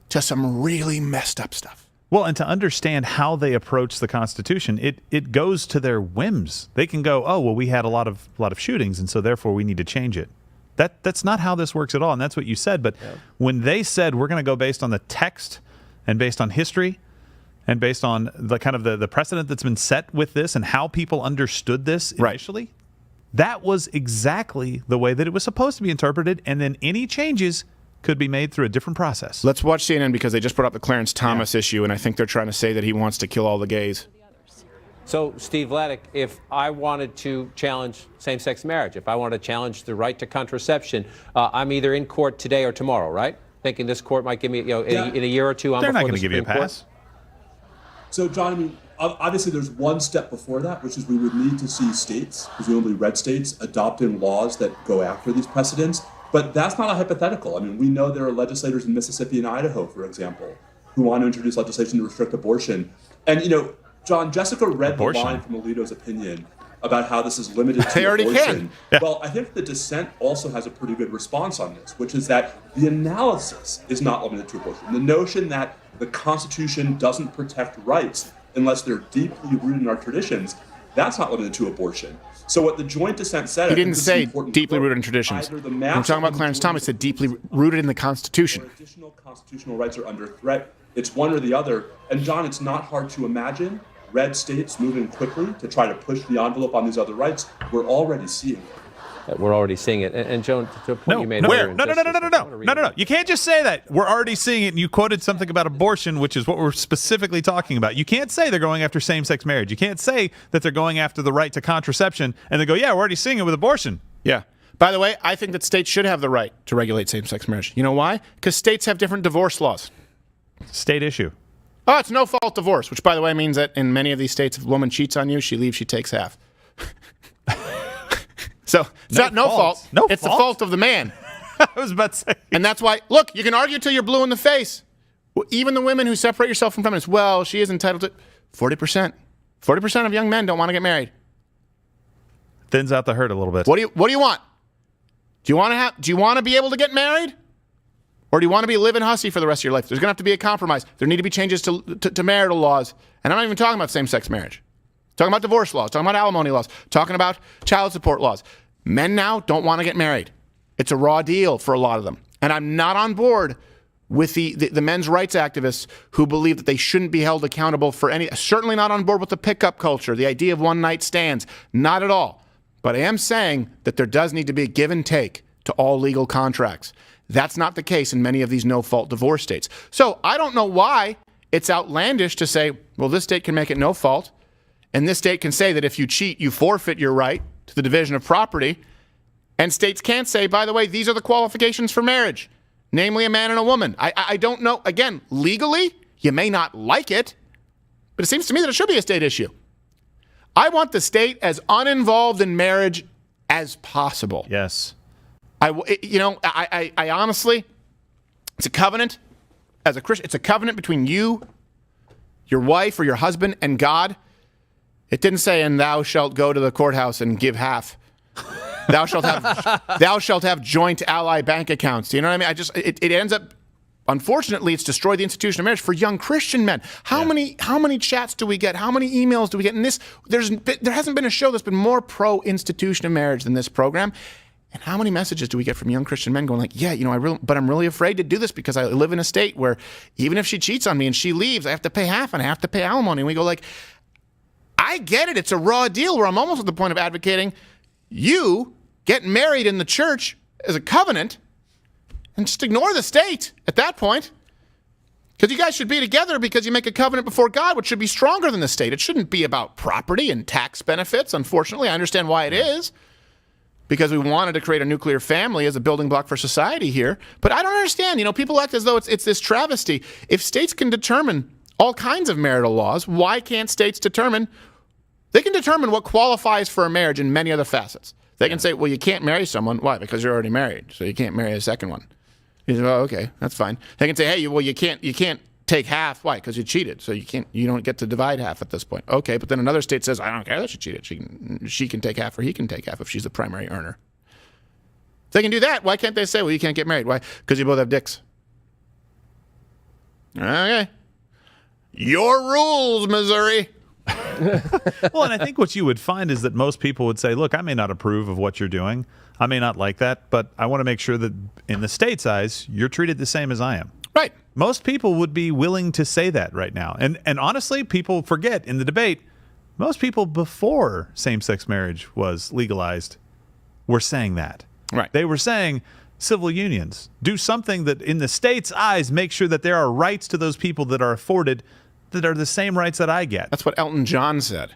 to some really messed up stuff. Well, and to understand how they approach the Constitution, it goes to their whims. They can go, oh, well, we had a lot of shootings, and so therefore we need to change it. That's not how this works at all, and that's what you said. But when they said we're going to go based on the text and based on history and based on the kind of the precedent that's been set with this and how people understood this initially, that was exactly the way that it was supposed to be interpreted, and then any changes could be made through a different process. Let's watch CNN because they just brought up the Clarence Thomas issue, and I think they're trying to say that he wants to kill all the gays. So, Steve Vladeck, if I wanted to challenge same-sex marriage, if I wanted to challenge the right to contraception, I'm either in court today or tomorrow, right? Thinking this court might give me, in a year or two, they're not going to give you a pass. So, John, I mean, obviously there's one step before that, which is we would need to see states, presumably red states, adopting laws that go after these precedents. But that's not a hypothetical. I mean, we know there are legislators in Mississippi and Idaho, for example, who want to introduce legislation to restrict abortion. And, John, Jessica read the line from Alito's opinion about how this is limited to abortion. Well, I think the dissent also has a pretty good response on this, which is that the analysis is not limited to abortion. The notion that the Constitution doesn't protect rights unless they're deeply rooted in our traditions, that's not limited to abortion. So what the joint dissent said... He didn't say deeply rooted in traditions. When we're talking about Clarence Thomas, he said deeply rooted in the Constitution. Additional constitutional rights are under threat. It's one or the other. And John, it's not hard to imagine red states moving quickly to try to push the envelope on these other rights. We're already seeing it. We're already seeing it. And Joan, to a point you made where? earlier. No. You can't just say that. We're already seeing it. And you quoted something about abortion, which is what we're specifically talking about. You can't say they're going after same-sex marriage. You can't say that they're going after the right to contraception and they go, yeah, we're already seeing it with abortion. Yeah. By the way, I think that states should have the right to regulate same-sex marriage. You know why? Because states have different divorce laws. State issue. Oh, it's no-fault divorce, which, by the way, means that in many of these states, if a woman cheats on you, she leaves, she takes half. So it's not no fault. It's the fault of the man. I was about to say. And that's why, look, you can argue till you're blue in the face. Even the women who separate yourself from feminists, well, she is entitled to 40%. 40% of young men don't want to get married. Thins out the herd a little bit. What do you want? Do you want to be able to get married? Or do you want to be living hussy for the rest of your life? There's going to have to be a compromise. There need to be changes to marital laws. And I'm not even talking about same-sex marriage. Talking about divorce laws, talking about alimony laws, talking about child support laws. Men now don't want to get married. It's a raw deal for a lot of them. And I'm not on board with the men's rights activists who believe that they shouldn't be held accountable for any, certainly not on board with the pickup culture, the idea of one-night stands. Not at all. But I am saying that there does need to be a give and take to all legal contracts. That's not the case in many of these no-fault divorce states. So I don't know why it's outlandish to say, well, this state can make it no fault, and this state can say that if you cheat, you forfeit your right to the division of property, and states can't say, by the way, these are the qualifications for marriage, namely a man and a woman. I don't know. Again, legally, you may not like it, but it seems to me that it should be a state issue. I want the state as uninvolved in marriage as possible. Yes. I honestly, it's a covenant. As a Christian, it's a covenant between you, your wife, or your husband, and God. It didn't say, and thou shalt go to the courthouse and give half. Thou shalt have joint ally bank accounts. Do you know what I mean? It ends up, unfortunately, it's destroyed the institution of marriage for young Christian men. How many chats do we get? How many emails do we get? And there hasn't been a show that's been more pro-institution of marriage than this program. And how many messages do we get from young Christian men going like, yeah, but I'm really afraid to do this because I live in a state where even if she cheats on me and she leaves, I have to pay half and I have to pay alimony. And we go like, I get it. It's a raw deal where I'm almost at the point of advocating you get married in the church as a covenant and just ignore the state at that point. Because you guys should be together because you make a covenant before God, which should be stronger than the state. It shouldn't be about property and tax benefits. Unfortunately, I understand why it is. Because we wanted to create a nuclear family as a building block for society here. But I don't understand. People act as though it's this travesty. If states can determine all kinds of marital laws, why can't states determine? They can determine what qualifies for a marriage in many other facets. They can say, well, you can't marry someone. Why? Because you're already married, so you can't marry a second one. You say, oh, okay, that's fine. They can say, hey, well, you can't take half. Why? Because you cheated, so you don't get to divide half at this point. Okay, but then another state says, I don't care that she cheated. She can take half or he can take half if she's the primary earner. If they can do that, why can't they say, well, you can't get married? Why? Because you both have dicks. Okay. Your rules, Missouri. Well, and I think what you would find is that most people would say, look, I may not approve of what you're doing. I may not like that, but I want to make sure that in the state's eyes, you're treated the same as I am. Right. Most people would be willing to say that right now. And honestly, people forget in the debate, most people before same-sex marriage was legalized were saying that. Right. They were saying civil unions, do something that in the state's eyes make sure that there are rights to those people that are afforded that are the same rights that I get. That's what Elton John said.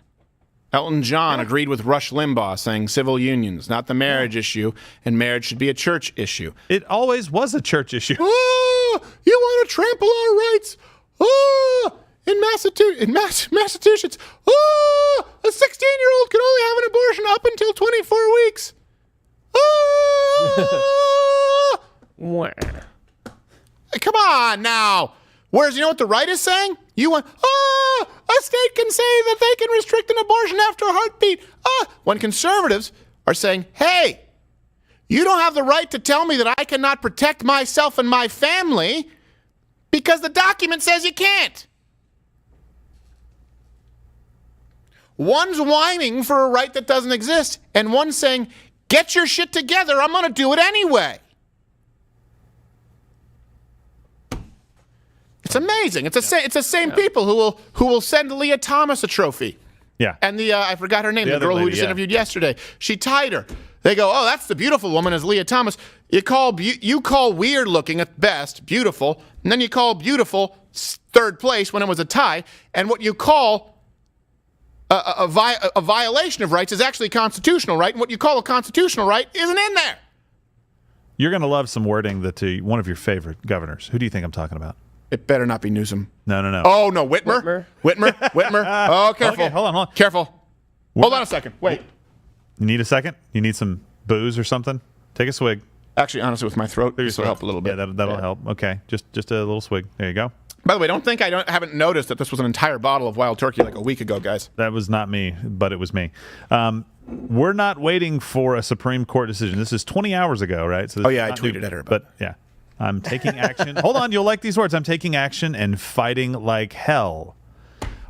Elton John agreed with Rush Limbaugh, saying civil unions, not the marriage issue, and marriage should be a church issue. It always was a church issue. Oh, you want to trample our rights? Oh, in Massachusetts, oh, a 16-year-old can only have an abortion up until 24 weeks. Oh! Come on now. Whereas, you know what the right is saying? You want, a state can say that they can restrict an abortion after a heartbeat. When conservatives are saying, hey, you don't have the right to tell me that I cannot protect myself and my family because the document says you can't. One's whining for a right that doesn't exist, and one's saying, get your shit together, I'm going to do it anyway. It's amazing. It's the same people who will send Leah Thomas a trophy. Yeah. And I forgot her name, the girl who we just interviewed yesterday. She tied her. They go, oh, that's the beautiful woman, is Leah Thomas. You call weird looking at best beautiful, and then you call beautiful third place when it was a tie, and what you call a violation of rights is actually constitutional right, and what you call a constitutional right isn't in there. You're going to love some wording that one of your favorite governors. Who do you think I'm talking about? It better not be Newsom. No. Oh, no, Whitmer. Oh, careful. Okay, hold on. Careful. Hold on a second. Wait. You need a second? You need some booze or something? Take a swig. Actually, honestly, with my throat, this will help a little bit. Yeah, that'll help. Okay, just a little swig. There you go. By the way, don't think I haven't noticed that this was an entire bottle of wild turkey like a week ago, guys. That was not me, but it was me. We're not waiting for a Supreme Court decision. This is 20 hours ago, right? So I tweeted at her. But yeah, I'm taking action. Hold on, you'll like these words. I'm taking action and fighting like hell.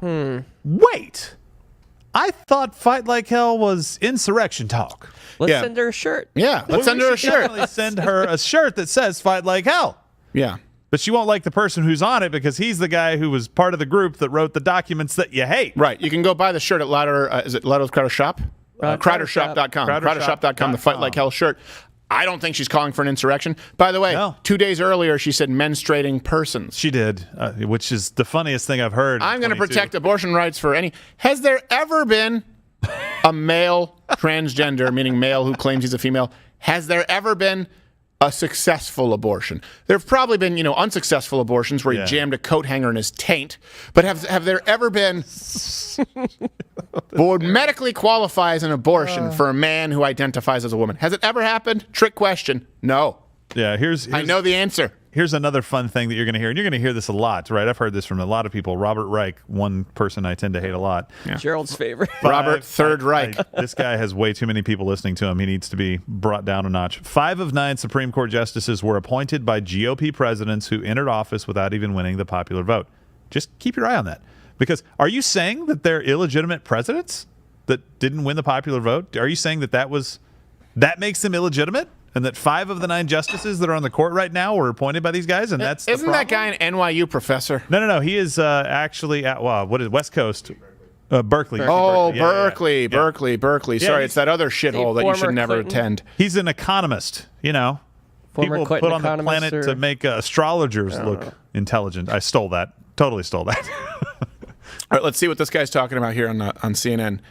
Wait. I thought fight like hell was insurrection talk. Let's send her a shirt. Yeah, let's send her a shirt. Definitely send her a shirt that says fight like hell. Yeah. But she won't like the person who's on it because he's the guy who was part of the group that wrote the documents that you hate. Right. You can go buy the shirt at Louder. Is it Louder's Crowder Shop? Crowdershop.com. Crowdershop.com. The Fight Like Hell shirt. I don't think she's calling for an insurrection. By the way, 2 days earlier, she said menstruating persons. She did, which is the funniest thing I've heard. I'm going to protect abortion rights for any. Has there ever been a male transgender, meaning male who claims he's a female? Has there ever been a successful abortion? There have probably been, unsuccessful abortions where he jammed a coat hanger in his taint. But have there ever been what would medically qualify as an abortion for a man who identifies as a woman? Has it ever happened? Trick question. No. Yeah, I know the answer. Here's another fun thing that you're going to hear, and you're going to hear this a lot, right? I've heard this from a lot of people. Robert Reich, one person I tend to hate a lot. Yeah. Gerald's favorite. Robert Third Reich. This guy has way too many people listening to him. He needs to be brought down a notch. 5 of 9 Supreme Court justices were appointed by GOP presidents who entered office without even winning the popular vote. Just keep your eye on that. Because are you saying that they're illegitimate presidents that didn't win the popular vote? Are you saying that makes them illegitimate? And that 5 of the 9 justices that are on the court right now were appointed by these guys, and that's isn't that guy an NYU professor? No. He is actually at what is West Coast, Berkeley. Oh, Berkeley. Berkeley. Yeah, Sorry, it's that other shithole that you should never attend. He's an economist. Former people Clinton put on the planet to make astrologers look intelligent. I stole that. Totally stole that. All right, let's see what this guy's talking about here on CNN.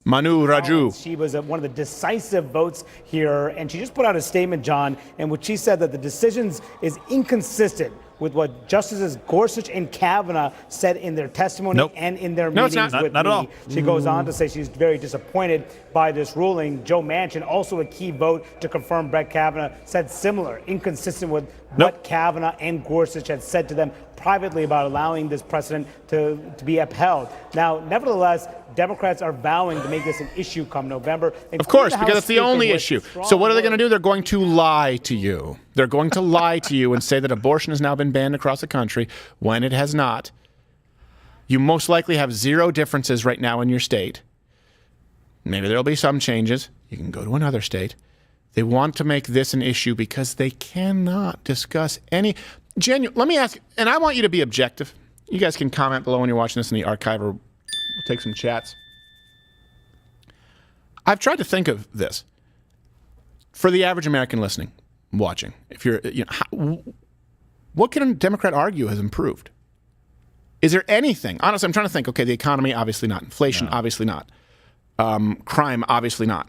Manu Raju. She was one of the decisive votes here, and she just put out a statement, John, in which she said that the decisions is inconsistent with what Justices Gorsuch and Kavanaugh said in their testimony and in their meetings with me. Not at all. She goes on to say she's very disappointed by this ruling. Joe Manchin, also a key vote to confirm Brett Kavanaugh, said similar, inconsistent with what Kavanaugh and Gorsuch had said to them privately about allowing this precedent to be upheld. Now, nevertheless, Democrats are vowing to make this an issue come November. Of course, because it's the only issue. So what are they going to do? They're going to lie to you. They're going to lie to you and say that abortion has now been banned across the country when it has not. You most likely have 0 differences right now in your state. Maybe there'll be some changes. You can go to another state. They want to make this an issue because they cannot discuss any genuine. Let me ask, and I want you to be objective. You guys can comment below when you're watching this in the archive, or we'll take some chats. I've tried to think of this for the average American listening, watching. If you're, what can a Democrat argue has improved? Is there anything? Honestly, I'm trying to think. Okay, the economy, obviously not. Inflation, obviously not. Crime, obviously not.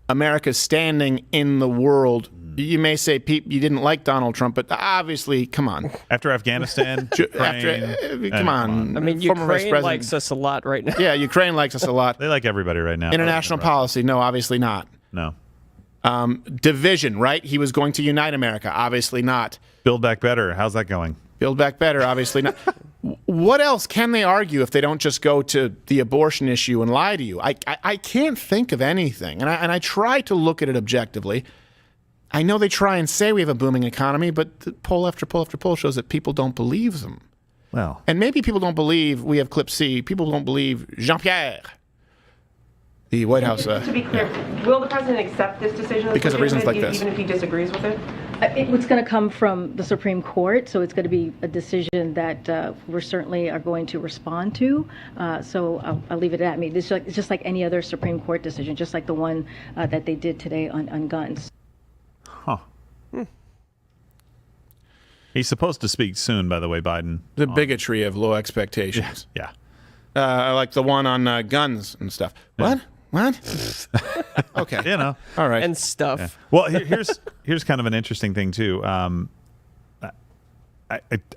America's standing in the world. You may say, Pete, you didn't like Donald Trump, but obviously, come on. After Afghanistan, come on. I mean, Ukraine likes us a lot right now. Yeah, Ukraine likes us a lot. They like everybody right now. International policy, no, obviously not. No. Division, right? He was going to unite America, obviously not. Build Back Better, how's that going? Build Back Better, obviously not. What else can they argue if they don't just go to the abortion issue and lie to you? I can't think of anything, and I try to look at it objectively. I know they try and say we have a booming economy, but the poll after poll after poll shows that people don't believe them. Well, and maybe people don't believe we have Clip C. People don't believe Jean-Pierre, the White House. To be clear, will the president accept this decision? Because of reasons like this. Even if he disagrees with it? It's going to come from the Supreme Court, so it's going to be a decision that we certainly are going to respond to. So I'll leave it at that. I mean, it's just like any other Supreme Court decision, just like the one that they did today on guns. Huh. He's supposed to speak soon, by the way, Biden. The bigotry of low expectations. Yeah. Like the one on guns and stuff. Yeah. What? Okay. You know. All right. And stuff. Yeah. Well, here's kind of an interesting thing, too. I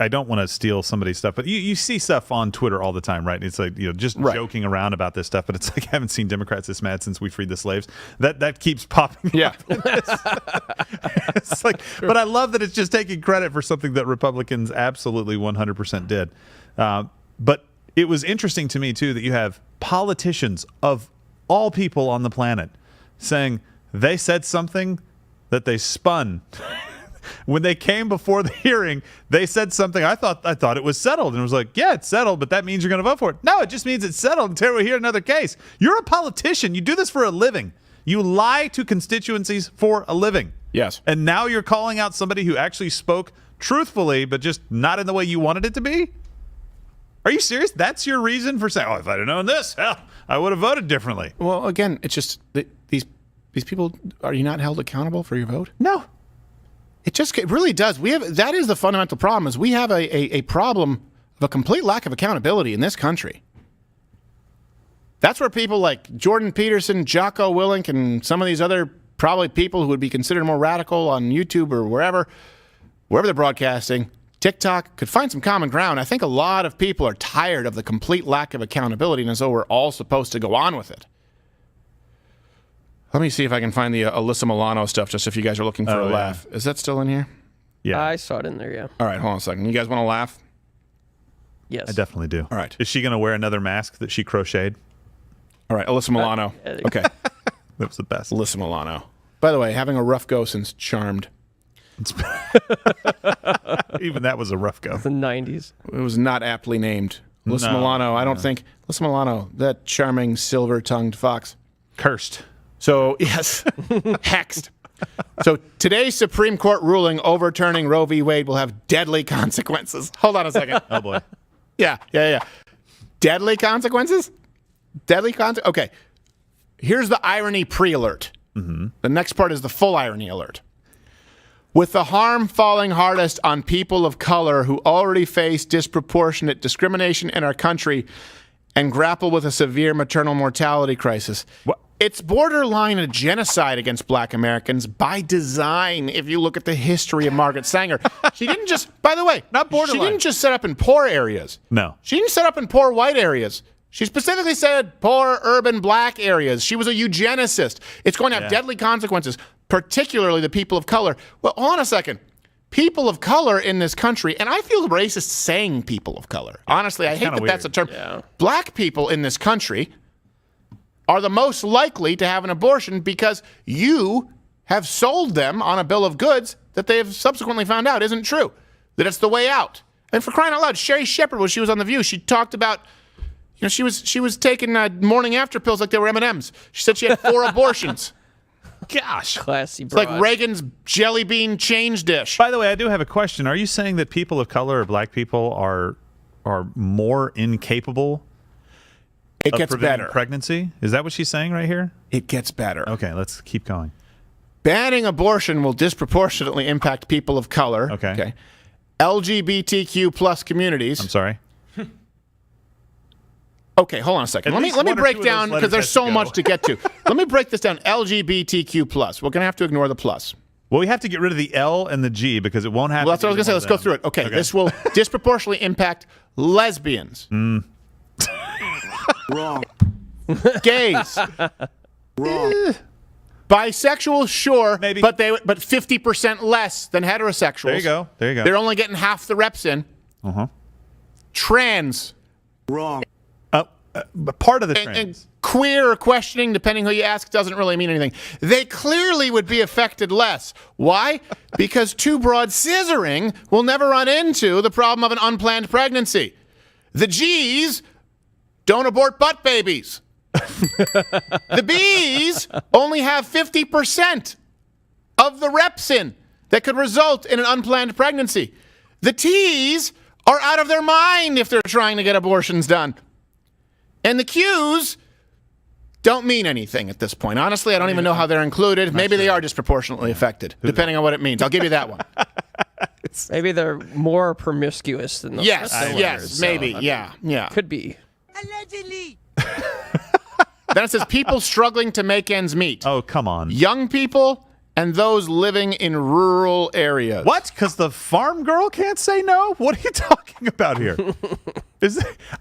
don't want to steal somebody's stuff, but you see stuff on Twitter all the time, right? It's like, just joking around about this stuff, but it's like I haven't seen Democrats this mad since we freed the slaves. That keeps popping up. It's like, but I love that it's just taking credit for something that Republicans absolutely 100% did. But it was interesting to me, too, that you have politicians of all people on the planet saying they said something that they spun. When they came before the hearing, they said something. I thought it was settled, and it was like, yeah, it's settled, but that means you're going to vote for it. No, it just means it's settled until we hear another case. You're a politician. You do this for a living. You lie to constituencies for a living. Yes. And now you're calling out somebody who actually spoke truthfully, but just not in the way you wanted it to be? Are you serious? That's your reason for saying, if I'd have known this, hell, I would have voted differently. Well, again, it's just these people, are you not held accountable for your vote? No. It really does. That is the fundamental problem, is we have a problem of a complete lack of accountability in this country. That's where people like Jordan Peterson, Jocko Willink, and some of these other probably people who would be considered more radical on YouTube or wherever they're broadcasting, TikTok, could find some common ground. I think a lot of people are tired of the complete lack of accountability, and so we're all supposed to go on with it. Let me see if I can find the Alyssa Milano stuff, just if you guys are looking for a laugh. Is that still in here? Yeah. I saw it in there, yeah. All right, hold on a second. You guys want to laugh? Yes. I definitely do. All right. Is she going to wear another mask that she crocheted? All right, Alyssa Milano. Okay. That was the best. Alyssa Milano. By the way, having a rough go since Charmed. Even that was a rough go. The 90s. It was not aptly named. Alyssa Milano, I don't think. Alyssa Milano, that charming silver-tongued fox. Cursed. So, yes, hexed. So today's Supreme Court ruling overturning Roe v. Wade will have deadly consequences. Hold on a second. Oh, boy. Yeah. Deadly consequences? Okay. Here's the irony pre-alert. Mm-hmm. The next part is the full irony alert. With the harm falling hardest on people of color who already face disproportionate discrimination in our country and grapple with a severe maternal mortality crisis. What? It's borderline a genocide against black Americans by design, if you look at the history of Margaret Sanger. She didn't just, by the way, not borderline. She didn't just set up in poor areas. No. She didn't set up in poor white areas. She specifically said poor urban black areas. She was a eugenicist. It's going to have deadly consequences, particularly the people of color. Well, hold on a second. People of color in this country, and I feel racist saying people of color. Honestly, I hate that that's a term. Yeah. Black people in this country are the most likely to have an abortion because you have sold them on a bill of goods that they have subsequently found out isn't true, that it's the way out. And for crying out loud, Sherry Shepherd, when she was on The View, she talked about, she was taking morning after pills like they were M&Ms. She said she had 4 abortions. Gosh. Classy It's broad. like Reagan's jelly bean change dish. By the way, I do have a question. Are you saying that people of color or black people are more incapable It of gets preventing better. pregnancy? Is that what she's saying right here? It gets better. Okay, let's keep going. Banning abortion will disproportionately impact people of color. Okay. LGBTQ plus communities. I'm sorry. Okay, hold on a second. Let me break down, because there's so much to get to. Let me break this down. LGBTQ plus. We're going to have to ignore the plus. Well, we have to get rid of the L and the G because it won't have. Well, that's what I was going to say. Let's go through it. Okay, this will disproportionately impact lesbians. Wrong. Gays. Wrong. Bisexual, sure, maybe, but 50% less than heterosexuals. There you go. They're only getting half the reps in. Trans. Wrong. Part of the trans. And queer or questioning, depending who you ask, doesn't really mean anything. They clearly would be affected less. Why? Because too broad scissoring will never run into the problem of an unplanned pregnancy. The G's don't abort butt babies. The B's only have 50% of the reps in. that could result in an unplanned pregnancy. The T's are out of their mind if they're trying to get abortions done. And the Q's don't mean anything at this point. Honestly, I don't even know how they're included. Maybe they are disproportionately affected, depending on what it means. I'll give you that one. Maybe they're more promiscuous than the Yes, others, yes, so, maybe, I mean, yeah. Could be. Allegedly. Then it says people struggling to make ends meet. Oh, come on. Young people and those living in rural areas. What? Because the farm girl can't say no? What are you talking about here?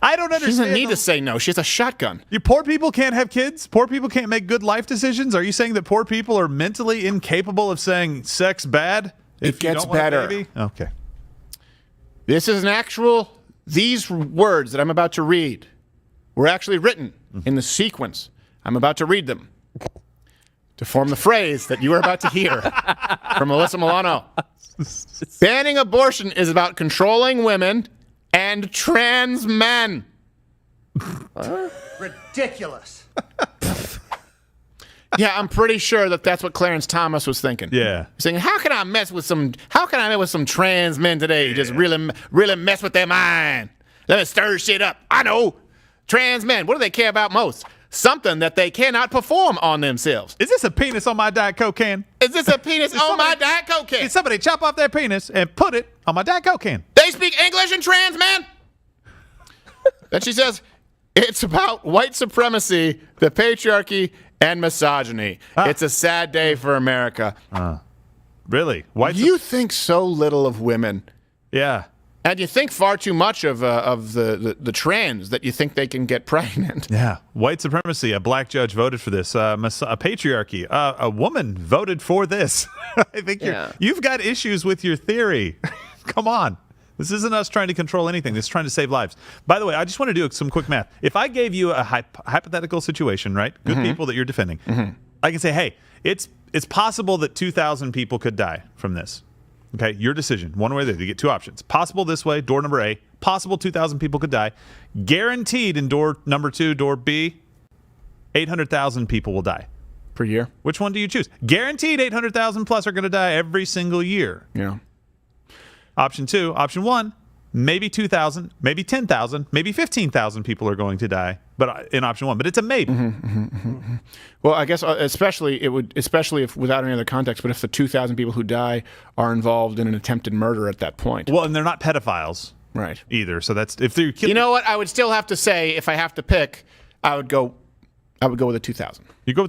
I don't understand. She doesn't need to say no. She has a shotgun. You poor people can't have kids? Poor people can't make good life decisions? Are you saying that poor people are mentally incapable of saying sex bad? It gets better. Okay. This is these words that I'm about to read were actually written in the sequence. I'm about to read them to form the phrase that you are about to hear from Alyssa Milano. Banning abortion is about controlling women and trans men. Ridiculous. Yeah, I'm pretty sure that's what Clarence Thomas was thinking. Yeah. Saying, how can I mess with some trans men today? Just really mess with their mind. Let me stir shit up. I know. Trans men, what do they care about most? Something that they cannot perform on themselves. Is this a penis on my Diet Coke can? Is this a penis on my Diet Coke can? Did somebody chop off their penis and put it on my Diet Coke can? They speak English in trans men? Then she says, it's about white supremacy, the patriarchy, and misogyny. It's a sad day for America. Really? You think so little of women. Yeah. And you think far too much of the trans that you think they can get pregnant. Yeah. White supremacy. A black judge voted for this. A patriarchy. A woman voted for this. I think you've got issues with your theory. Come on. This isn't us trying to control anything. This is trying to save lives. By the way, I just want to do some quick math. If I gave you a hypothetical situation, right? Good people that you're defending. I can say, hey, it's possible that 2,000 people could die from this. Okay, your decision. One way or the other. You get two options. Possible this way, door number A. Possible 2,000 people could die. Guaranteed in door number 2, door B, 800,000 people will die. Per year? Which one do you choose? Guaranteed 800,000 plus are going to die every single year. Yeah. Option 2. Option 1, maybe 2,000, maybe 10,000, maybe 15,000 people are going to die. But in option 1, but it's a maybe. Well, I guess especially if without any other context, but if the 2,000 people who die are involved in an attempted murder at that point. Well, and they're not pedophiles, right? Either. So that's if they're killing. You know what? I would still have to say, if I have to pick, I would go with a 2,000. You go.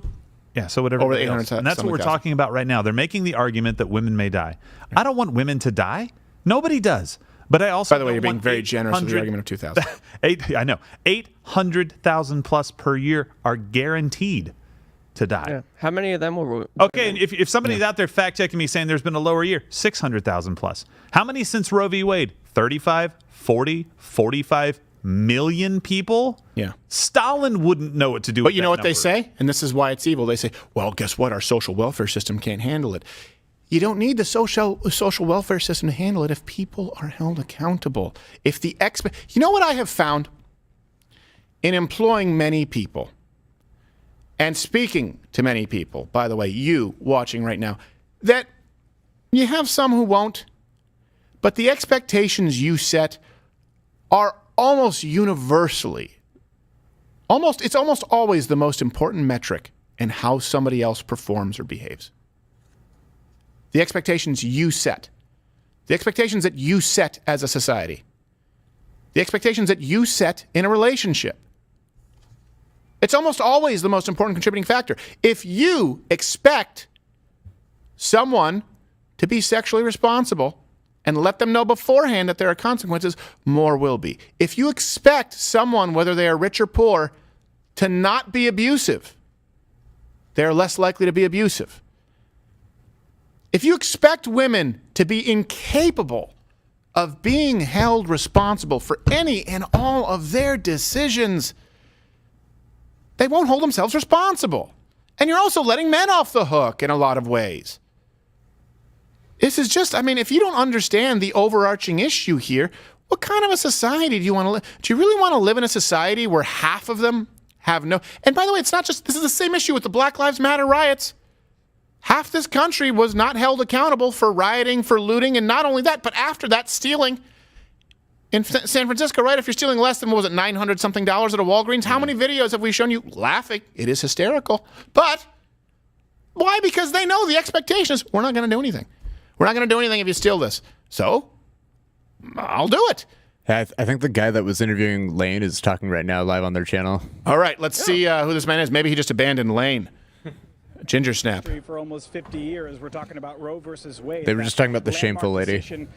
Yeah, so whatever. Over 800,000. And that's what we're talking about right now. They're making the argument that women may die. I don't want women to die. Nobody does. But I also, by the way, you're being very generous with the argument of 2,000. I know. 800,000 plus per year are guaranteed to die. Yeah. How many of them will? Okay, and if somebody's out there fact checking me saying there's been a lower year, 600,000 plus. How many since Roe v. Wade? 35, 40, 45 million people? Yeah. Stalin wouldn't know what to do with But you know what they say? And this is why it's evil. They say, well, guess what? Our social welfare system can't handle it. You don't need the social welfare system to handle it if people are held accountable. If the you know what I have found in employing many people and speaking to many people, by the way, you watching right now, that you have some who won't, but the expectations you set are almost universally, it's almost always the most important metric in how somebody else performs or behaves. The expectations you set. The expectations that you set as a society. The expectations that you set in a relationship. It's almost always the most important contributing factor. If you expect someone to be sexually responsible and let them know beforehand that there are consequences, more will be. If you expect someone, whether they are rich or poor, to not be abusive, they're less likely to be abusive. If you expect women to be incapable of being held responsible for any and all of their decisions, they won't hold themselves responsible. And you're also letting men off the hook in a lot of ways. This is just, if you don't understand the overarching issue here, what kind of a society do you want to live? Do you really want to live in a society where half of them have no... And by the way, it's not just... This is the same issue with the Black Lives Matter riots. half this country was not held accountable for rioting, for looting, and not only that, but after that, stealing. In San Francisco, right? If you're stealing less than, what was it, $900-something at a Walgreens, how many videos have we shown you laughing? It is hysterical. But why? Because they know the expectation is we're not going to do anything. We're not going to do anything if you steal this. So I'll do it. I think the guy that was interviewing Lane is talking right now live on their channel. All right, let's see who this man is. Maybe he just abandoned Lane. Ginger snap. For almost 50 years, we're talking about Roe versus Wade. They were just talking about the shameful lady.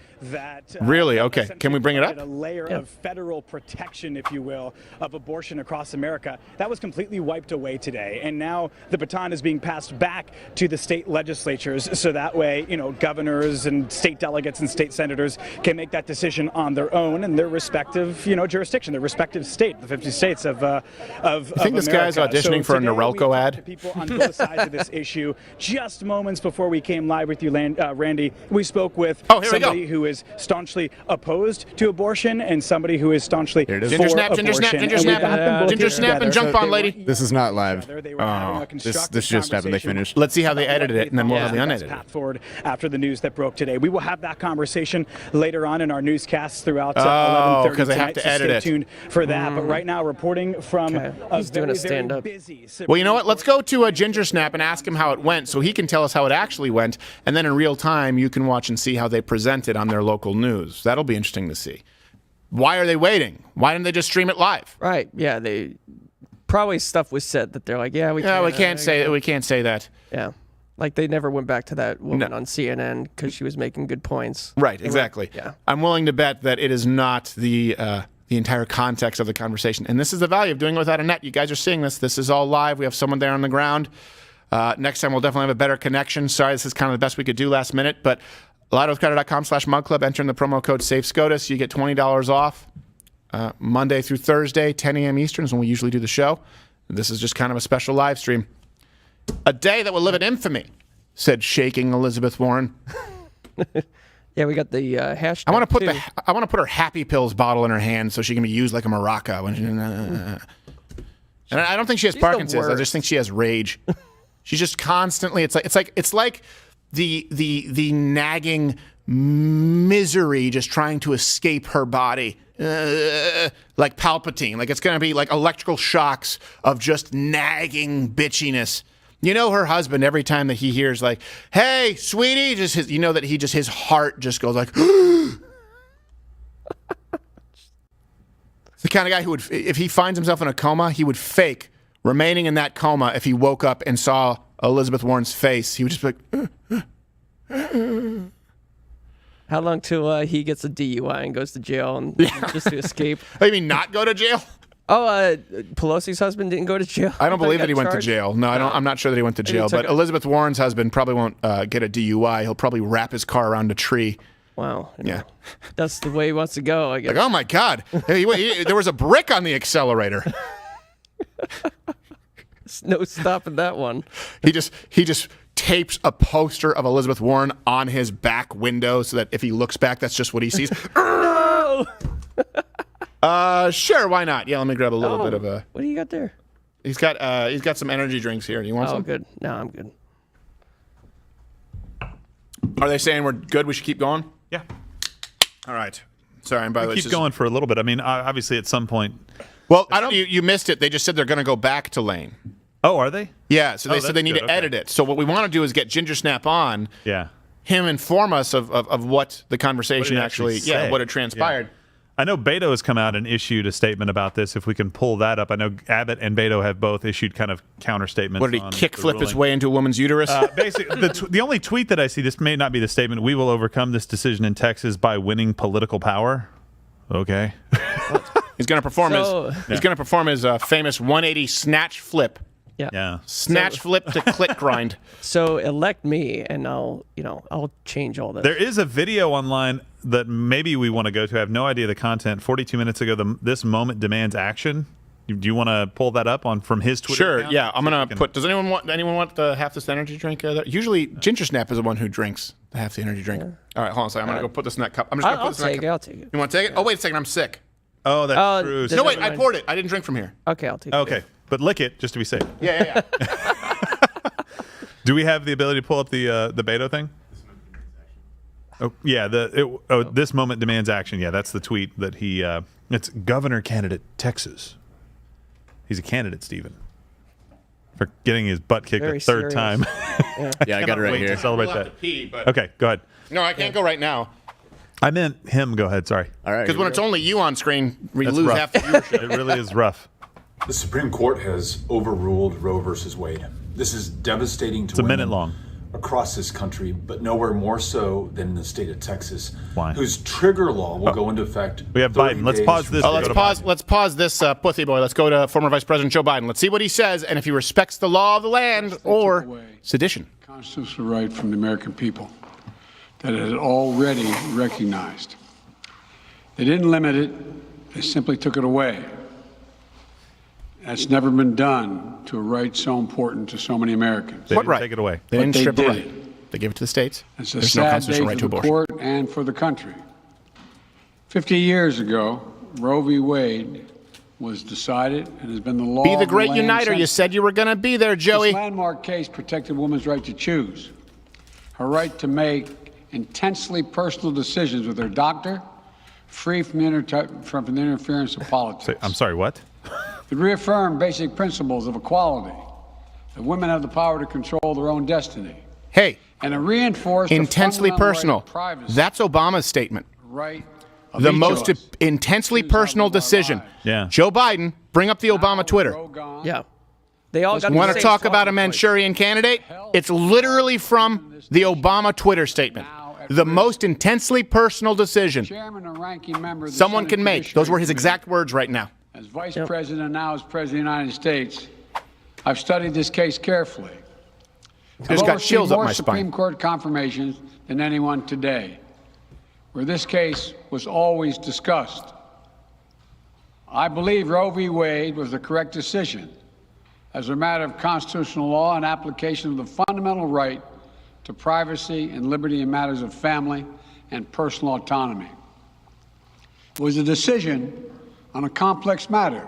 Really? Okay. Can we bring it up? A layer of federal protection, if you will, of abortion across America. That was completely wiped away today. And now the baton is being passed back to the state legislatures. So that way, governors and state delegates and state senators can make that decision on their own in their respective, jurisdiction, their respective state, the 50 states of You think this guy's auditioning for a Norelco ad? People on both sides of this issue. Just moments before we came live with you, Randy, we spoke with somebody who is staunchly opposed to abortion and somebody who is staunchly for abortion. Ginger snap, and jump on, lady. This is not live. This just happened. They finished. Let's see how they edited it, and then we'll have the unedited. Path forward after the news that broke today. We will have that conversation later on in our newscasts throughout 11:30 because I have to edit it. Stay tuned for that. But right now, reporting from He's doing a stand-up. Well, you know what? Let's go to a Ginger Snap and ask him how it went so he can tell us how it actually went. And then in real time, you can watch and see how they present it on their local news. That'll be interesting to see. Why are they waiting? Why didn't they just stream it live? Right. Yeah. They probably stuff was said that they're like, we can't say that. Yeah. Like they never went back to that woman on CNN because she was making good points. Right. Exactly. Yeah. I'm willing to bet that it is not the entire context of the conversation. And this is the value of doing it without a net. You guys are seeing this. This is all live. We have someone there on the ground. Next time we'll definitely have a better connection. Sorry, this is kind of the best we could do last minute, but LottoCrowder.com/mugclub. Enter in the promo code SAFESCOTUS. You get $20 off. Monday through Thursday, 10 a.m. Eastern is when we usually do the show. This is just kind of a special live stream. A day that will live in infamy, said shaking Elizabeth Warren. Yeah, we got the hashtag. I want to put her Happy Pills bottle in her hand so she can be used like a maraca. And I don't think she has Parkinson's. I just think she has rage. She's just constantly. It's like the nagging misery just trying to escape her body, like Palpatine. Like it's gonna be like electrical shocks of just nagging bitchiness. You know, her husband, every time that he hears like, "Hey, sweetie," his heart just goes like. It's the kind of guy who would, if he finds himself in a coma, he would fake remaining in that coma. If he woke up and saw Elizabeth Warren's face, he would just be like. How long till he gets a DUI and goes to jail and just to escape? Oh, you mean not go to jail? Oh, Pelosi's husband didn't go to jail? I don't believe that he went to jail. No, I'm not sure that he went to jail. But Elizabeth Warren's husband probably won't get a DUI. He'll probably wrap his car around a tree. Wow. Yeah. That's the way he wants to go, I guess. Like, oh, my God. There was a brick on the accelerator. There's no stopping that one. He just tapes a poster of Elizabeth Warren on his back window so that if he looks back, that's just what he sees. Sure, why not? Yeah, let me grab a little bit of a... What do you got there? He's got some energy drinks here. Do you want some? Oh, good. No, I'm good. Are they saying we're good? We should keep going? Yeah. All right. Sorry, and by the way, keep going for a little bit. I mean, obviously, at some point. Well, I don't. You missed it. They just said they're going to go back to Lane. Oh, are they? Yeah. So they said they need to edit it. So what we want to do is get Ginger Snap on. Yeah. Him inform us of what the conversation what it transpired. Yeah. I know Beto has come out and issued a statement about this. If we can pull that up, I know Abbott and Beto have both issued kind of counter statements. What did he kickflip his way into a woman's uterus? Basically, the only tweet that I see, this may not be the statement. We will overcome this decision in Texas by winning political power. Okay. He's going to perform his famous 180 snatch flip. Yeah. Snatch flip to click grind. So elect me, and I'll change all this. There is a video online that maybe we want to go to. I have no idea the content. 42 minutes ago, this moment demands action. Do you want to pull that up from his Twitter? Sure. account? Yeah, I'm gonna put. Does anyone want the half this energy drink? Usually, Ginger Snap is the one who drinks the half the energy drink. Yeah. All right, hold on a second. I'm gonna go put this in that cup. I'm just gonna put this in that cup. I'll take it. You want to take it? Oh, wait a second. I'm sick. Oh, that's true. No, wait. I poured it. I didn't drink from here. Okay, I'll take it. Okay, but lick it just to be safe. Yeah. Do we have the ability to pull up the Beto thing? Oh yeah, this moment demands action. Yeah, that's the tweet that he. It's governor candidate Texas. He's a candidate, Stephen, for getting his butt kicked Very a third serious. time. Yeah, I got it right here. To celebrate We'll have that. to pee, but- Okay, go ahead. No, I can't go right now. I meant him. Go ahead. Sorry. All right. Because when it's only you on screen, we That's lose rough. half the viewership. It really is rough. The Supreme Court has overruled Roe versus Wade. This is devastating to It's a women minute long. across this country, but nowhere more so than in the state of Texas, Why? whose trigger law will go into effect. We have 30 Biden. Let's days pause from this. today. Let's pause this pussy boy. Let's go to former Vice President Joe Biden. Let's see what he says and if he respects the law of the land or sedition. Constitutional right from the American people that it had already recognized. They didn't limit it, they simply took it away. That's never been done to a right so important to so many Americans. They What didn't right? take it away. They But didn't they strip did it right. it. They gave it to the states. It's a There's no sad day constitutional for right to the abortion. court and for the country. 50 years ago, Roe v. Wade was decided and has been the law Be the of great land uniter. You since said you were going to be there, Joey. This landmark case protected a woman's right to choose, her right to make intensely personal decisions with her doctor, free from the interference of politics. I'm sorry. What? It reaffirmed basic principles of equality, that women have the power to control their own destiny. Hey, and it reinforced intensely the fundamental personal. right of privacy, That's Obama's statement. right of The each most of us. intensely personal decision. Yeah. Joe Biden, bring up the Obama Twitter. Yeah. They all got Want the to same talk talking about a points. Manchurian candidate? It's literally from the Obama Twitter statement. The most intensely personal decision Chairman and ranking member of the someone Senate can make. Judiciary Those were his Committee. exact words right now. As Vice President and now as President of the United States, I've studied this case carefully. Just I've got overseen chills up more my spine. Supreme Court confirmations than anyone today, where this case was always discussed. I believe Roe v. Wade was the correct decision as a matter of constitutional law and application of the fundamental right to privacy and liberty in matters of family and personal autonomy. It was a decision on a complex matter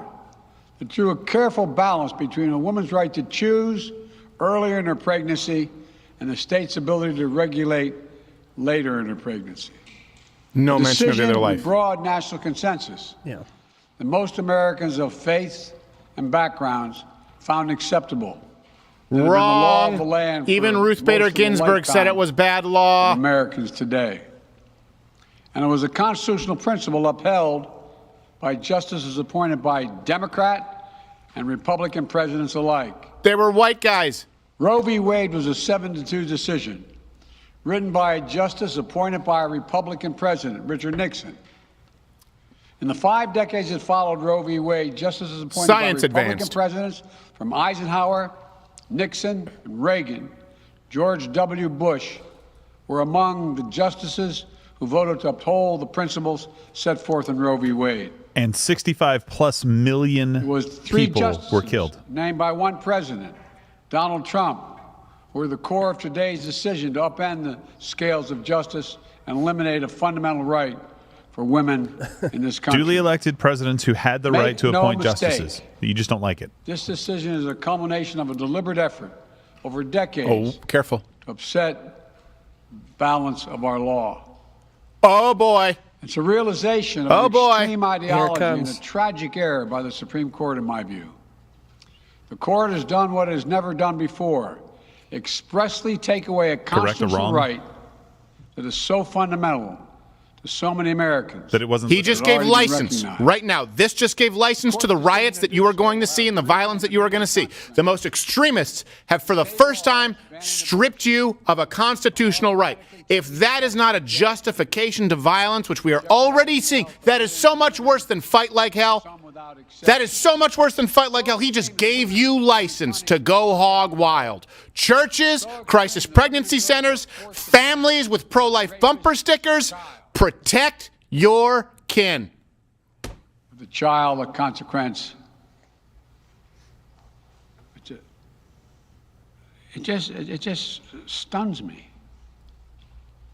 that drew a careful balance between a woman's right to choose earlier in her pregnancy and the state's ability to regulate later in her pregnancy. No The mention of decision their with life. broad national consensus Yeah. that most Americans of faith and backgrounds found acceptable. That had been the law of the Wrong. land for Even Ruth most Bader of the Ginsburg said lifetime it was bad law. of Americans today. And it was a constitutional principle upheld by justices appointed by Democrat and Republican presidents alike. They were white guys. Roe v. Wade was a 7-2 decision written by a justice appointed by a Republican president, Richard Nixon. In the 5 decades that followed Roe v. Wade, justices appointed Science by Republican advanced. presidents from Eisenhower, Nixon, and Reagan, George W. Bush, were among the justices who voted to uphold the principles set forth in Roe v. Wade. And 65+ million Three people justices were killed. named by one president, Donald Trump, were the core of today's decision to upend the scales of justice and eliminate a fundamental right for women in this country. Duly elected presidents who had the Make right to no appoint mistake. justices. You just don't like it. This decision is a culmination of a deliberate effort over decades Oh, careful. to upset balance of our law. Oh, boy. It's a realization of Oh, an boy. extreme ideology and comes. a tragic error by the Supreme Court, in my view. The court has done what it has never done before, expressly take away a Correct or constitutional wrong? right that is so fundamental to so many Americans. That it wasn't. He just It's gave already been license recognized. right now. This just gave license to the riots that you are going to see and the violence that you are going to see. The most extremists have, for the first time, stripped you of a constitutional right. If that is not a justification to violence, which we are already seeing, that is so much worse than fight like hell. That is so much worse than fight like hell. He just gave you license to go hog wild. Churches, crisis pregnancy centers, families with pro-life bumper stickers, protect your kin. The child, a consequence. It just stuns me.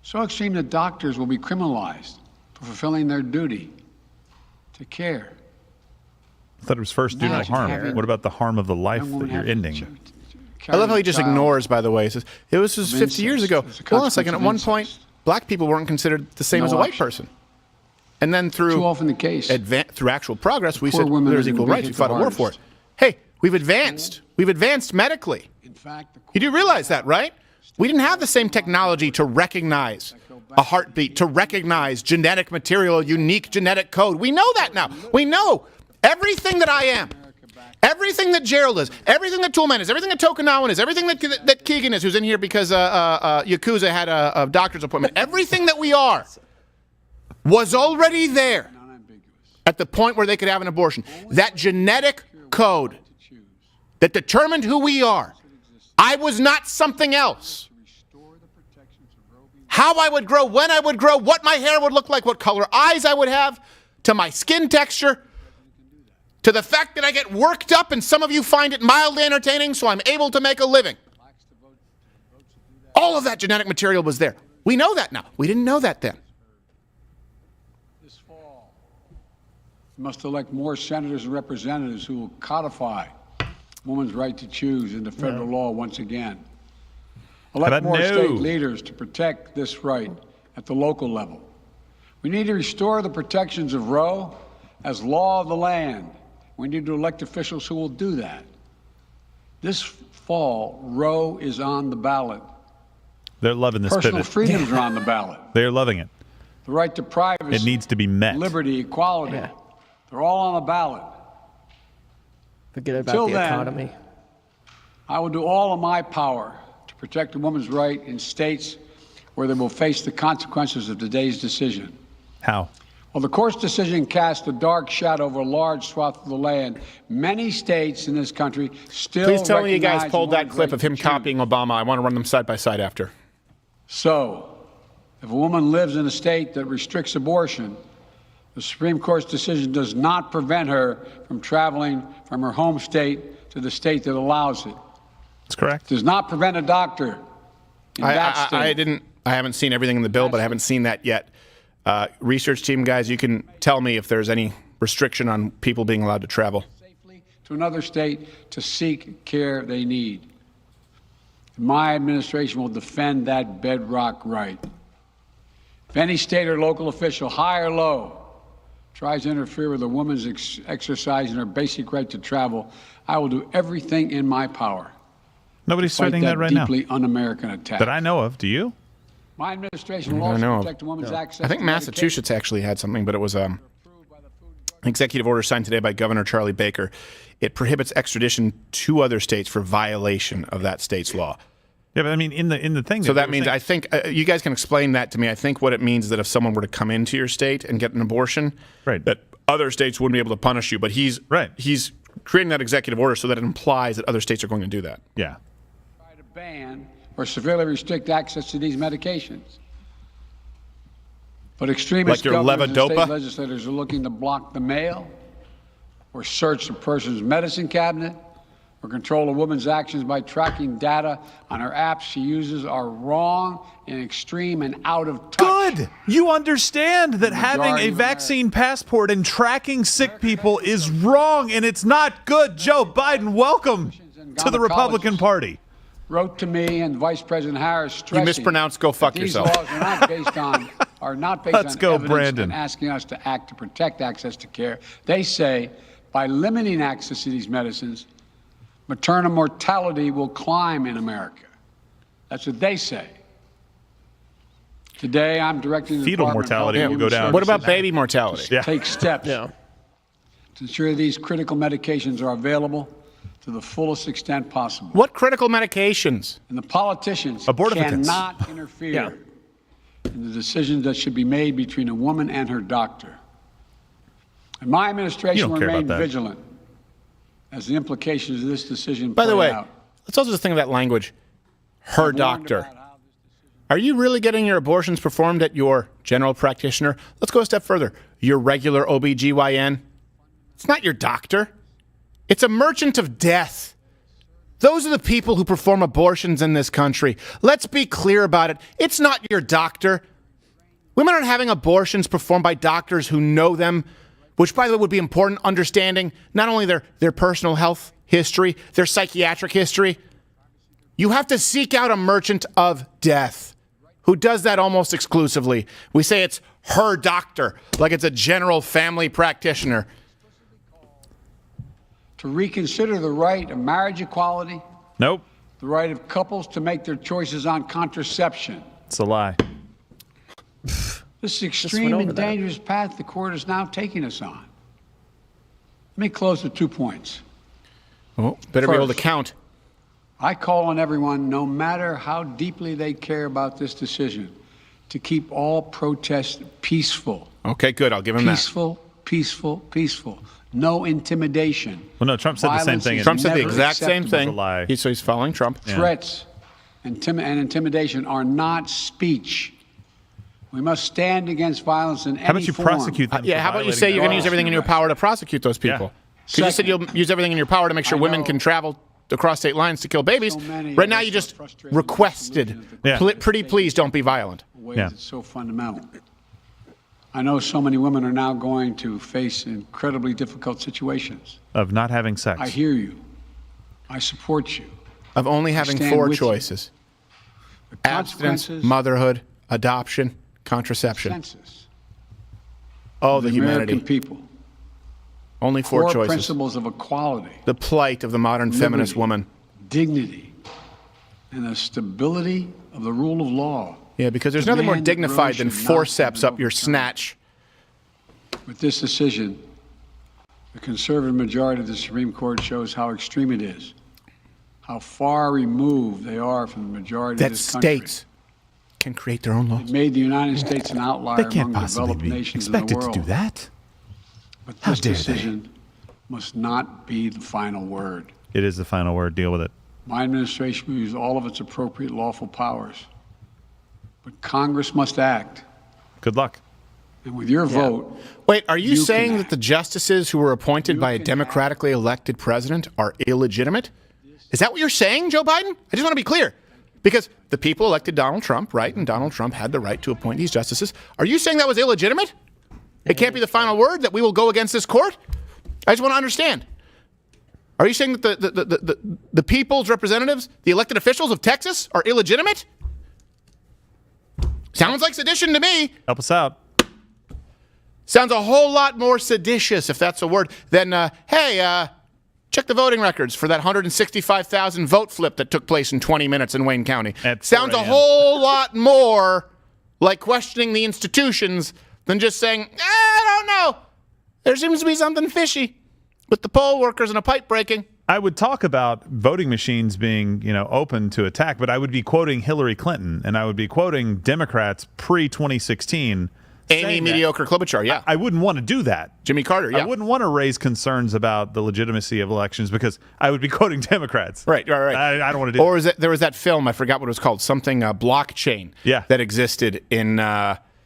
So extreme that doctors will be criminalized for fulfilling their duty to care. I thought it was first do no Imagine harm. having What about the harm of the life young that woman you're having ending? I love how he just ignores, by the way. He says, it was just 50 years ago. Hold on a second. At one point, black people weren't considered the same as a white person. And then through too often the case. Through actual progress, we said there's equal rights. We fought a war for it. Hey, we've advanced. We've advanced medically. In fact, You do realize that, right? We didn't have the same technology to recognize a heartbeat, to recognize genetic material, unique genetic code. We know that now. We know everything that I am, everything that Gerald is, everything that Toolman is, everything that Tokunawan is, everything that Keegan is, who's in here because Yakuza had a doctor's appointment. Everything that we are was already there at the point where they could have an abortion. That genetic code that determined who we are. I was not something else. How I would grow, when I would grow, what my hair would look like, what color eyes I would have, to my skin texture, to the fact that I get worked up and some of you find it mildly entertaining, so I'm able to make a living. All of that genetic material was there. We know that now. We didn't know that then. This fall, we must elect more senators and representatives who will codify women's right to choose into federal law once again. Elect more state leaders to protect this right at the local level. We need to restore the protections of Roe as law of the land. We need to elect officials who will do that. This fall, Roe is on the ballot. They're loving this Personal pivot. freedoms are on the ballot. They're loving it. The right to privacy. It needs to be met. Liberty, equality. They're all on the ballot. Forget about Until the then, economy. I will do all of my power to protect a woman's right in states where they will face the consequences of today's decision. How? Well, the court's decision cast a dark shadow over a large swath of the land. Many states in this country still Please tell me you guys recognize pulled that women's clip right of him to choose. copying Obama. I want to run them side by side after. So, if a woman lives in a state that restricts abortion, the Supreme Court's decision does not prevent her from traveling from her home state to the state that allows it. That's correct. Does not prevent a doctor in that state. I haven't seen everything in the bill, but I haven't seen that yet. Research team guys, you can tell me if there's any restriction on people being allowed to travel. To another state to seek care they need. My administration will defend that bedrock right. If any state or local official, high or low, tries to interfere with a woman's exercising her basic right to travel, I will do everything in my power. Nobody's threatening that right now. Deeply un-American attack. That I know of. Do you? My administration will also protect a woman's access I think to Massachusetts actually had something, but it was an executive order signed today by Governor Charlie Baker. It prohibits extradition to other states for violation of that state's law. Yeah, but I mean, in the thing. So that means, I think, you guys can explain that to me. I think what it means is that if someone were to come into your state and get an abortion, that other states wouldn't be able to punish you. But he's creating that executive order so that it implies that other states are going to do that. Yeah. Try to ban or severely restrict access to these medications. But extremist Like your governors and levodopa? state legislators are looking to block the mail or search a person's medicine cabinet or control a woman's actions by tracking data on her apps she uses are wrong and extreme and out of touch. Good. You understand that having a vaccine passport and tracking sick people is wrong and it's not good. Joe Biden, welcome to the Republican Party. Wrote to me and Vice President Harris stressing You mispronounced go fuck that these yourself. laws are not based Let's on go, evidence Brandon. and asking us to act to protect access to care. They say by limiting access to these medicines, maternal mortality will climb in America. That's what they say. Today, I'm directing the Fetal Department of Health mortality and will go Human down. What about Services baby mortality? to take steps to ensure these critical medications are available to the fullest extent possible. What critical medications? And the politicians Abortificants. cannot interfere in the decisions that should be made between a woman and her doctor. And my You administration don't will care about remain that. vigilant as the implications of this decision By play the way, out. let's also just think of that language. Her doctor. Are you really getting your abortions performed at your general practitioner? Let's go a step further. Your regular OBGYN? It's not your doctor. It's a merchant of death. Those are the people who perform abortions in this country. Let's be clear about it. It's not your doctor. Women aren't having abortions performed by doctors who know them, which, by the way, would be important, understanding not only their personal health history, their psychiatric history, You have to seek out a merchant of death who does that almost exclusively. We say it's her doctor, like it's a general family practitioner. To reconsider the right of marriage equality. Nope. The right of couples to make their choices on contraception. It's a lie. This extreme and dangerous path the court is now taking us on. Let me close with 2 points. Oh, better be able to count. I call on everyone, no matter how deeply they care about this decision, to keep all protests peaceful. Okay, good. I'll give him peaceful, peaceful, peaceful. No intimidation. Well, no, Trump said the same thing. Trump said the exact same thing. So he's following Trump. Threats and intimidation are not speech. We must stand against violence in any form. How about you prosecute them? How about you say you're going to use everything in your power to prosecute those people? Because you said you'll use everything in your power to make sure women can travel across state lines to kill babies. Right now, you just requested, pretty please don't be violent. It's so fundamental. I know so many women are now going to face incredibly difficult situations. Of not having sex. I hear you. I support you. Of only having 4 choices. Abstinence, motherhood, adoption, contraception. Census. Oh, the humanity. American people. Only 4 Core choices. Principles of equality. The plight of the modern feminist woman. Dignity. And the stability of the rule of law. Yeah, because there's nothing more dignified than forceps up your snatch. With this decision, the conservative majority of the Supreme Court shows how extreme it is, how far removed they are from the majority of this country. That states can create their own laws. It made the United States an outlier among developed nations in the world. Expected to do that? But this decision must not be the final word. It is the final word. Deal with it. My administration will use all of its appropriate lawful powers. But Congress must act. Good luck. And with your vote... Wait, are you saying that the justices who were appointed by a democratically elected president are illegitimate? Is that what you're saying, Joe Biden? I just want to be clear. Because the people elected Donald Trump, right? And Donald Trump had the right to appoint these justices. Are you saying that was illegitimate? It can't be the final word, that we will go against this court? I just want to understand. Are you saying that the people's representatives, the elected officials of Texas, are illegitimate? Sounds like sedition to me. Help us out. Sounds a whole lot more seditious, if that's a word, than, check the voting records for that 165,000 vote flip that took place in 20 minutes in Wayne County. Sounds a whole lot more like questioning the institutions than just saying, I don't know. There seems to be something fishy with the poll workers and a pipe breaking. I would talk about voting machines being, open to attack, but I would be quoting Hillary Clinton, and I would be quoting Democrats pre-2016. Amy Mediocre Klobuchar, yeah. I wouldn't want to do that. Jimmy Carter, yeah. I wouldn't want to raise concerns about the legitimacy of elections because I would be quoting Democrats. Right. I don't want to do that. Or there was that film, I forgot what it was called, something blockchain that existed in...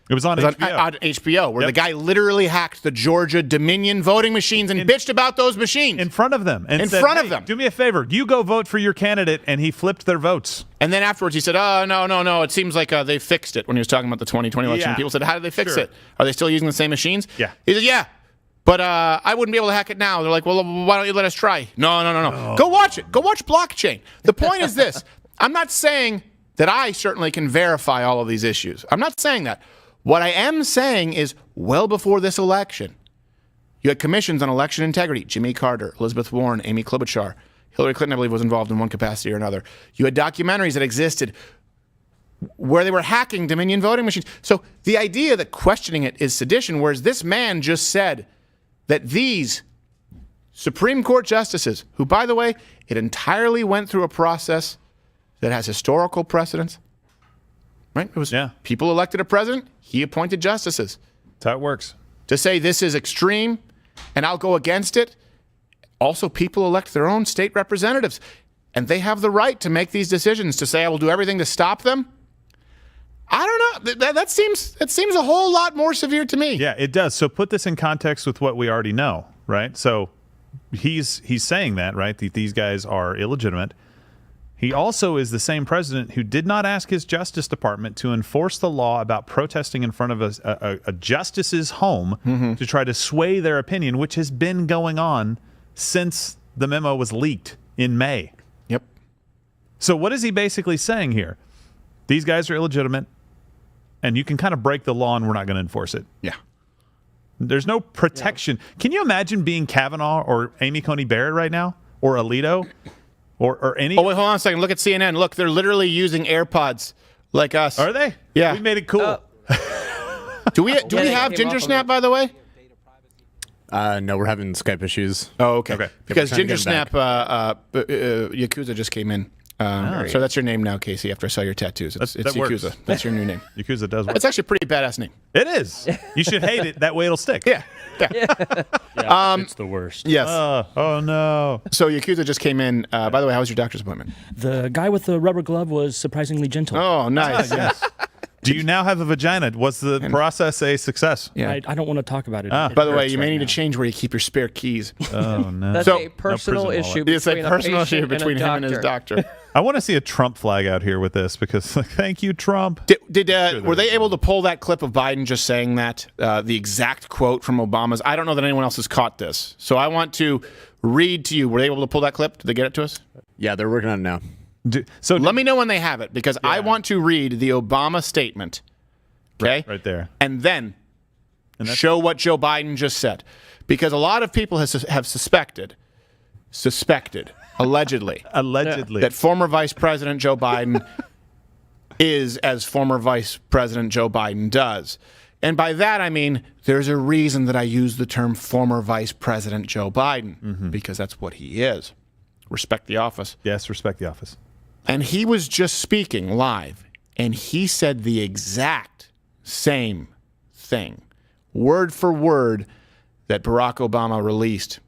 It was on HBO. On HBO, where the guy literally hacked the Georgia Dominion voting machines and bitched about those machines. In front of them. And in said, front of them. Do me a favor. You go vote for your candidate. And he flipped their votes. And then afterwards he said, oh, no. It seems like they fixed it when he was talking about the 2020 election. People said, how did they fix it? Are they still using the same machines? Yeah. He said, yeah. But I wouldn't be able to hack it now. They're like, well, why don't you let us try? No. Go watch it. Go watch blockchain. The point is this. I'm not saying that I certainly can verify all of these issues. I'm not saying that. What I am saying is, well before this election, you had commissions on election integrity. Jimmy Carter, Elizabeth Warren, Amy Klobuchar. Hillary Clinton, I believe, was involved in one capacity or another. You had documentaries that existed where they were hacking Dominion voting machines. So the idea that questioning it is sedition, whereas this man just said that these Supreme Court justices, who, by the way, it entirely went through a process that has historical precedence, right? It was people elected a president, he appointed justices. That's how it works. To say this is extreme and I'll go against it. Also, people elect their own state representatives and they have the right to make these decisions. To say I will do everything to stop them, I don't know. That seems a whole lot more severe to me. Yeah, it does. So put this in context with what we already know, right? So he's saying that, right? That these guys are illegitimate. He also is the same president who did not ask his Justice Department to enforce the law about protesting in front of a justice's home to try to sway their opinion, which has been going on since the memo was leaked in May. Yep. So what is he basically saying here? These guys are illegitimate, and you can kind of break the law, and we're not going to enforce it. Yeah. There's no protection. Can you imagine being Kavanaugh or Amy Coney Barrett right now, or Alito, or any? Oh wait, hold on a second. Look at CNN. Look, they're literally using AirPods like us. Are they? Yeah. We made it cool. Do we have Ginger Snap, by the way? No, we're having Skype issues. Oh, okay. Because we're trying to Ginger get him Snap, Yakuza just came in. So that's your name now, Casey, after I saw your tattoos. It's that Yakuza. works. That's your new name. Yakuza does work. It's actually a pretty badass name. It is. You should hate it. That way it'll stick. Yeah. It's the worst. Yes. Oh, no. So Yakuza just came in. By the way, how was your doctor's appointment? The guy with the rubber glove was surprisingly gentle. Oh, nice. Yes. Do you now have a vagina? Was the process a success? Yeah. I don't want to talk about it. By the way, you may need to change where you keep your spare keys. Oh, no. That's a personal issue It's a between personal issue patient between him and his doctor. I want to see a Trump flag out here with this because, thank you, Trump. Were they able to pull that clip of Biden just saying that, the exact quote from Obama's? I don't know that anyone else has caught this. So I want to read to you. Were they able to pull that clip? Did they get it to us? Yeah, they're working on it now. So let me know when they have it because I want to read the Obama statement. Okay? Right there. And then show what Joe Biden just said. Because a lot of people have suspected, allegedly, that former Vice President Joe Biden is as former Vice President Joe Biden does. And by that, I mean, there's a reason that I use the term former Vice President Joe Biden, because that's what he is. Respect the office. Yes, respect the office. And he was just speaking live, and he said the exact same thing, word for word, that Barack Obama released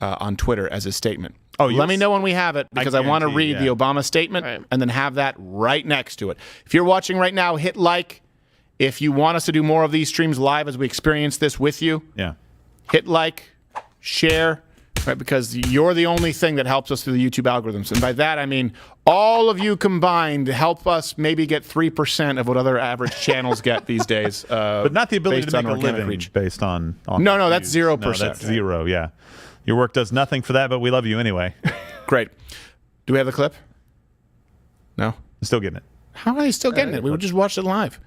on Twitter as his statement. Oh, let me know when we have it because I want to read the Obama statement and then have that right next to it. If you're watching right now, hit like. If you want us to do more of these streams live as we experience this with you, hit like, share, right? Because you're the only thing that helps us through the YouTube algorithms. And by that, I mean all of you combined help us maybe get 3% of what other average channels get these days. But not the ability to make a living reach. based on No, that's views. 0%. No, that's zero, yeah. Your work does nothing for that, but we love you anyway. Great. Do we have the clip? No? I'm still getting it. How are they still getting it? We just watched it live.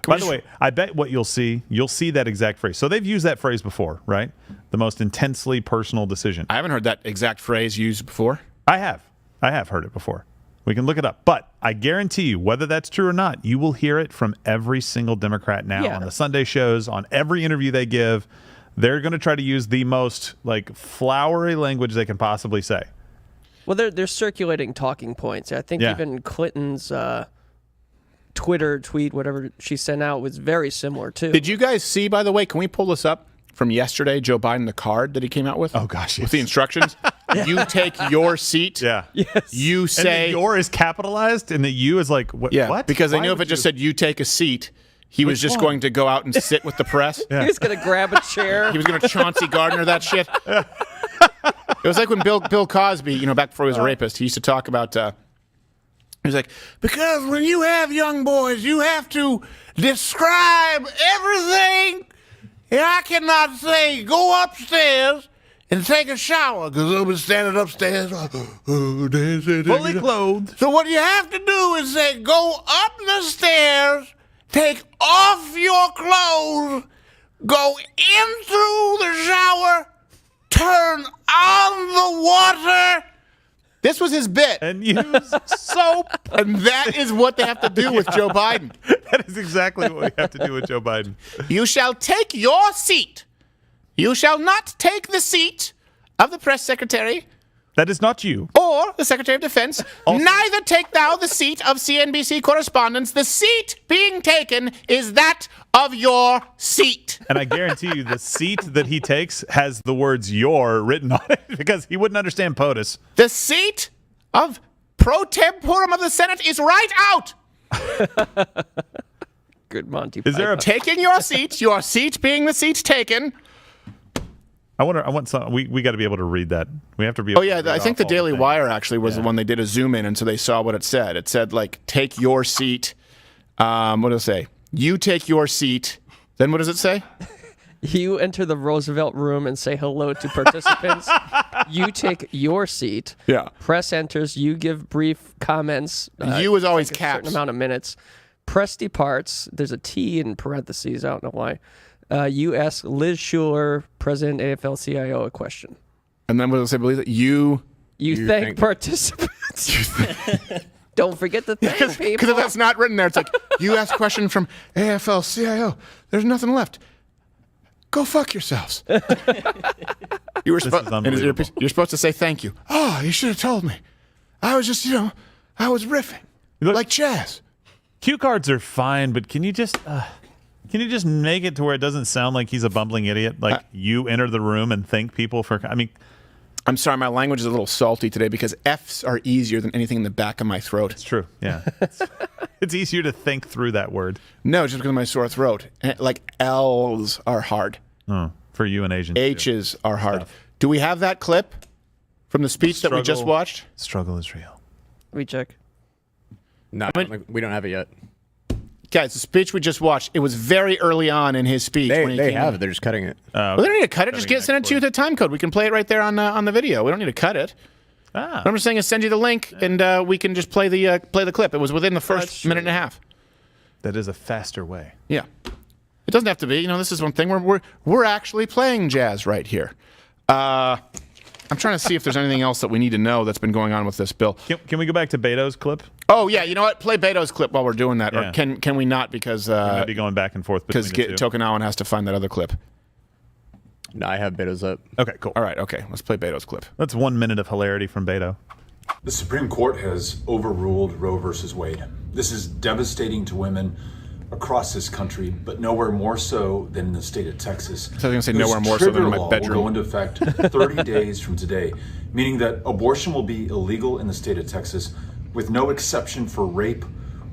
By the way, I bet what you'll see that exact phrase. So they've used that phrase before, right? The most intensely personal decision. I haven't heard that exact phrase used before. I have heard it before. We can look it up. But I guarantee you, whether that's true or not, you will hear it from every single Democrat now on the Sunday shows, on every interview they give. They're going to try to use the most flowery language they can possibly say. Well, they're circulating talking points. I think even Clinton's Twitter tweet, whatever she sent out, was very similar too. Did you guys see, by the way, can we pull this up from yesterday, Joe Biden, the card that he came out with? Oh, gosh, yes. With the instructions. You take your seat. Yeah. Yes. You say... And the your is capitalized, and the you is like, what? Yeah, what? because I knew if it just said, you take a seat, he was just going to go out and sit with the press. He was going to grab a chair. He was going to Chauncey Gardner that shit. It was like when Bill Cosby, back before he was a rapist, he used to talk about... he was like, because when you have young boys, you have to describe everything. And I cannot say, go upstairs and take a shower, because they'll be standing upstairs. Fully clothed. So what you have to do is say, go up the stairs, take off your clothes, go in through the shower, turn on the water. This was his bit. And use soap. And that is what they have to do with Joe Biden. That is exactly what we have to do with Joe Biden. You shall take your seat. You shall not take the seat of the press secretary. That is not you. Or the Secretary of Defense. Neither take thou the seat of CNBC correspondents. The seat being taken is that of your seat. And I guarantee you the seat that he takes has the words your written on it because he wouldn't understand POTUS. The seat of pro tempore of the Senate is right out. Good Monty Is there a taking your seat being the seat taken. I want some. We got to be able to read that. We have to be able to read I think the off all Daily things. Wire actually was the one they did a zoom in, and so they saw what it said. It said, take your seat. What does it say? You take your seat. Then what does it say? You enter the Roosevelt room and say hello to participants. You take your seat. Yeah. Press enters. You give brief comments. You is always like a caps. certain amount of minutes. Press departs. There's a T in parentheses. I don't know why. You ask Liz Schuler, President AFL-CIO, a question. And then what does it say? Believe that you thank participants. Don't forget to thank people. Because if that's not written there, it's like, you ask a question from AFL-CIO. There's nothing left. Go fuck yourselves. You were you're supposed to say thank you. Oh, you should have told me. I was just, I was riffing. Like jazz. Cue cards are fine, but can you just make it to where it doesn't sound like he's a bumbling idiot? Like you enter the room and thank people for. I mean, I'm sorry, my language is a little salty today because F's are easier than anything in the back of my throat. It's true. Yeah, it's easier to think through that word. No, just because of my sore throat. Like L's are hard. Oh, for you and Asians. H's are hard. Tough. Do we have that clip from the speech that we just watched? Struggle is real. Recheck. No, we don't have it yet. Guys, the speech we just watched, it was very early on in his speech. They have it. They're just cutting it. Well, they don't need to cut it. Just send it to you the time code. We can play it right there on the video. We don't need to cut it. What I'm just saying is send you the link, and we can just play the clip. It was within the first minute and a half. That is a faster way. Yeah. It doesn't have to be. This is one thing where we're actually playing jazz right here. I'm trying to see if there's anything else that we need to know that's been going on with this bill. Can we go back to Beto's clip? Oh, yeah. You know what? Play Beto's clip while we're doing that. Yeah. Or can we not? Because we might be going back and forth between the two. Tokunawan has to find that other clip. No, I have Beto's up. Okay, cool. All right, okay. Let's play Beto's clip. That's 1 minute of hilarity from Beto. The Supreme Court has overruled Roe versus Wade. This is devastating to women across this country, but nowhere more so than in the state of Texas. I was going to say nowhere more so than in my bedroom. Will go into effect 30 days from today, meaning that abortion will be illegal in the state of Texas with no exception for rape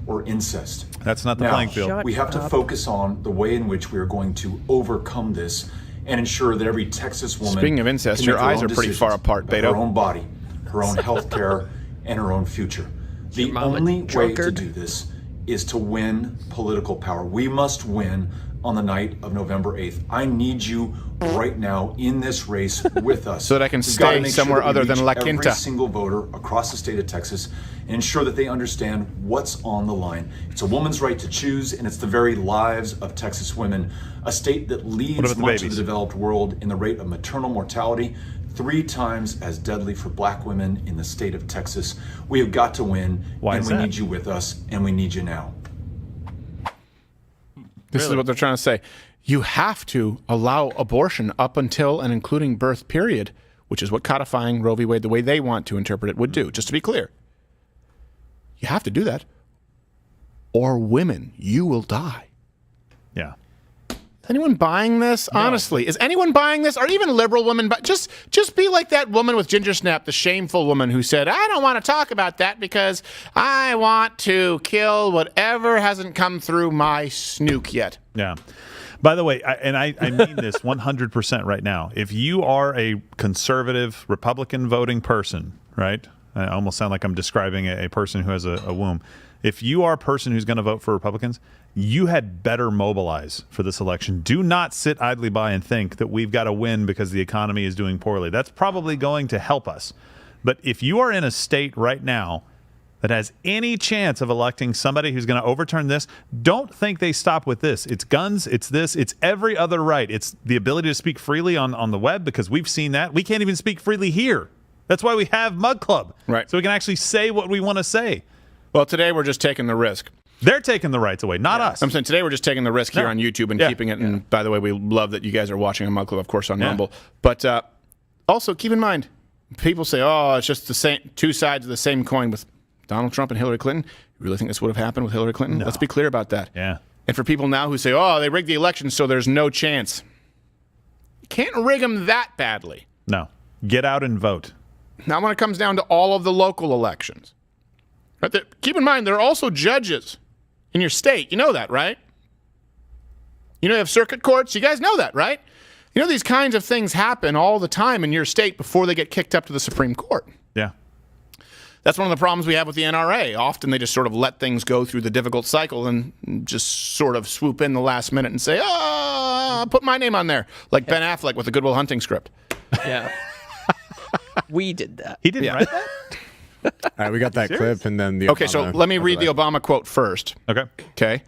or incest. That's not the playing field. We have to focus on the way in which we are going to overcome this and ensure that every Texas woman. Speaking of incest, your eyes are pretty far apart, Beto. Her own body, her own health care, and her own future. The only way to do this is to win political power. We must win on the night of November 8th. I need you right now in this race with us. So that I can stay somewhere other than La Quinta. Every single voter across the state of Texas and ensure that they understand what's on the line. It's a woman's right to choose, and it's the very lives of Texas women, a state that leads much of the developed world in the rate of maternal mortality, 3 times as deadly for black women in the state of Texas. We have got to win, and we need you with us, and we need you now. This is what they're trying to say. You have to allow abortion up until and including birth, period, which is what codifying Roe v. Wade, the way they want to interpret it, would do. Just to be clear. You have to do that. Or women, you will die. Yeah. Is anyone buying this? No. Honestly, is anyone buying this? Or even liberal women? Just be like that woman with ginger snap, the shameful woman who said, I don't want to talk about that because I want to kill whatever hasn't come through my snook yet. Yeah. By the way, I mean this 100% right now. If you are a conservative, Republican voting person, right? I almost sound like I'm describing a person who has a womb. If you are a person who's going to vote for Republicans, you had better mobilize for this election. Do not sit idly by and think that we've got to win because the economy is doing poorly. That's probably going to help us. But if you are in a state right now that has any chance of electing somebody who's going to overturn this, don't think they stop with this. It's guns, it's this, it's every other right. It's the ability to speak freely on the web, because we've seen that. We can't even speak freely here. That's why we have Mug Club. Right. So we can actually say what we want to say. Well, today we're just taking the risk. They're taking the rights away, not us. I'm saying today we're just taking the risk here on YouTube and keeping it. And by the way, we love that you guys are watching on Mug Club, of course, on Rumble. But also keep in mind, people say, oh, it's just the same, 2 sides of the same coin with Donald Trump and Hillary Clinton. You really think this would have happened with Hillary Clinton? No. Let's be clear about that. Yeah. And for people now who say, oh, they rigged the election, so there's no chance. You can't rig them that badly. No. Get out and vote. Now, when it comes down to all of the local elections, right, keep in mind, there are also judges in your state. You know that, right? You know you have circuit courts. You guys know that, right? You know these kinds of things happen all the time in your state before they get kicked up to the Supreme Court. Yeah. That's one of the problems we have with the NRA. Often they just sort of let things go through the difficult cycle and just sort of swoop in the last minute and say, oh, put my name on there, like Ben Affleck with the Good Will Hunting script. Yeah. We did that. He didn't write that? All right, we got that clip, and then the Okay, so let me read the Obama quote first. Okay. Okay.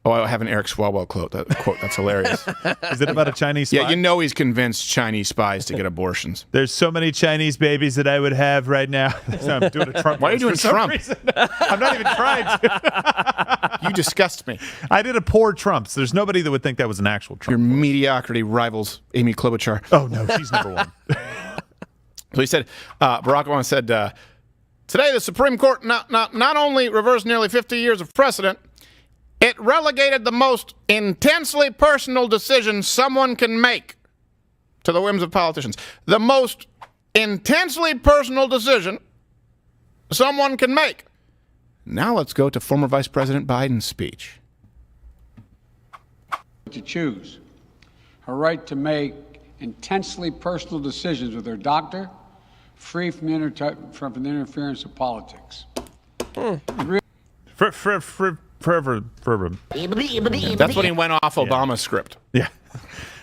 Oh, I have an Eric Swalwell quote. That's hilarious. Is it about a Chinese spy? Yeah, you know he's convinced Chinese spies to get abortions. There's so many Chinese babies that I would have right now. So I'm doing a Trump. Why are you doing for some Trump? reason. I'm not even trying to. You disgust me. I did a poor Trump. So there's nobody that would think that was an actual Trump. Your mediocrity rivals Amy Klobuchar. Oh, no, she's number one. So he said, Barack Obama said, today the Supreme Court not only reversed nearly 50 years of precedent, it relegated the most intensely personal decision someone can make to the whims of politicians. The most intensely personal decision someone can make. Now let's go to former Vice President Biden's speech. To choose. Her right to make intensely personal decisions with her doctor, free from the interference of politics. Forever. That's when he went off Obama's script. Yeah.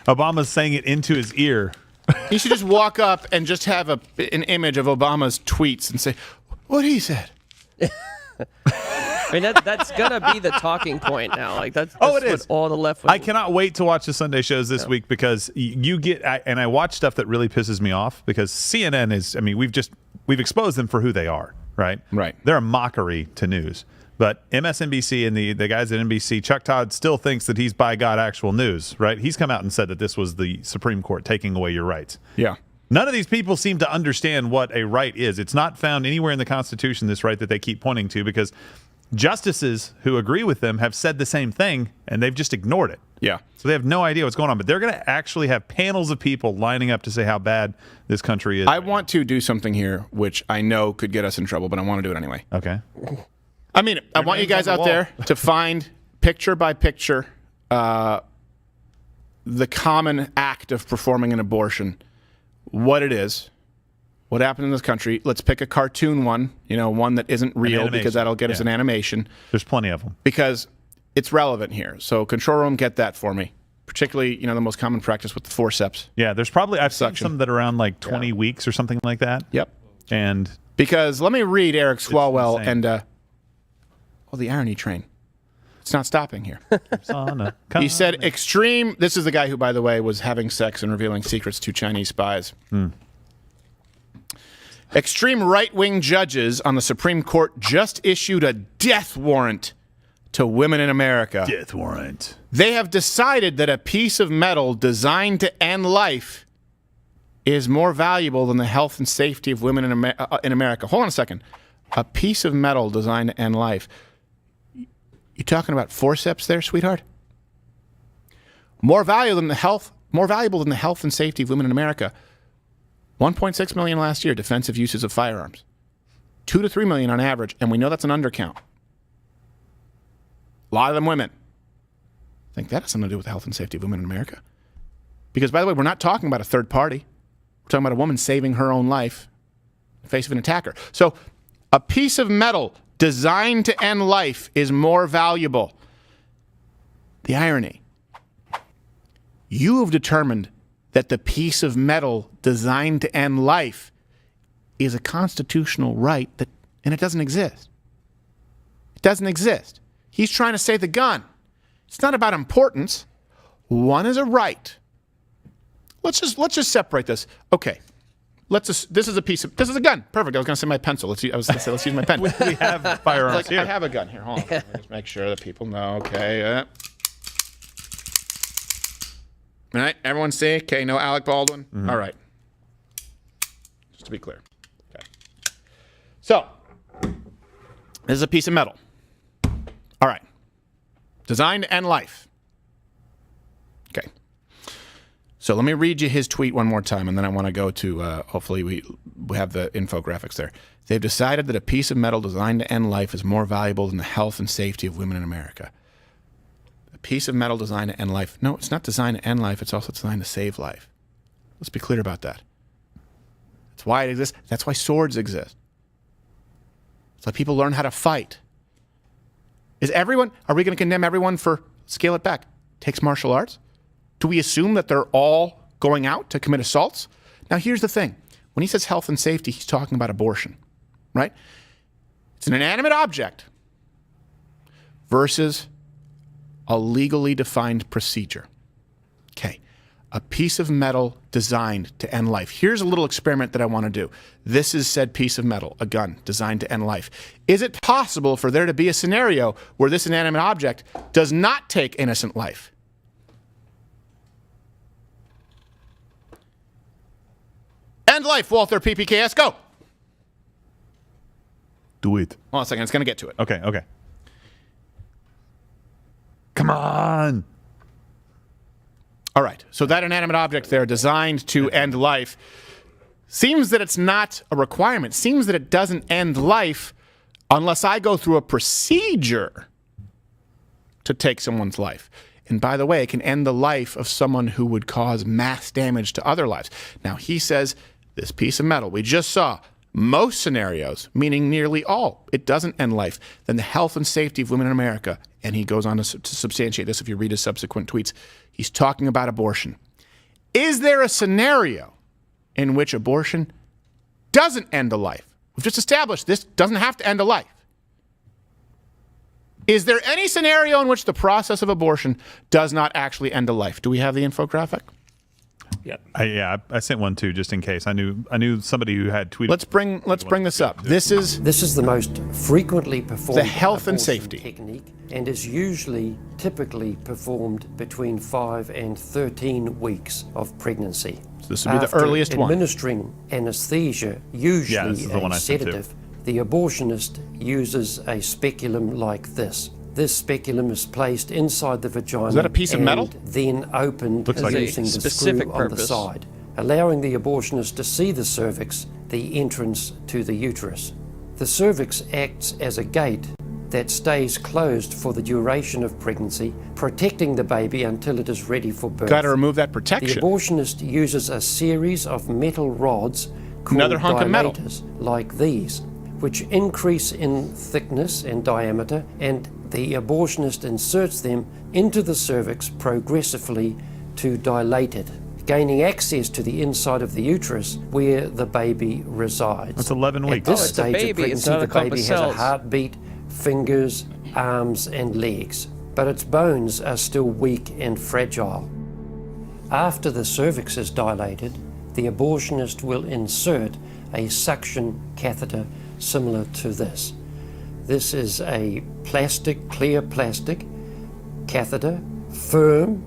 Obama's saying it into his ear. He should just walk up and just have an image of Obama's tweets and say, what he said. I mean, that's going to be the talking point now. Like that's it is. what all the left. I cannot wait to watch the Sunday shows this week because you get, and I watch stuff that really pisses me off because CNN is, I mean, we've exposed them for who they are, right? Right. They're a mockery to news. But MSNBC and the guys at NBC, Chuck Todd still thinks that he's by God actual news, right? He's come out and said that this was the Supreme Court taking away your rights. Yeah. None of these people seem to understand what a right is. It's not found anywhere in the Constitution, this right that they keep pointing to, because justices who agree with them have said the same thing, and they've just ignored it. Yeah. So they have no idea what's going on. But they're going to actually have panels of people lining up to say how bad this country is. I want to do something here, which I know could get us in trouble, but I want to do it anyway. Okay. I mean, I want you guys out there to find picture by picture the common act of performing an abortion, what it is, what happened in this country. Let's pick a cartoon one, one that isn't real because that'll get us an animation. There's plenty of them. Because it's relevant here. So control room, get that for me. Particularly, the most common practice with the forceps. Yeah, there's probably, I've seen some that are around like 20 weeks or something like that. Yep. And because let me read Eric Swalwell and the irony train. It's not stopping here. He said extreme. This is the guy who, by the way, was having sex and revealing secrets to Chinese spies. Extreme right-wing judges on the Supreme Court just issued a death warrant to women in America. Death warrant. They have decided that a piece of metal designed to end life is more valuable than the health and safety of women in America. Hold on a second. A piece of metal designed to end life. You talking about forceps there, sweetheart? More valuable than the health and safety of women in America. 1.6 million last year defensive uses of firearms. 2 to 3 million on average, and we know that's an undercount. A lot of them women. I think that has something to do with the health and safety of women in America. Because, by the way, we're not talking about a third party. We're talking about a woman saving her own life in the face of an attacker. So a piece of metal designed to end life is more valuable. The irony. You have determined that the piece of metal designed to end life is a constitutional right and it doesn't exist. It doesn't exist. He's trying to say the gun. It's not about importance. One is a right. Let's just separate this. Okay. This is a gun. Perfect. I was going to say my pencil. Let's use my pen. We have firearms here. I have a gun here. Hold on. Let me just make sure that people know. Okay. All right. Everyone see? Okay. No Alec Baldwin. Mm-hmm. All right. Just to be clear. Okay. So this is a piece of metal. All right. Designed to end life. Okay. So let me read you his tweet one more time, and then I want to go to, hopefully we have the infographics there. They've decided that a piece of metal designed to end life is more valuable than the health and safety of women in America. A piece of metal designed to end life. No, it's not designed to end life. It's also designed to save life. Let's be clear about that. That's why it exists. That's why swords exist. It's why people learn how to fight. Are we going to condemn everyone for, scale it back, takes martial arts? Do we assume that they're all going out to commit assaults? Now, here's the thing. When he says health and safety, he's talking about abortion, right? It's an inanimate object versus a legally defined procedure. Okay, a piece of metal designed to end life. Here's a little experiment that I want to do. This is said piece of metal, a gun designed to end life. Is it possible for there to be a scenario where this inanimate object does not take innocent life? End life, Walther, PPKS, go. Do it. Hold on a second, it's going to get to it. Okay. Come on. All right, so that inanimate object there designed to end life seems that it's not a requirement. Seems that it doesn't end life unless I go through a procedure to take someone's life. And by the way, it can end the life of someone who would cause mass damage to other lives. Now, he says this piece of metal, we just saw most scenarios, meaning nearly all, it doesn't end life. Then the health and safety of women in America, and he goes on to substantiate this if you read his subsequent tweets. He's talking about abortion. Is there a scenario in which abortion doesn't end a life? We've just established this doesn't have to end a life. Is there any scenario in which the process of abortion does not actually end a life? Do we have the infographic? Yeah. I sent one too, just in case. I knew somebody who had tweeted. Let's bring this up. This is the most frequently performed the health and safety technique, and is typically performed between 5 and 13 weeks of pregnancy. So this would be the earliest one. Administering anesthesia, usually a sedative, the abortionist uses a speculum like this. This speculum is placed inside the vagina. Is that a piece of metal? Then opened using the screw on the side, allowing the abortionist to see the cervix, the entrance to the uterus. The cervix acts as a gate that stays closed for the duration of pregnancy, protecting the baby until it is ready for birth. Got to remove that protection. The abortionist uses a series of metal rods called another hunk of metal like these, which increase in thickness and diameter, and the abortionist inserts them into the cervix progressively to dilate it, gaining access to the inside of the uterus where the baby resides. That's 11 weeks. At this stage of pregnancy, the baby has a heartbeat, fingers, arms, and legs, but its bones are still weak and fragile. After the cervix is dilated, the abortionist will insert a suction catheter similar to this. This is a clear plastic catheter, firm,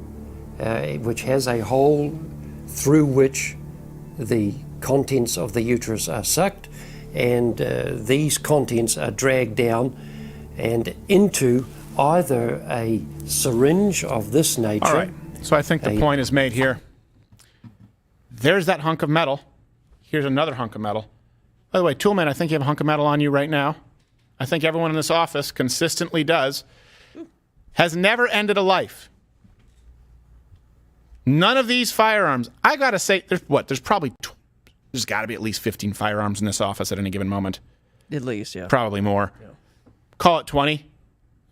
which has a hole through which the contents of the uterus are sucked, and these contents are dragged down and into either a syringe of this nature. All right, so I think the point is made here. There's that hunk of metal. Here's another hunk of metal. By the way, Toolman, I think you have a hunk of metal on you right now. I think everyone in this office consistently does. Has never ended a life. None of these firearms. I gotta say, there's got to be at least 15 firearms in this office at any given moment. At least, yeah. Probably more. Yeah. Call it 20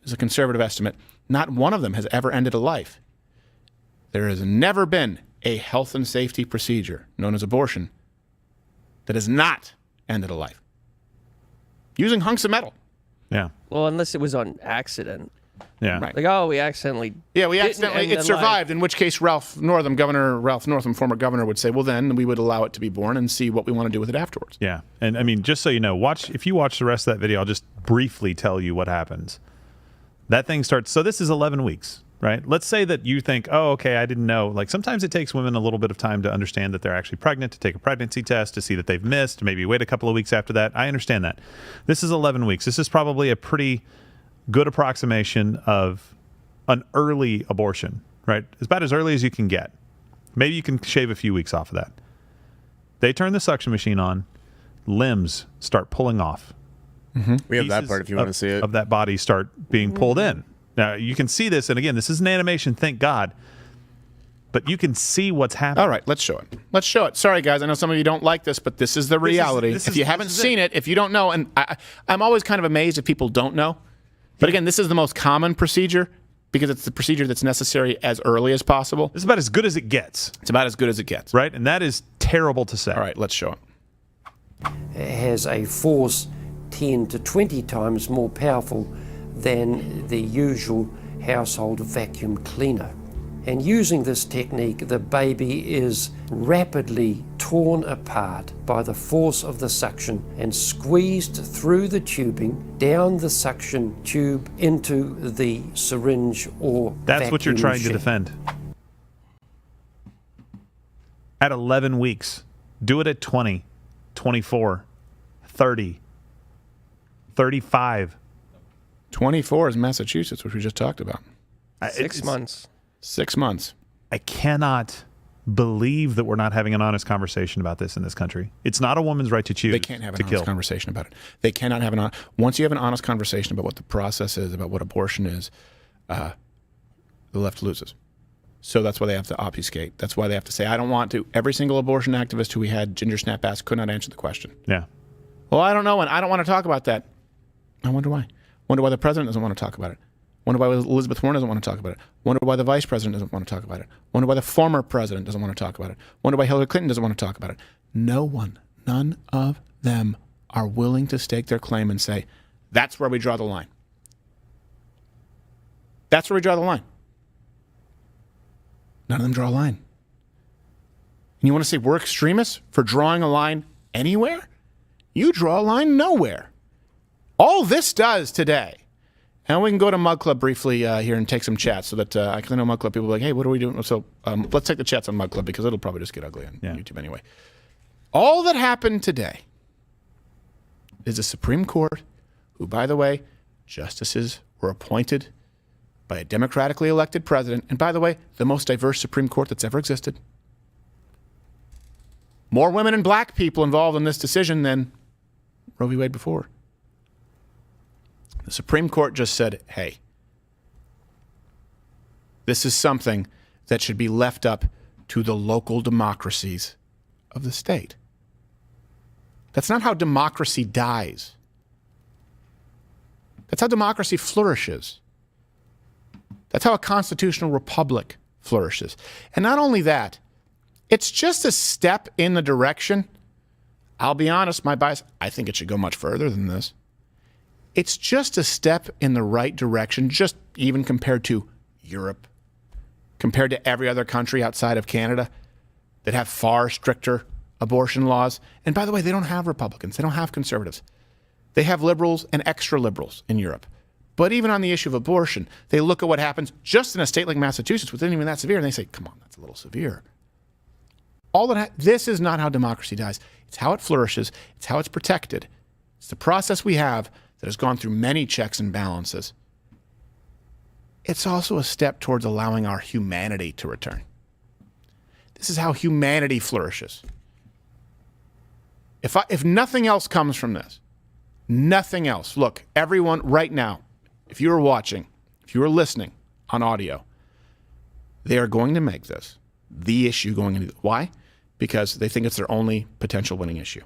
is a conservative estimate. Not one of them has ever ended a life. There has never been a health and safety procedure known as abortion that has not ended a life. Using hunks of metal. Yeah. Well, unless it was on accident. Yeah. Right. Like, oh, we accidentally. Yeah, it survived, in which case Governor Ralph Northam, former governor, would say, well, then we would allow it to be born and see what we want to do with it afterwards. Yeah. And I mean, just so you know, if you watch the rest of that video, I'll just briefly tell you what happens. That thing starts, so this is 11 weeks, right? Let's say that you think, oh, okay, I didn't know. Like, sometimes it takes women a little bit of time to understand that they're actually pregnant, to take a pregnancy test, to see that they've missed, maybe wait a couple of weeks after that. I understand that. This is 11 weeks. This is probably a pretty good approximation of an early abortion, right? About as early as you can get. Maybe you can shave a few weeks off of that. They turn the suction machine on, limbs start pulling off. Mm-hmm. We have that part if you want to see it. Of that body start being pulled in. Now, you can see this, and again, this is an animation, thank God, but you can see what's happening. All right, let's show it. Sorry, guys, I know some of you don't like this, but this is the reality. If you haven't seen it, if you don't know, and I'm always kind of amazed if people don't know, but again, this is the most common procedure. because it's the procedure that's necessary as early as possible. It's about as good as it gets. It's about as good as it gets. Right? And that is terrible to say. All right, let's show it. Has a force 10 to 20 times more powerful than the usual household vacuum cleaner. And using this technique, the baby is rapidly torn apart by the force of the suction and squeezed through the tubing, down the suction tube into the syringe or That's what you're trying machine. to defend. At 11 weeks. Do it at 20, 24, 30, 35. 24 is Massachusetts, which we just talked about. 6 months. 6 months. I cannot believe that we're not having an honest conversation about this in this country. It's not a woman's right to choose. They can't have an to honest kill. conversation about it. They cannot have once you have an honest conversation about what the process is, about what abortion is, the left loses. So that's why they have to obfuscate. That's why they have to say, I don't want to. Every single abortion activist who we had Ginger Snap ask could not answer the question. Yeah. Well, I don't know, and I don't want to talk about that. I wonder why. Wonder why the president doesn't want to talk about it. Wonder why Elizabeth Warren doesn't want to talk about it. Wonder why the vice president doesn't want to talk about it. Wonder why the former president doesn't want to talk about it. Wonder why Hillary Clinton doesn't want to talk about it. No one, none of them are willing to stake their claim and say, that's where we draw the line. That's where we draw the line. None of them draw a line. And you want to say we're extremists for drawing a line anywhere? You draw a line nowhere. All this does today. And we can go to Mug Club briefly here and take some chats so that I know Mug Club people are like, hey, what are we doing? So let's take the chats on Mug Club because it'll probably just get ugly on YouTube anyway. All that happened today is the Supreme Court, who, by the way, justices were appointed by a democratically elected president. And by the way, the most diverse Supreme Court that's ever existed. More women and black people involved in this decision than Roe v. Wade before. The Supreme Court just said, hey, this is something that should be left up to the local democracies of the state. That's not how democracy dies. That's how democracy flourishes. That's how a constitutional republic flourishes. And not only that, it's just a step in the direction. I'll be honest, my bias, I think it should go much further than this. It's just a step in the right direction, just even compared to Europe, compared to every other country outside of Canada that have far stricter abortion laws. And by the way, they don't have Republicans. They don't have conservatives. They have liberals and extra liberals in Europe. But even on the issue of abortion, they look at what happens just in a state like Massachusetts, which isn't even that severe, and they say, come on, that's a little severe. This is not how democracy dies. It's how it flourishes. It's how it's protected. It's the process we have that has gone through many checks and balances. It's also a step towards allowing our humanity to return. This is how humanity flourishes. If nothing else comes from this, nothing else. Look, everyone right now, if you are watching, if you are listening on audio, they are going to make this the issue going into. Why? Because they think it's their only potential winning issue.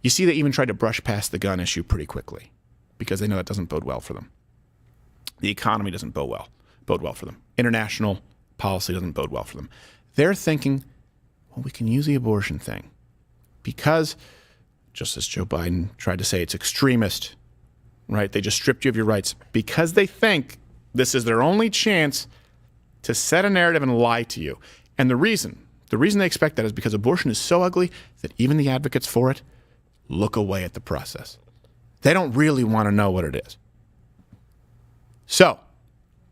You see, they even tried to brush past the gun issue pretty quickly because they know that doesn't bode well for them. The economy doesn't bode well for them. International policy doesn't bode well for them. They're thinking, well, we can use the abortion thing because, just as Joe Biden tried to say, it's extremist, right? They just stripped you of your rights because they think this is their only chance to set a narrative and lie to you. And the reason they expect that is because abortion is so ugly that even the advocates for it look away at the process. They don't really want to know what it is. So,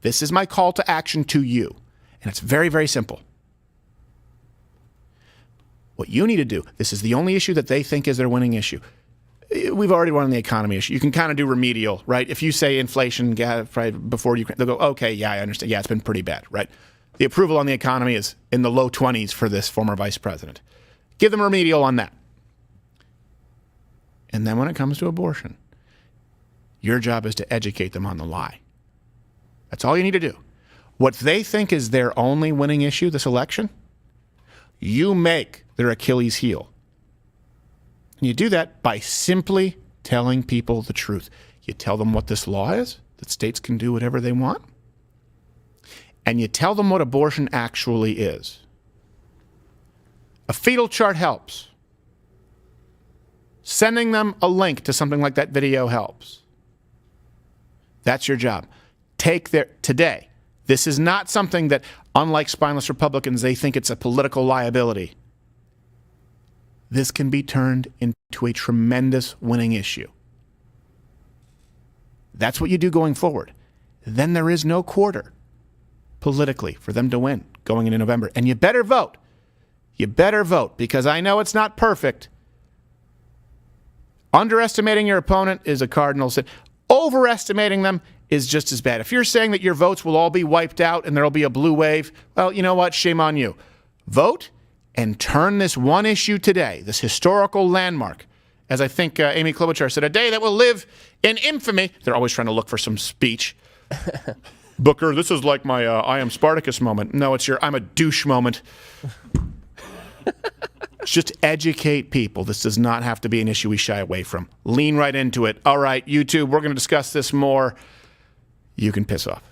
this is my call to action to you. And it's very, very simple. What you need to do, this is the only issue that they think is their winning issue. We've already won the economy issue. You can kind of do remedial, right? If you say inflation before Ukraine, they'll go, okay, yeah, I understand. Yeah, it's been pretty bad, right? The approval on the economy is in the low 20s for this former vice president. Give them remedial on that. And then when it comes to abortion, your job is to educate them on the lie. That's all you need to do. What they think is their only winning issue, this election, you make their Achilles heel. And you do that by simply telling people the truth. You tell them what this law is, that states can do whatever they want. and you tell them what abortion actually is. A fetal chart helps. Sending them a link to something like that video helps. That's your job. Today, this is not something that, unlike spineless Republicans, they think it's a political liability. This can be turned into a tremendous winning issue. That's what you do going forward. Then there is no quarter politically for them to win going into November. And you better vote. You better vote, because I know it's not perfect. Underestimating your opponent is a cardinal sin. Overestimating them is just as bad. If you're saying that your votes will all be wiped out and there'll be a blue wave, well, you know what? Shame on you. Vote and turn this one issue today, this historical landmark, as I think Amy Klobuchar said, a day that will live in infamy. They're always trying to look for some speech. Booker, this is like my I am Spartacus moment. No, it's your I'm a douche moment. Just educate people. This does not have to be an issue we shy away from. Lean right into it. All right, YouTube, we're going to discuss this more. You can piss off.